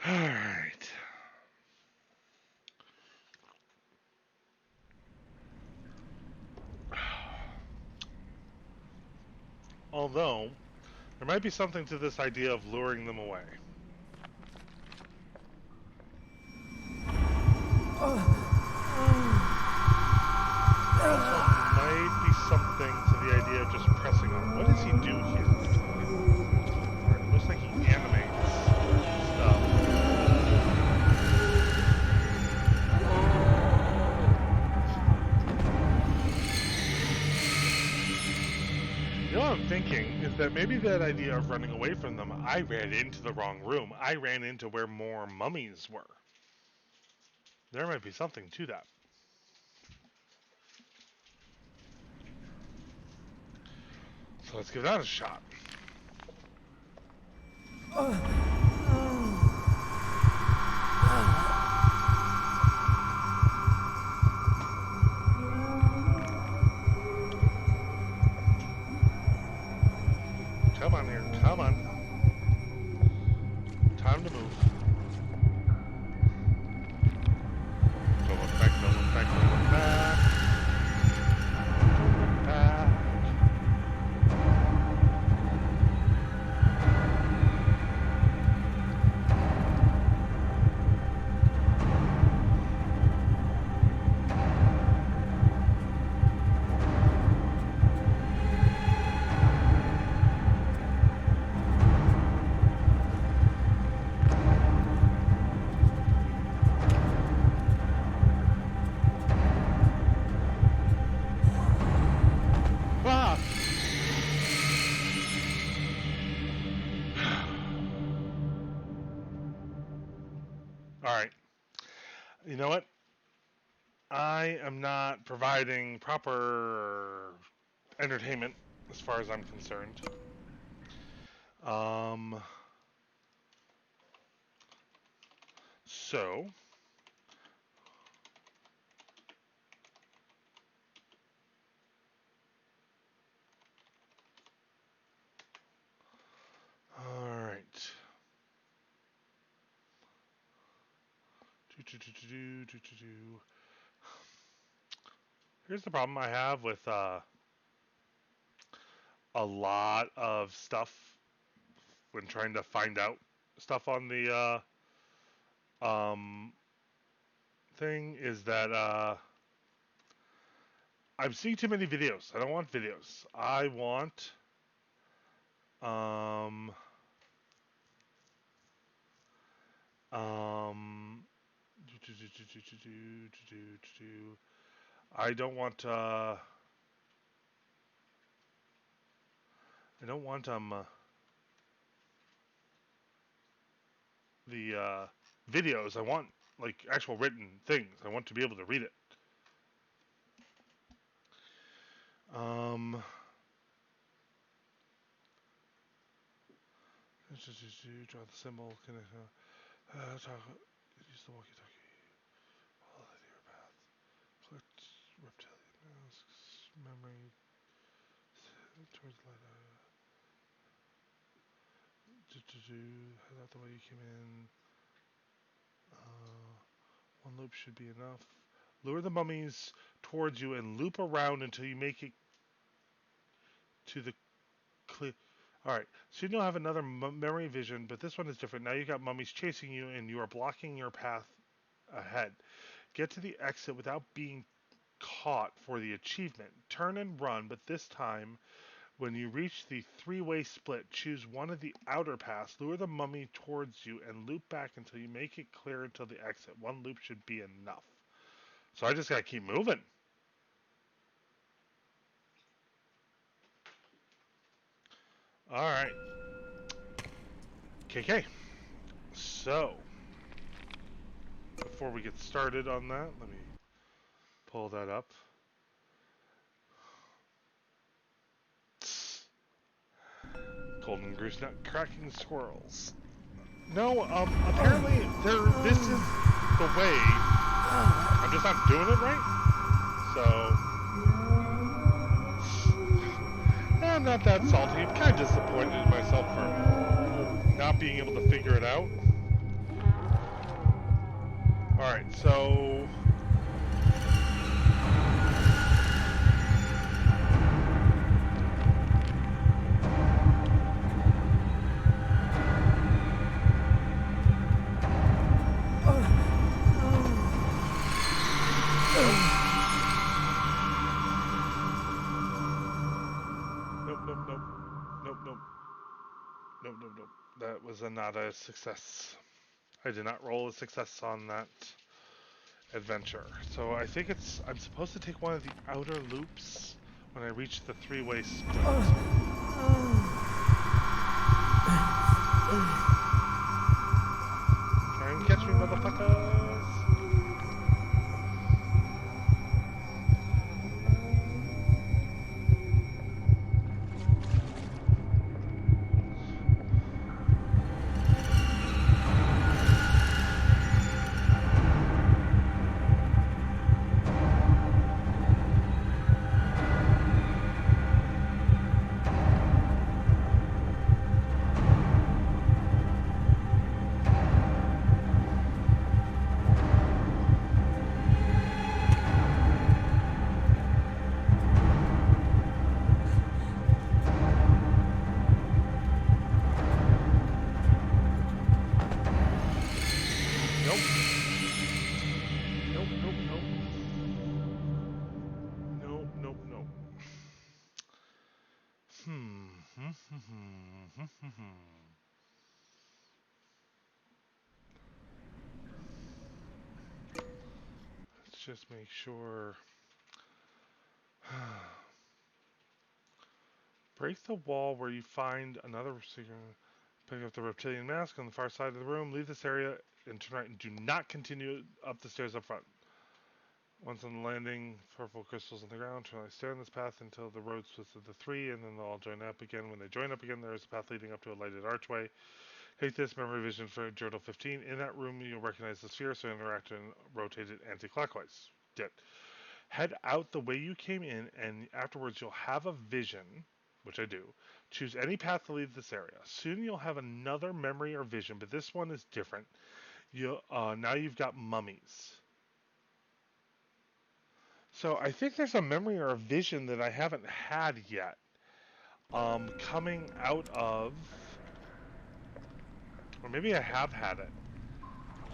Alright. Although, there might be something to this idea of luring them away. Also, might be something to the idea of just pressing on. What does he do here? It looks like he animates stuff. You know what I'm thinking is that maybe that idea of running away from them, I ran into the wrong room. I ran into where more mummies were. There might be something to that. So let's give that a shot. Come on here, come on. Time to move. Don't look back, don't look back, don't look back. Don't look back. Ah! Alright. You know what? I am not providing proper entertainment as far as I'm concerned. So alright. Here's the problem I have with a lot of stuff when trying to find out stuff on the thing is that I'm seeing too many videos. I don't want videos. I want I don't want the videos. I want like actual written things. I want to be able to read it. Draw the symbol. Connect. Use the walkie-talkie. Follow the deer path. Collect reptilian masks. Memory towards the light. Head out the way you came in. One loop should be enough. Lure the mummies towards you and loop around until you make it to the clear. Alright, so you don't have another memory vision, but this one is different. Now you got mummies chasing you and you are blocking your path ahead. Get to the exit without being caught for the achievement. Turn and run, but this time, when you reach the three-way split, choose one of the outer paths, lure the mummy towards you, and loop back until you make it clear until the exit. One loop should be enough. So I just gotta keep moving. Alright. KK. So, before we get started on that, let me pull that up. Golden goose nut cracking squirrels. No, apparently this is the way. I'm just not doing it right. So, I'm not that salty. I'm kind of disappointed in myself for not being able to figure it out. Alright, so... Nope. That was not a success. I did not roll a success on that adventure. So I think I'm supposed to take one of the outer loops when I reach the three-way split. Try and catch me, motherfuckers! Nope. Let's just make sure. Break the wall where you find another secret. Pick up the reptilian mask on the far side of the room. Leave this area and turn right and do not continue up the stairs up front. Once on the landing, purple crystals on the ground. Turn right, stay on this path until the road splits into three, and then they'll all join up again. When they join up again, there is a path leading up to a lighted archway. Take this memory vision for Journal 15. In that room, you'll recognize the sphere, so interact and rotate it anti-clockwise. Did. Head out the way you came in, and afterwards you'll have a vision, which I do. Choose any path to leave this area. Soon you'll have another memory or vision, but this one is different. Now you've got mummies. So I think there's a memory or a vision that I haven't had yet. Coming out of... Or maybe I have had it.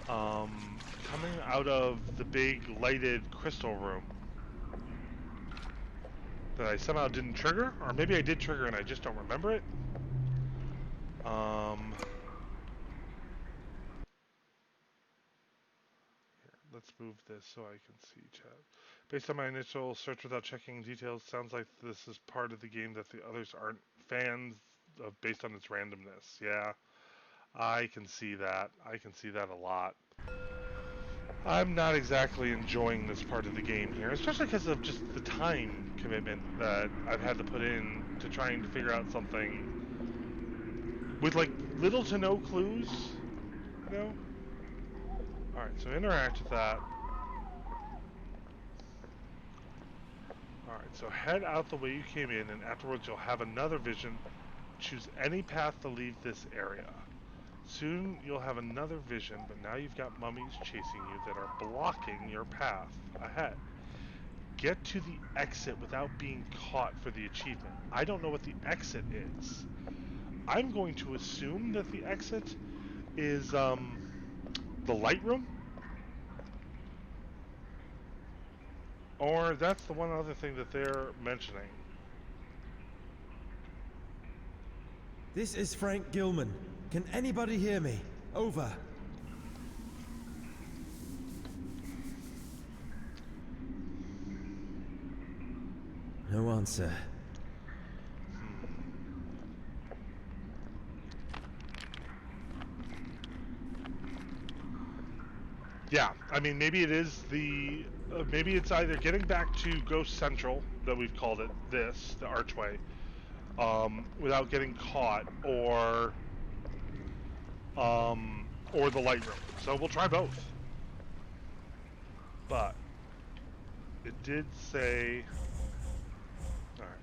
Coming out of the big lighted crystal room. That I somehow didn't trigger? Or maybe I did trigger and I just don't remember it? Here, let's move this so I can see chat. Based on my initial search without checking details, sounds like this is part of the game that the others aren't fans of based on its randomness. Yeah, I can see that. I can see that a lot. I'm not exactly enjoying this part of the game here, especially because of just the time commitment that I've had to put in to trying to figure out something with like little to no clues, you know? Alright, so interact with that. Alright, so head out the way you came in, and afterwards you'll have another vision. Choose any path to leave this area. Soon you'll have another vision, but now you've got mummies chasing you that are blocking your path ahead. Get to the exit without being caught for the achievement. I don't know what the exit is. I'm going to assume that the exit is the light room, or that's the one other thing that they're mentioning. This is Frank Gilman. Can anybody hear me? Over. No answer. Yeah, I mean, maybe it is the... maybe it's either getting back to Ghost Central, that we've called it, the archway, without getting caught, or the light room. So we'll try both. But it did say... Alright.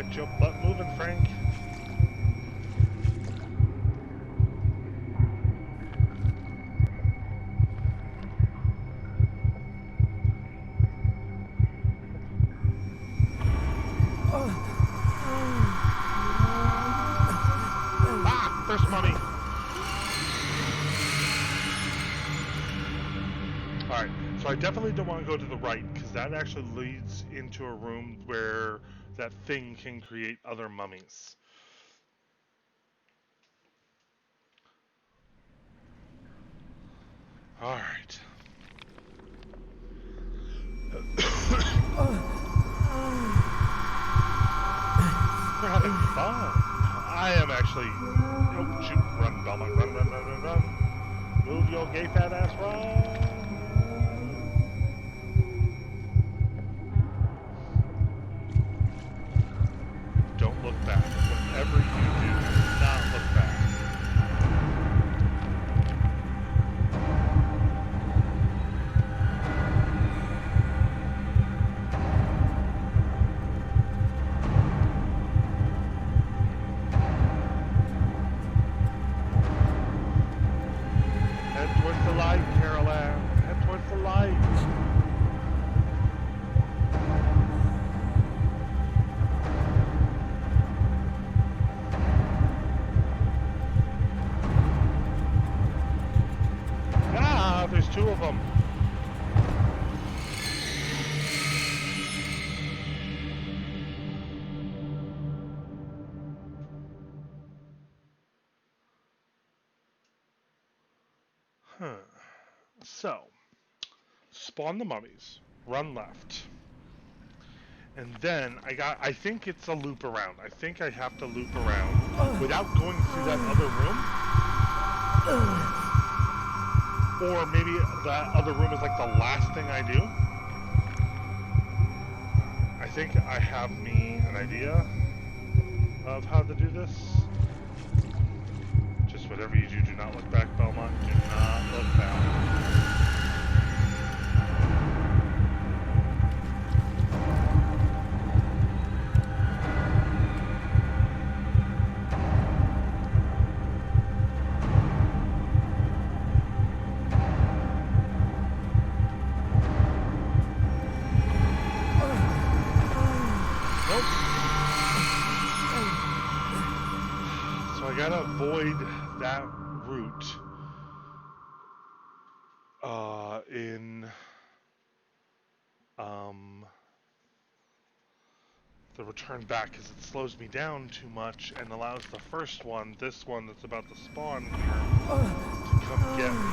Get your butt moving, Frank. Ah! First mummy! Alright, so I definitely don't want to go to the right, because that actually leads into a room where that thing can create other mummies. Alright. We're having fun. I am actually... Oh, shoot. Run, Belmont. Run, run, run, run, run. Move your gay fat ass, run. Don't look back. Whatever you do, do not look back. Head towards the light, Carol Ann. Head towards the light. Ah, there's two of them. Huh. So, spawn the mummies, run left. And then I think it's a loop around. I think I have to loop around without going through that other room. Or maybe that other room is like the last thing I do. I think I have me an idea of how to do this. Just whatever you do, do not look back, Belmont. Do not look back. Gotta avoid that route in the return back, because it slows me down too much and allows the first one, this one that's about to spawn here, to come get me.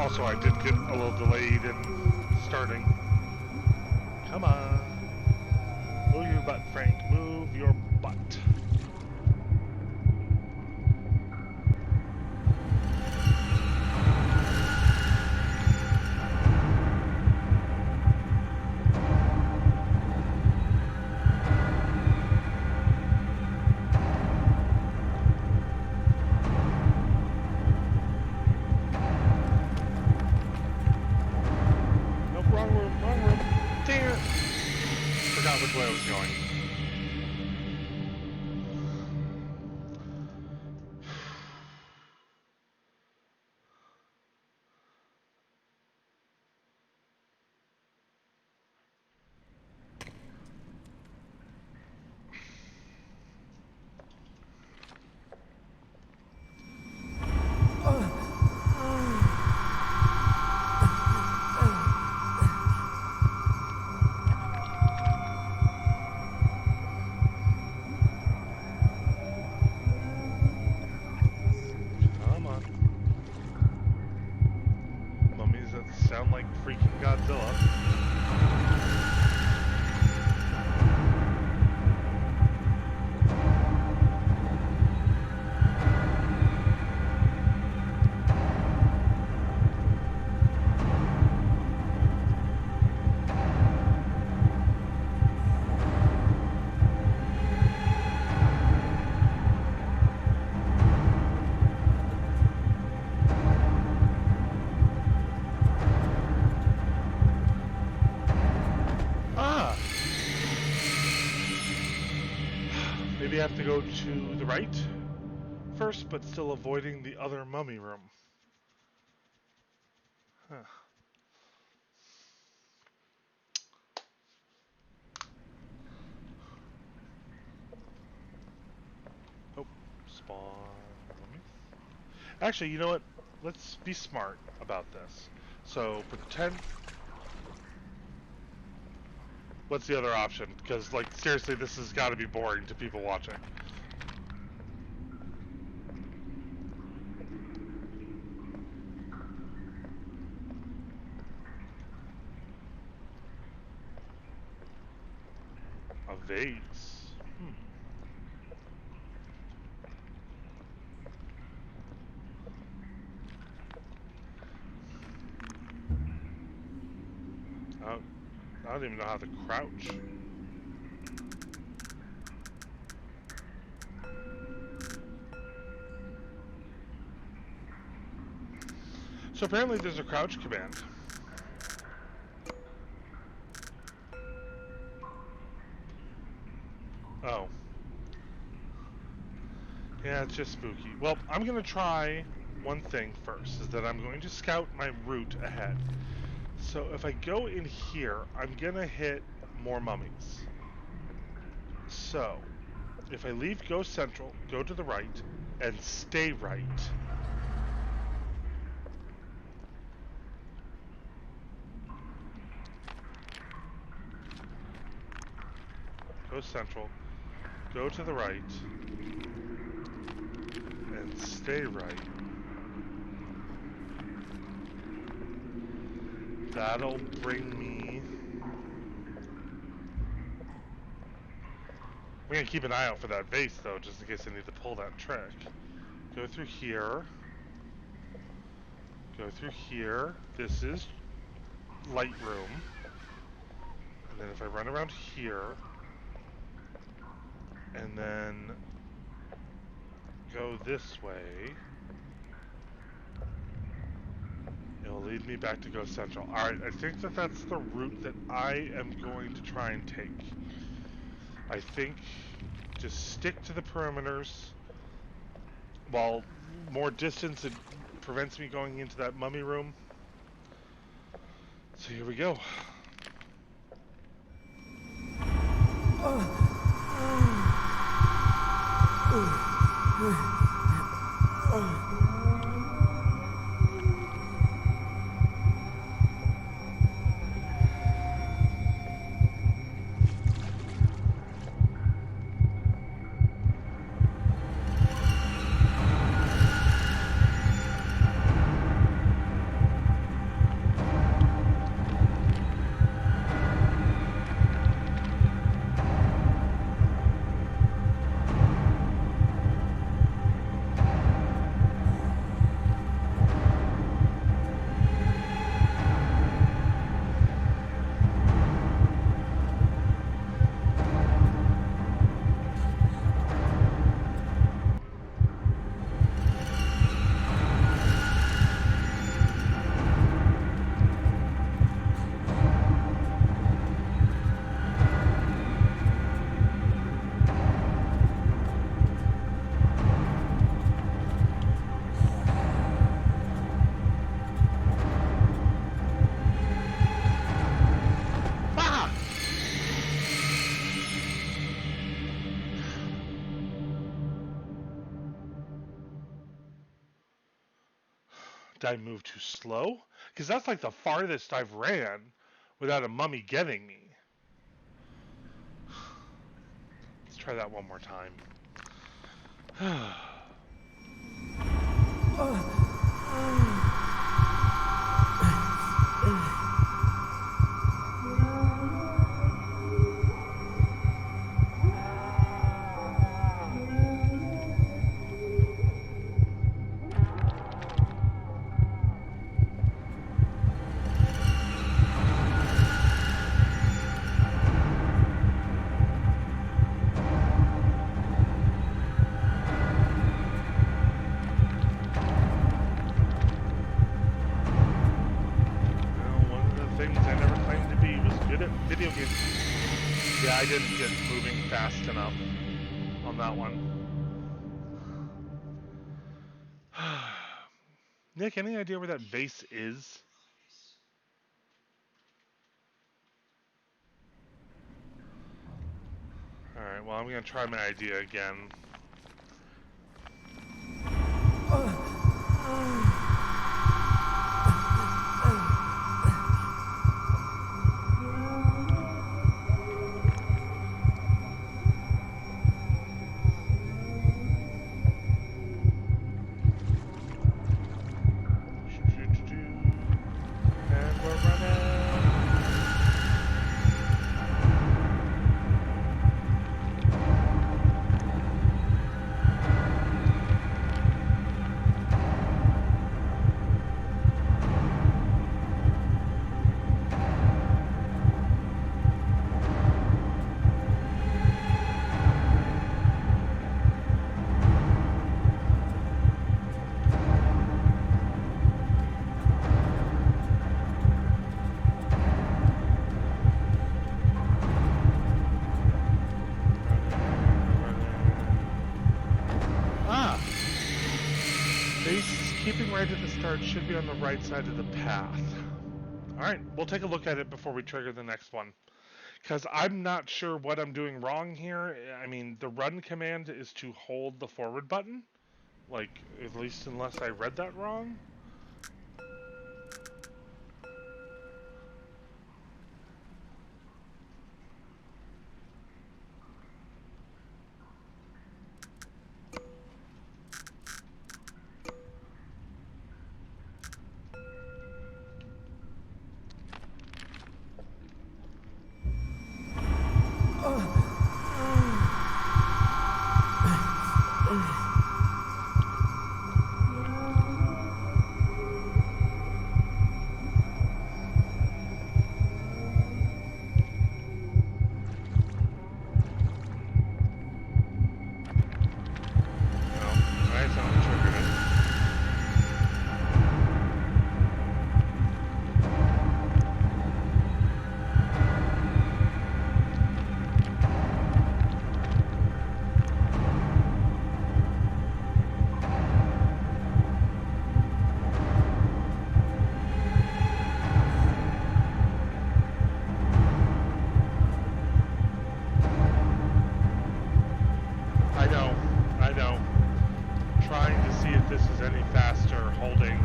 Also, I did get a little delayed in starting. Come on. Move your butt, Frank. Move your butt. Nope, wrong room, wrong room. Dang it. Maybe I have to go to the right first, but still avoiding the other mummy room. Huh. Oh, spawn mummies. Actually, you know what? Let's be smart about this. So, pretend... What's the other option? Because, like, seriously, this has got to be boring to people watching. A vase. I don't even know how to crouch. So apparently there's a crouch command. Oh. Yeah, it's just spooky. Well, I'm going to try one thing first, is that I'm going to scout my route ahead. So if I go in here, I'm going to hit more mummies. So, if I leave Go Central, go to the right, and stay right. Go Central, go to the right, and stay right. That'll bring me... I'm going to keep an eye out for that vase, though, just in case I need to pull that trick. Go through here. Go through here. This is light room. And then if I run around here, and then go this way, it'll lead me back to Go Central. Alright, I think that that's the route that I am going to try and take. I think just stick to the perimeters. While more distance, it prevents me going into that mummy room. So here we go. Did I move too slow? Because that's like the farthest I've ran without a mummy getting me. Let's try that one more time. Video games. Yeah, I didn't get moving fast enough on that one. Nick, any idea where that vase is? Alright, well, I'm going to try my idea again. And we're running. Keeping right at the start should be on the right side of the path. Alright, we'll take a look at it before we trigger the next one. Because I'm not sure what I'm doing wrong here. I mean, the run command is to hold the forward button. Like, at least unless I read that wrong. I know. Trying to see if this is any faster holding.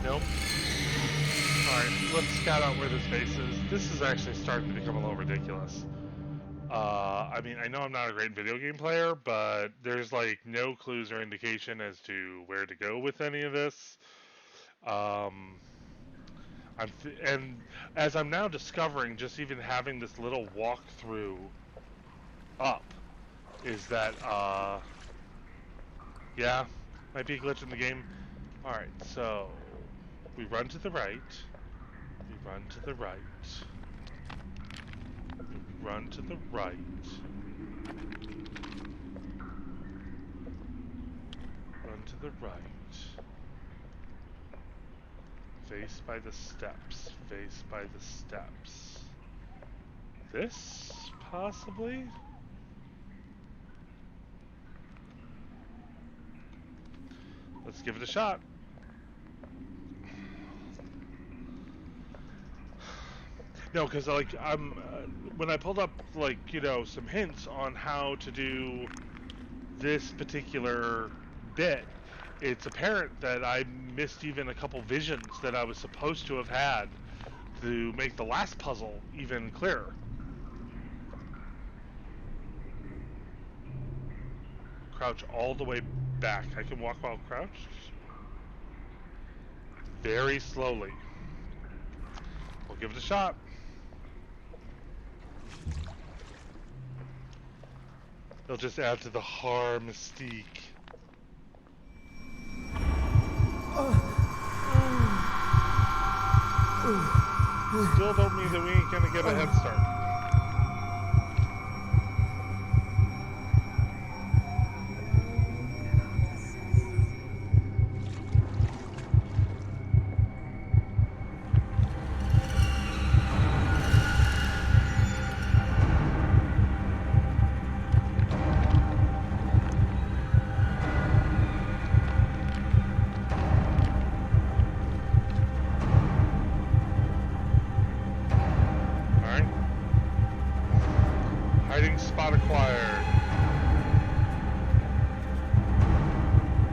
Nope. Alright, let's scout out where this base is. This is actually starting to become a little ridiculous. I mean, I know I'm not a great video game player, but there's like no clues or indication as to where to go with any of this. And as I'm now discovering, just even having this little walkthrough up, is that, yeah, might be a glitch in the game. Alright, so we run to the right, we run to the right, we run to the right, run to the right. Face by the steps. Face by the steps. This? Possibly? Let's give it a shot. No, because like I'm when I pulled up like some hints on how to do this particular bit, it's apparent that I missed even a couple visions that I was supposed to have had to make the last puzzle even clearer. Crouch all the way back. I can walk while crouched. Very slowly. We'll give it a shot. It'll just add to the horror mystique. Still don't mean that we ain't gonna get a head start. not acquired.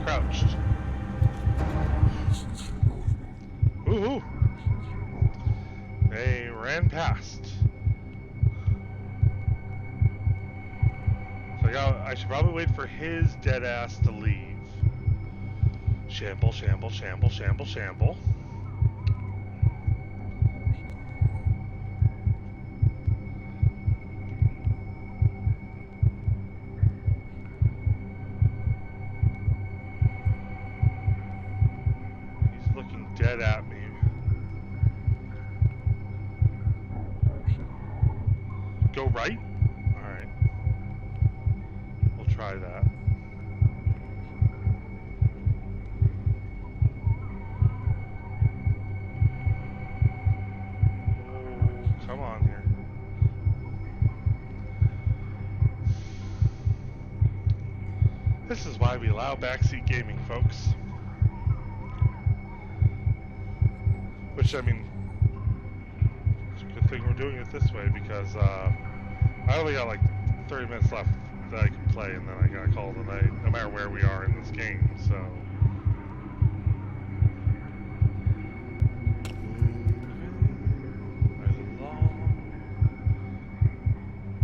Crouched. Woohoo! They ran past. So I should probably wait for his dead ass to leave. Shamble, shamble, shamble, shamble, shamble. He's looking dead at me. Go right? Alright. We'll try that. Oh, come on here. This is why we allow backseat gaming, folks. Which, I mean, it's a good thing we're doing it this way because I only got like 30 minutes left that I can play, and then I gotta call it a night, no matter where we are in this game, so. Right along.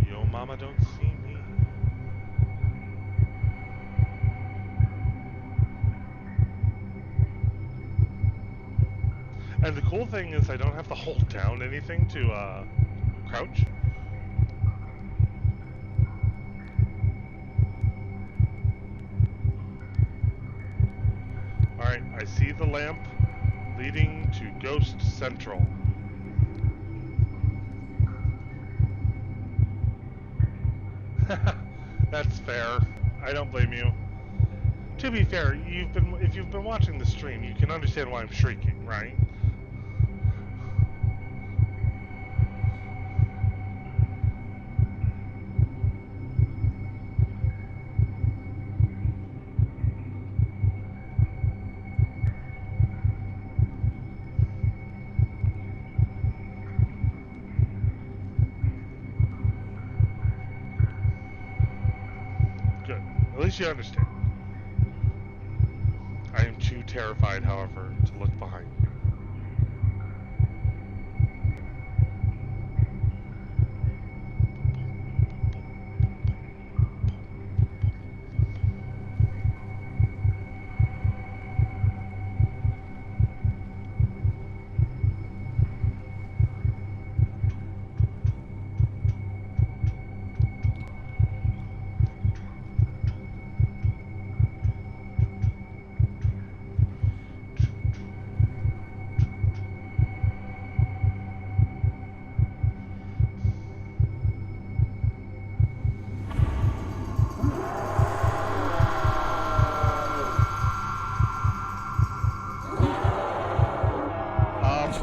Yo mama don't see me. And the cool thing is I don't have to hold down anything to crouch. Alright, I see the lamp leading to Ghost Central. That's fair. I don't blame you. To be fair, if you've been watching the stream, you can understand why I'm shrieking, right? Good. At least you understand. I am too terrified, however, to look behind me.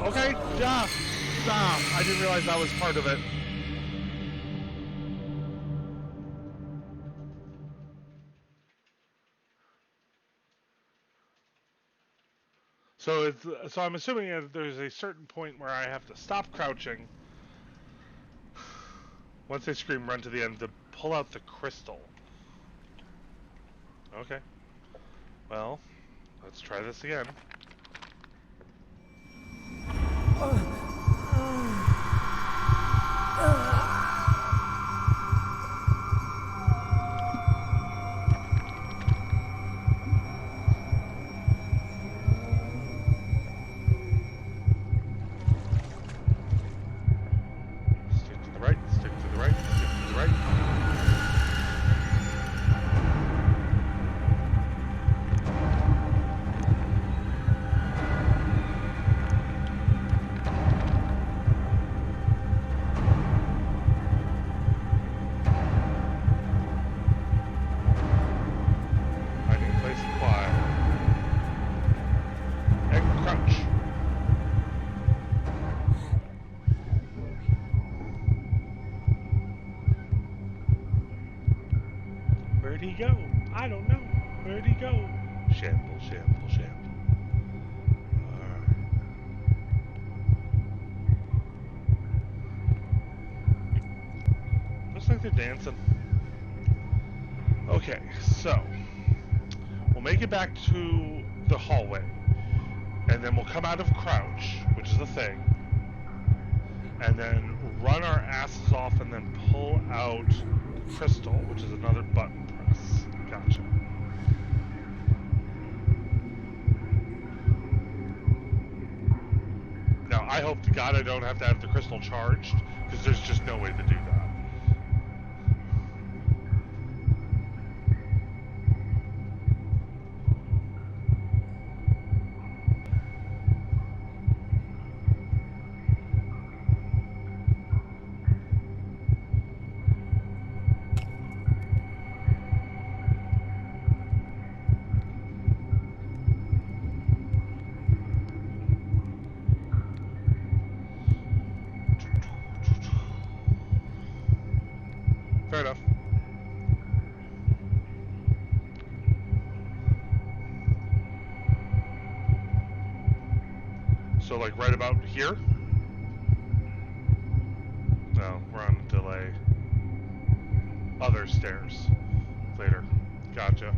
Okay, yeah, stop. I didn't realize that was part of it. So I'm assuming that there's a certain point where I have to stop crouching. Once they scream, run to the end to pull out the crystal. Okay. Well, let's try this again. Stick to the right, stick to the right, stick to the right. Where'd he go? I don't know. Where'd he go? Shamble, shamble, shamble. Alright. Looks like like they're dancing. Okay, so we'll make it back to the hallway, and then we'll come out of crouch, which is a thing, and then run our asses off, and then pull out crystal, which is another button press. Gotcha. Now, I hope to God I don't have to have the crystal charged, because there's just no way to do that. Fair enough. So, like, right about here? No, we're on a delay. Other stairs. Later. Gotcha.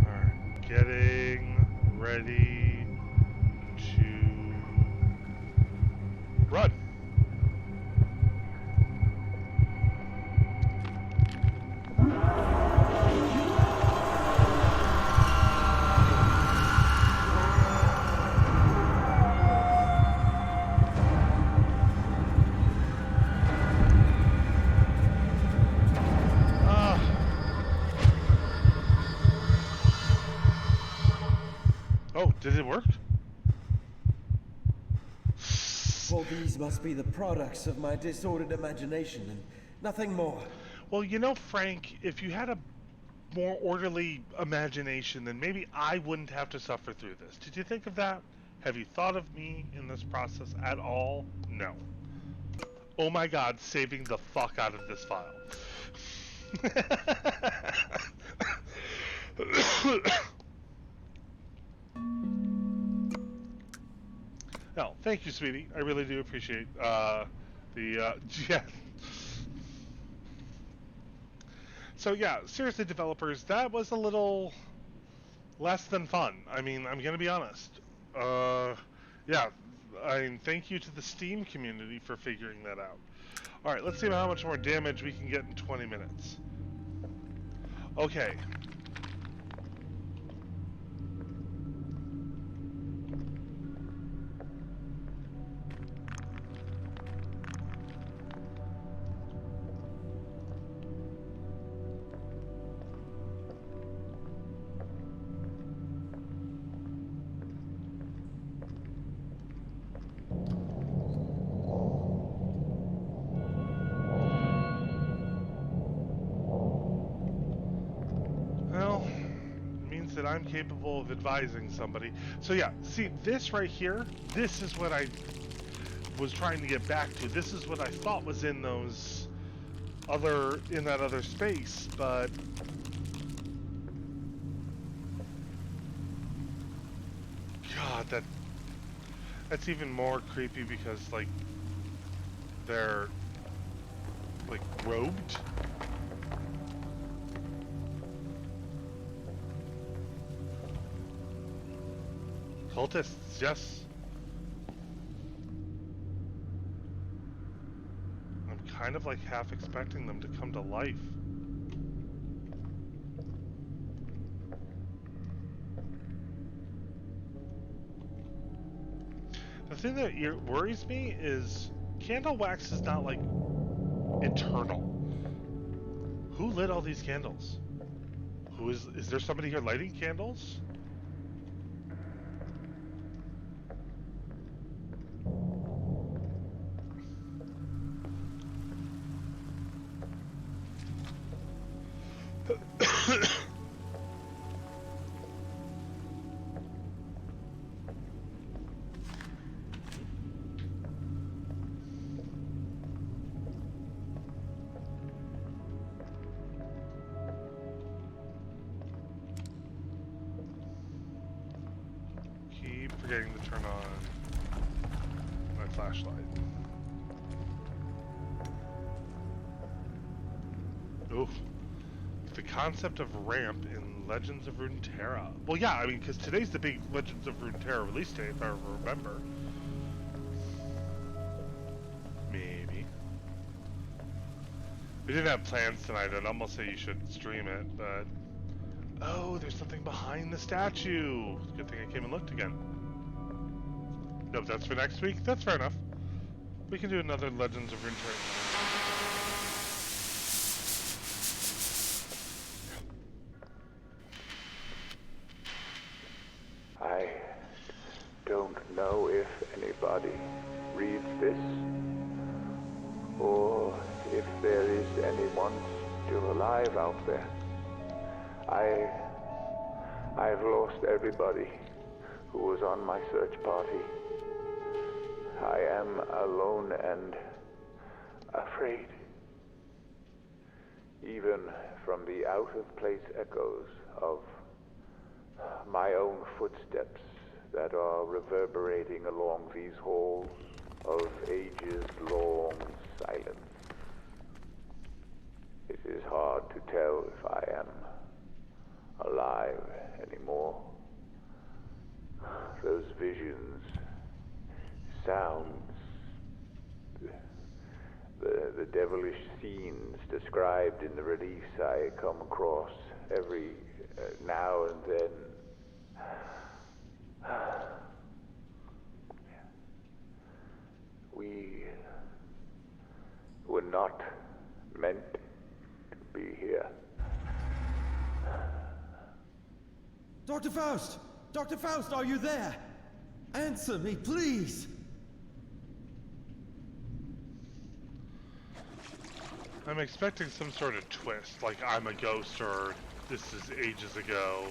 Alright. Getting ready to run. Oh, did it work? All these must be the products of my disordered imagination and nothing more. Well, you know, Frank, if you had a more orderly imagination, then maybe I wouldn't have to suffer through this. Did you think of that? Have you thought of me in this process at all? No. Oh my God, saving the fuck out of this file. No, thank you, sweetie. I really do appreciate yeah. So yeah, seriously, developers, that was a little less than fun. I mean, I'm gonna be honest. Yeah, I mean, thank you to the Steam community for figuring that out. All right, let's see how much more damage we can get in 20 minutes. Okay. Well, means that I'm capable of advising somebody. So yeah, see this right here, this is what I was trying to get back to. This is what I thought was in those in that other space, but God, that's even more creepy because like they're like robed. Cultists, yes. I'm kind of like half expecting them to come to life. The thing that worries me is candle wax is not like eternal. Who lit all these candles? Is there somebody here lighting candles? keep forgetting to turn on my flashlight. Oof. The concept of ramp in Legends of Runeterra. Well, yeah, I mean, because today's the big Legends of Runeterra release date, if I remember. Maybe. We didn't have plans tonight. I'd almost say you should stream it, but... Oh, there's something behind the statue! Good thing I came and looked again. Nope, that's for next week? That's fair enough. We can do another Legends of Runeterra. I don't know if anybody reads this, or if there is anyone still alive out there. I've lost everybody who was on my search party. I am alone and afraid, even from the out-of-place echoes of my own footsteps that are reverberating along these halls of ages-long silence. It is hard to tell if I am alive anymore. Those visions, sounds, the devilish scenes described in the release I come across every now and then. We were not meant to be here. Dr. Faust! Dr. Faust, are you there? Answer me, please! I'm expecting some sort of twist, like I'm a ghost or this is ages ago.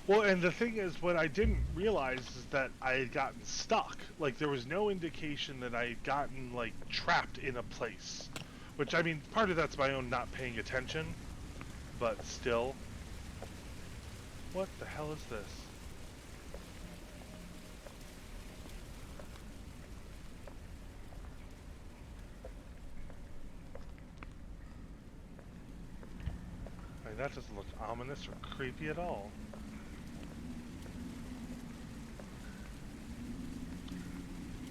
Well, and the thing is, what I didn't realize is that I had gotten stuck. Like, there was no indication that I had gotten, like, trapped in a place. Which, I mean, part of that's my own not paying attention. But still. What the hell is this? I mean, that doesn't look ominous or creepy at all.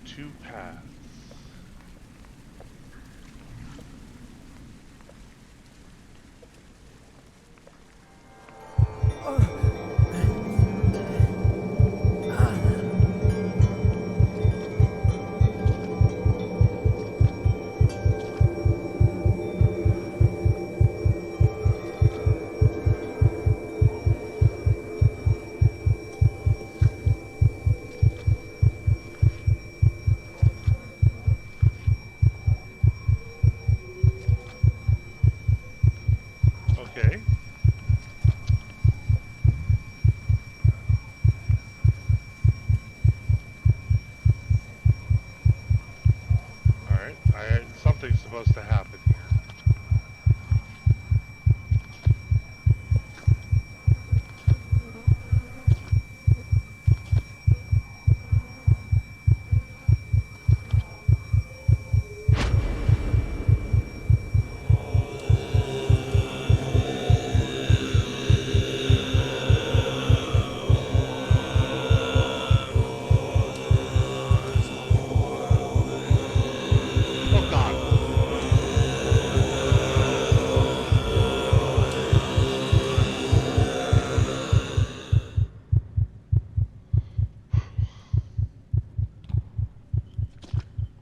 Two paths. Okay. Alright, something's supposed to happen here. Oh god.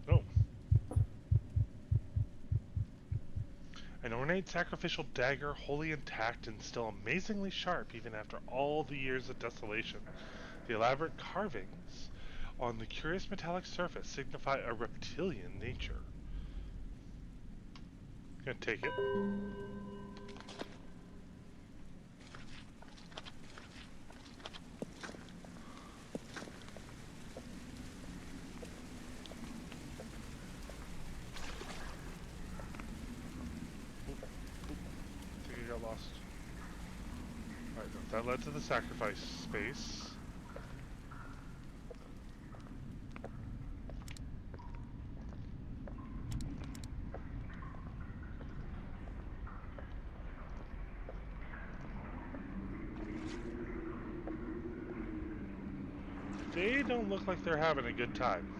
Oh. An ornate sacrificial dagger, wholly intact and still amazingly sharp even after all the years of desolation. The elaborate carvings on the curious metallic surface signify a reptilian nature. Gonna take it. lost. Alright, no, that led to the sacrifice space. They don't look like they're having a good time.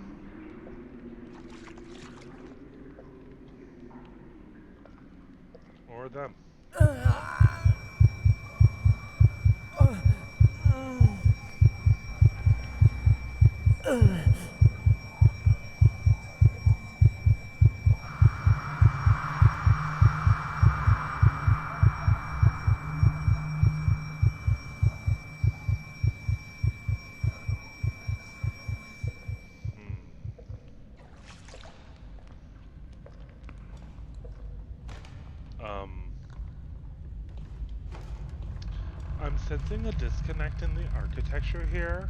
Or them. Hmm. Um, I'm sensing a disconnect in the architecture here.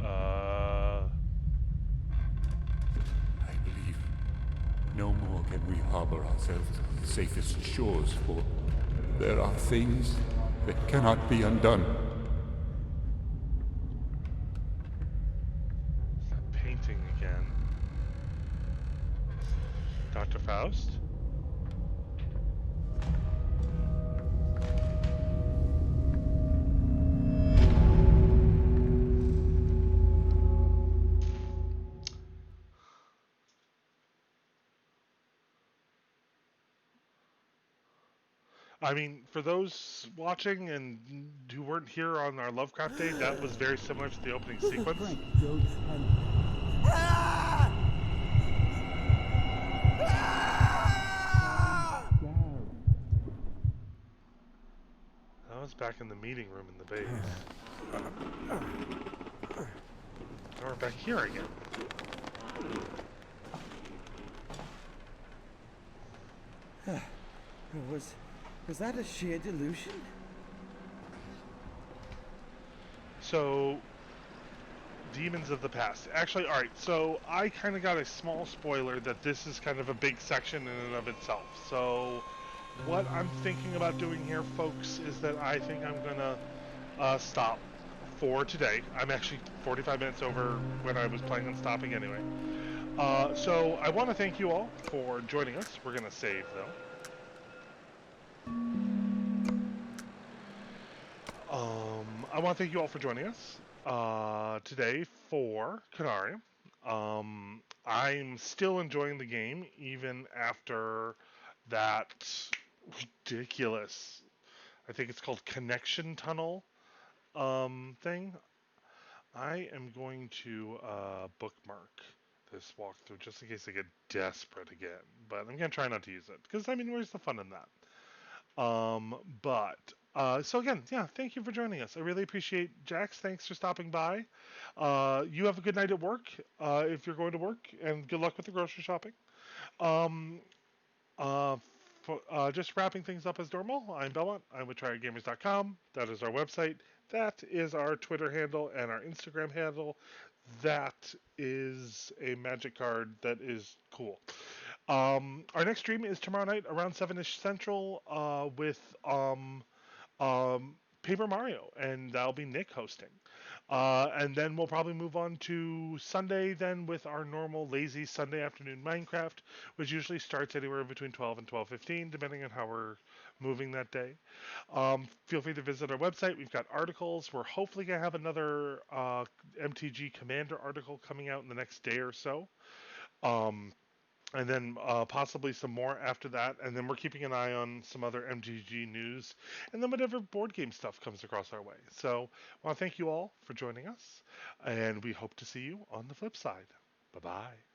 Uh, I believe no more can we harbor ourselves on the safest shores, for there are things that cannot be undone. painting again. Dr. Faust? I mean, for those watching and who weren't here on our Lovecraft Day, that was very similar to the opening sequence. Frank, Joe, That was back in the meeting room in the base. Now we're back here again. Was that a sheer delusion? So, demons of the past. Actually, alright, so I kind of got a small spoiler that this is kind of a big section in and of itself. So, what I'm thinking about doing here, folks, is that I think I'm gonna stop for today. I'm actually 45 minutes over when I was planning on stopping anyway. So I want to thank you all for joining us. We're gonna save though. I want to thank you all for joining us today for Conarium. I'm still enjoying the game even after that ridiculous, I think it's called connection tunnel thing. I am going to bookmark this walkthrough just in case I get desperate again. But I'm gonna try not to use it because I mean, where's the fun in that? But so again, yeah, thank you for joining us. I really appreciate Jax. Thanks for stopping by. You have a good night at work if you're going to work, and good luck with the grocery shopping. Um, uh, just wrapping things up as normal. I'm Belmont. I'm with TryHardGamers.com. That is our website. That is our Twitter handle and our Instagram handle. That is a magic card that is cool. Our next stream is tomorrow night around 7ish Central with Paper Mario, and that'll be Nick hosting. And then we'll probably move on to Sunday then with our normal lazy Sunday afternoon Minecraft, which usually starts anywhere between 12 and 12:15, depending on how we're moving that day. Feel free to visit our website. We've got articles. We're hopefully going to have another MTG Commander article coming out in the next day or so. Um, and then possibly some more after that. And then we're keeping an eye on some other MTG news, and then whatever board game stuff comes across our way. So I want to thank you all for joining us, and we hope to see you on the flip side. Bye bye.